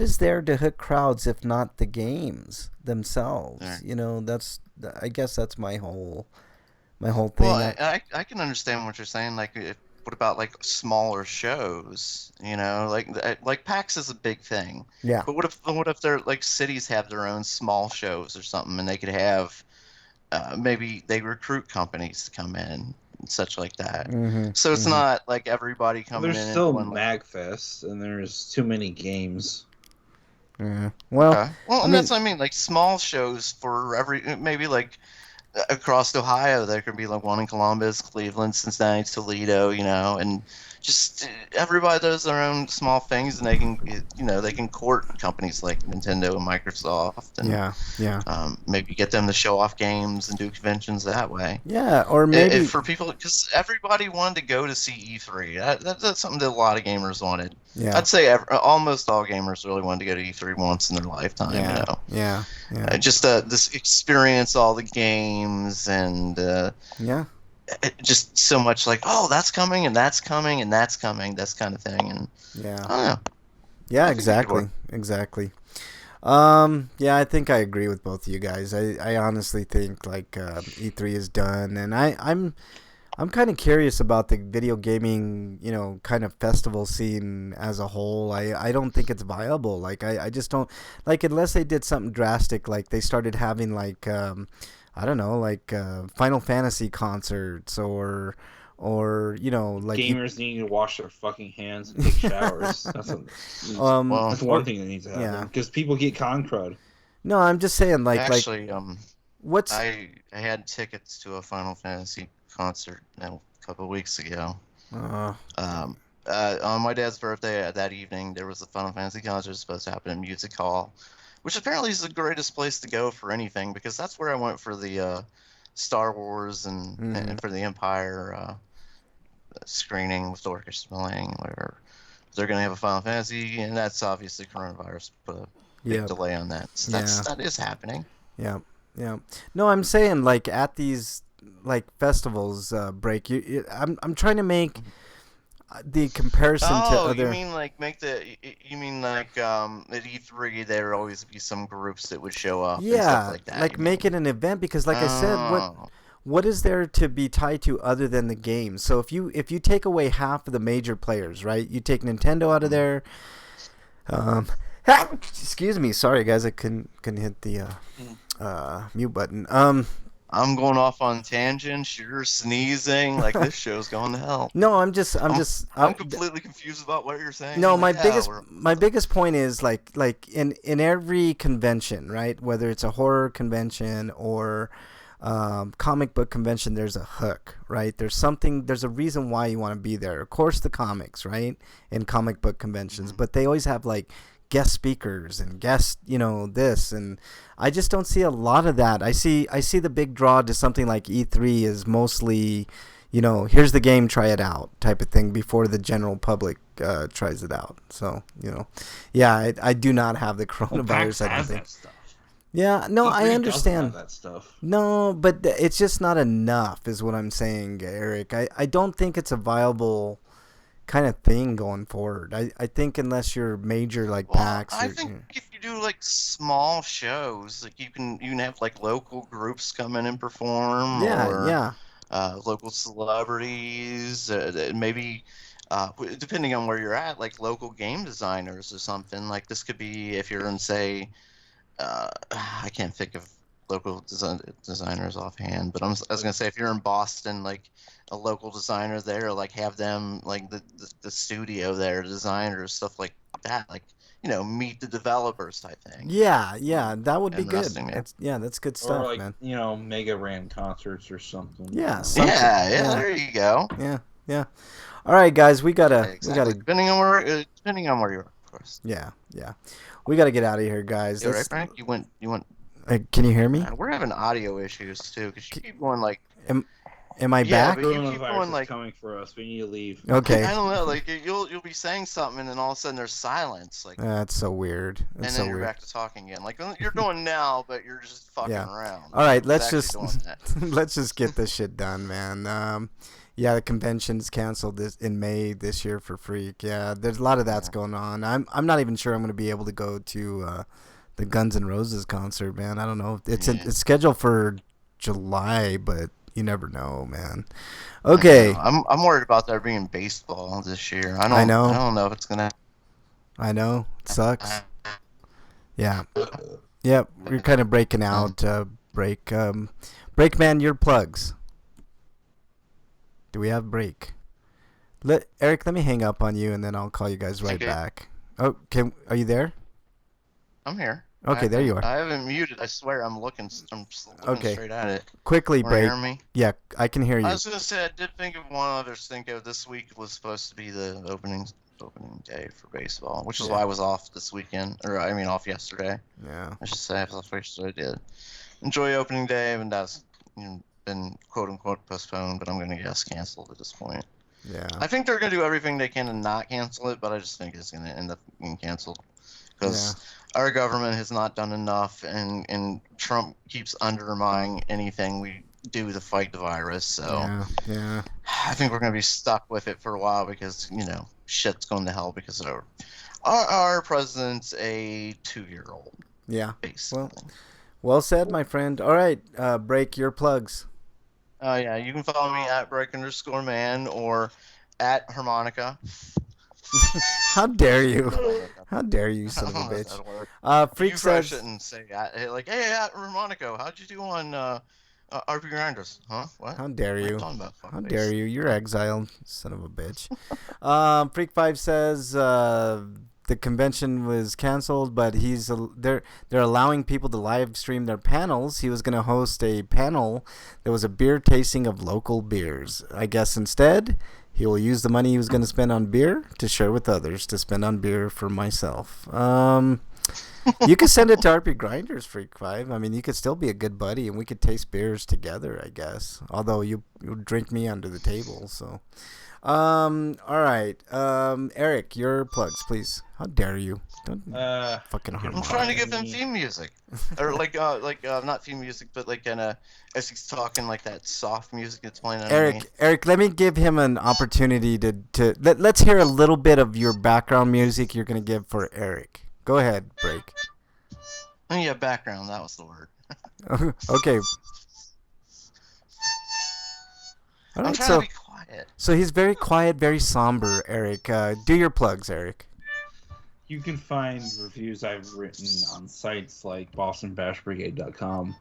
is there to hook crowds if not the games themselves? Right. That's, I guess that's my whole thing. Well, I can understand what you're saying. Like, what about like smaller shows? Like PAX is a big thing. Yeah. But what if they're like cities have their own small shows or something, and they could have maybe they recruit companies to come in and such like that. Mm-hmm. So it's not like everybody Well, coming there's in still one. MagFest, and there's too many games. Yeah. Well, Well, I and mean, that's what I mean. Like small shows for maybe like across Ohio, there could be like one in Columbus, Cleveland, Cincinnati, Toledo, and just everybody does their own small things, and they can court companies like Nintendo and Microsoft, and yeah. maybe get them to show off games and do conventions that way. Yeah, or maybe For people, because everybody wanted to go to see E3. That's something that a lot of gamers wanted. yeah. I'd say almost all gamers really wanted to go to E3 once in their lifetime. Yeah. Just this experience all the games and Yeah. just so much like, oh, that's coming and that's coming and that's coming, this kind of thing. And Yeah. I don't know. Yeah, I think it could work. exactly. Yeah, I think I agree with both of you guys. I honestly think like E3 is done, and I'm kind of curious about the video gaming, kind of festival scene as a whole. I don't think it's viable. Like, I just don't, like, unless they did something drastic, like they started having like I don't know, like Final Fantasy concerts, or like Gamers need to wash their fucking hands and take showers. That's Well, one thing that needs to happen. yeah. Because people get con crud. No, I'm just saying like actually, what's I had tickets to a Final Fantasy concert a couple of weeks ago. On my dad's birthday that evening, there was a Final Fantasy concert supposed to happen in Music Hall, which apparently is the greatest place to go for anything, because that's where I went for the Star Wars and for the Empire screening with the orchestra playing, where they're going to have a Final Fantasy, and that's obviously coronavirus put a big delay on that. So that is happening. Yeah. No, I'm saying like at these like festivals, break. I'm trying to make the comparison to other. You mean like at E3 there would always be some groups that would show up and stuff like that. Like make it an event, because like I said, what is there to be tied to other than the game? So if you take away half of the major players, right? You take Nintendo out of there. Excuse me, sorry guys, I couldn't hit the mute button. I'm going off on tangents. You're sneezing. Like, this show's going to hell. No, I'm completely confused about what you're saying. No, like, my biggest point is like in every convention, right? Whether it's a horror convention or comic book convention, there's a hook, right? There's a reason why you want to be there. Of course, the comics, right? In comic book conventions, but they always have like guest speakers and guest, this, and I just don't see a lot of that. I see the big draw to something like E3 is mostly, here's the game, try it out type of thing before the general public tries it out. So, yeah, I do not have the coronavirus. I don't think. That stuff. Yeah, no, E3 I understand. doesn't have that stuff. No, but it's just not enough, is what I'm saying, Eric. I don't think it's a viable kind of thing going forward. I think unless you're major like PAX. I think if you do like small shows. Like you can have like local groups come in and perform, or local celebrities, maybe depending on where you're at, like local game designers or something. Like this could be if you're in, say, I can't think of local designers offhand, but I was gonna say if you're in Boston, like a local designer there, like have them like the studio there, designers, stuff like that, like meet the developers type thing. Yeah, that would be good. Interesting, man. That's good Or stuff, like, man. Mega Ran concerts or something. Yeah, something. Yeah, there you go. Yeah. All right, guys, we gotta depending on where you are, of course. Yeah. We gotta get out of here, guys. You all right, Frank? You went. Can you hear me? We're having audio issues too, because you keep going like. Am I back? But you keep going like coming for us. We need to leave. Okay. I don't know. Like you'll be saying something, and then all of a sudden there's silence. Like that's so weird. And then you're back to talking again. Like you're doing now, but you're just fucking around. All right, let's just get this shit done, man. The convention's canceled in May this year for Freak. Yeah, there's a lot of that's going on. I'm not even sure I'm going to be able to go to the Guns N' Roses concert, man. I don't know. It's scheduled for July, but you never know, man. Okay. I'm worried about there being baseball this year. I don't know if it's gonna. I know. It sucks. Yeah. Yep. We're kind of breaking out. Breakman, your plugs. Do we have break? Eric, let me hang up on you, and then I'll call you guys right back. Oh, are you there? I'm here. Okay, there you are. I haven't muted. I swear, I'm looking straight at it. Quickly, break. Hear me? Yeah, I can hear you. I was gonna say I did think of one other thing. This week was supposed to be the opening day for baseball, which is why I was off this weekend, off yesterday. Yeah. I should say I was off yesterday. I did enjoy opening day, and that's been quote unquote postponed, but I'm gonna guess canceled at this point. Yeah. I think they're gonna do everything they can to not cancel it, but I just think it's gonna end up being canceled because our government has not done enough, and Trump keeps undermining anything we do to fight the virus. So yeah. I think we're gonna be stuck with it for a while because shit's going to hell because of our president's a 2-year-old. Yeah. Basically. Well said, my friend. All right, break your plugs. Oh yeah, you can follow me at break_man or at harmonica. How dare you? How dare you, son of a bitch? Freak says. And say like, hey, at harmonica, how'd you do on RPGrinders? Huh? What? How dare you? How dare you? You're exiled, son of a bitch. Freak 5 says the convention was canceled, but they're allowing people to live stream their panels. He was going to host a panel that was a beer tasting of local beers. I guess instead he will use the money he was going to spend on beer to share with others, to spend on beer for myself. You could send it to RPGrinders, Freak 5. I mean, you could still be a good buddy, and we could taste beers together, I guess. Although you drink me under the table, so. All right. Eric, your plugs, please. How dare you? Don't fucking harm. I'm trying to give him theme music, or not theme music, but like as he's talking, like that soft music that's playing underneath. Eric, let me give him an opportunity to let's hear a little bit of your background music you're gonna give for Eric. Go ahead, break. Oh yeah, background. That was the word. Okay. All right, I'm trying to be quiet. So he's very quiet, very somber, Eric. Do your plugs, Eric. You can find reviews I've written on sites like BostonBashBrigade.com,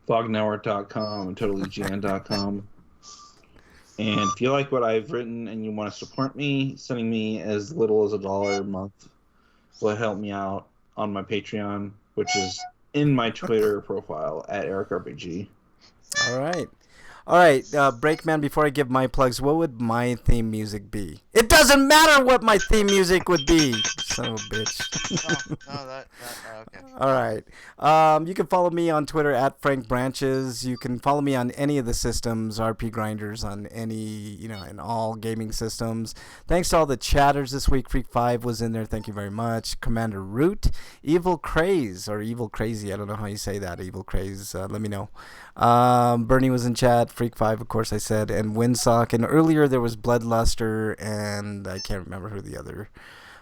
FogNetwork.com, and TotallyGN.com. And if you like what I've written and you want to support me, sending me as little as $1 a month will help me out on my Patreon, which is in my Twitter profile at EricRPG. All right. All right, Breakman, before I give my plugs, what would my theme music be? It doesn't matter what my theme music would be, son of a bitch. Okay. All right. You can follow me on Twitter at Frank Branches. You can follow me on any of the systems, RPGrinders on any, in all gaming systems. Thanks to all the chatters this week. Freak 5 was in there. Thank you very much. Commander Root, Evil Craze, or Evil Crazy. I don't know how you say that, Evil Craze. Let me know. Bernie was in chat. Freak 5, of course, I said. And Windsock. And earlier there was Bloodluster, and I can't remember who the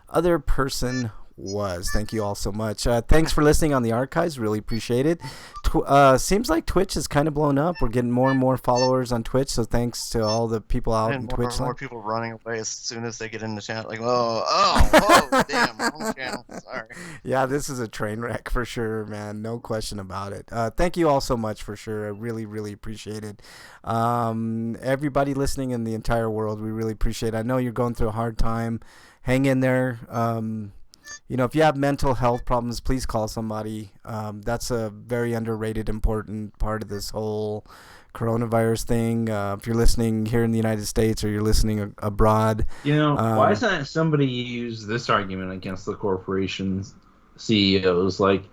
other person was. Thank you all so much. Thanks for listening on the archives. Really appreciate it. Seems like Twitch is kind of blown up. We're getting more and more followers on Twitch, so thanks to all the people out in And Twitch. more people running away as soon as they get in the channel. Like, oh, damn, wrong channel. Sorry. Yeah, this is a train wreck for sure, man. No question about it. Thank you all so much for sure. I really, really appreciate it. Everybody listening in the entire world, we really appreciate it. I know you're going through a hard time. Hang in there. If you have mental health problems, please call somebody. That's a very underrated, important part of this whole coronavirus thing. If you're listening here in the United States or you're listening abroad. Why doesn't somebody use this argument against the corporations CEOs? Like,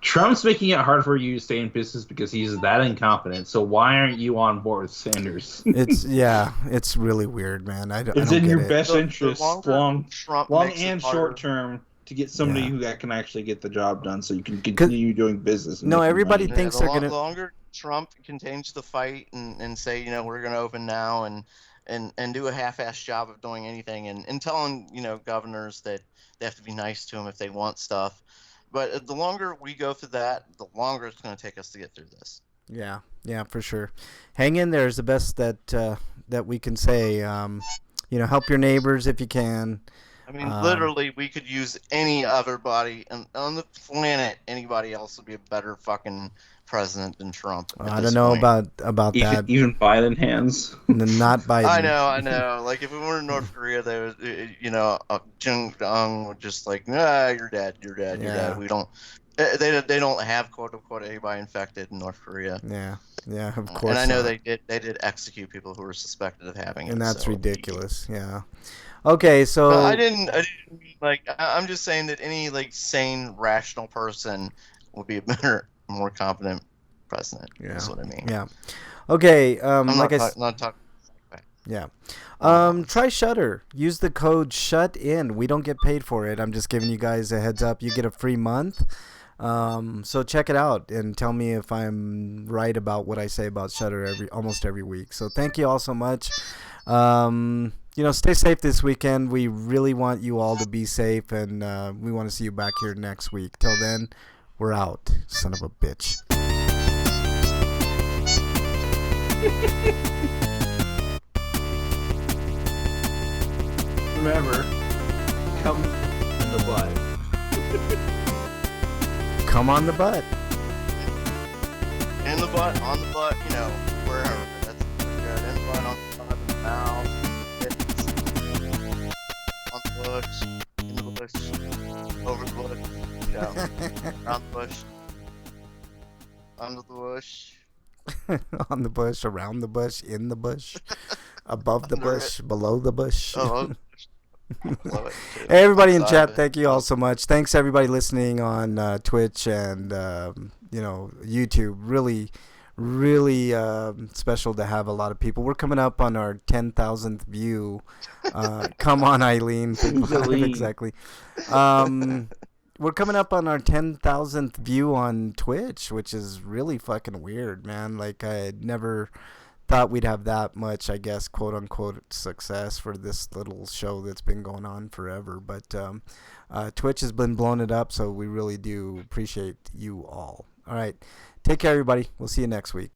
Trump's making it hard for you to stay in business because he's that incompetent. So why aren't you on board with Sanders? It's really weird, man. It's in your best The interest, longer long Trump makes it and harder- short term, to get somebody Yeah. who can actually get the job done, so you can continue doing business. And No, making everybody money. thinks the they're lo- gonna- The longer Trump continues the fight and say, we're going to open now and do a half-assed job of doing anything and telling, governors that they have to be nice to him if they want stuff. But the longer we go through that, the longer it's going to take us to get through this. Yeah, for sure. Hang in there is the best that we can say. Help your neighbors if you can. I mean, literally, we could use any other body on the planet. Anybody else would be a better fucking president than Trump. I don't know about that. Even Biden hands. Not Biden. I know. Like, if we were in North Korea, they would, Jung Un would just like, you're dead. You're dead. We don't. They don't have quote unquote anybody infected in North Korea. Yeah, of course. And I know not. they did execute people who were suspected of having it. And that's so- ridiculous. Yeah. Okay, so But I didn't like. I'm just saying that any sane, rational person would be a better, more competent president. Yeah. That's what I mean. Yeah. Okay. I'm Like not talking. Yeah. Try Shutter. Use the code SHUTIN. We don't get paid for it. I'm just giving you guys a heads up. You get a free month. So check it out and tell me if I'm right about what I say about Shutter almost every week. So thank you all so much. Stay safe this weekend. We really want you all to be safe, and we want to see you back here next week. Till then, we're out. Son of a bitch. Remember, come in the butt. Come on the butt. In the butt, on the butt, wherever. That's good. In the butt, on the mouth, on the bush, in the bush, over the bush, around the bush, under the bush. On the bush, around the bush, in the bush, above the Under bush, below the bush. Oh, love it. Hey, everybody in Inside chat, it. thank you all so much. Thanks everybody listening on Twitch and YouTube. Really, really special to have a lot of people. We're coming up on our 10,000th view. Come on, Eileen. Exactly. We're coming up on our 10,000th view on Twitch, which is really fucking weird, man. Like, I never thought we'd have that much, I guess, quote unquote, success for this little show that's been going on forever. But Twitch has been blowing it up, so we really do appreciate you all. All right. Take care, everybody. We'll see you next week.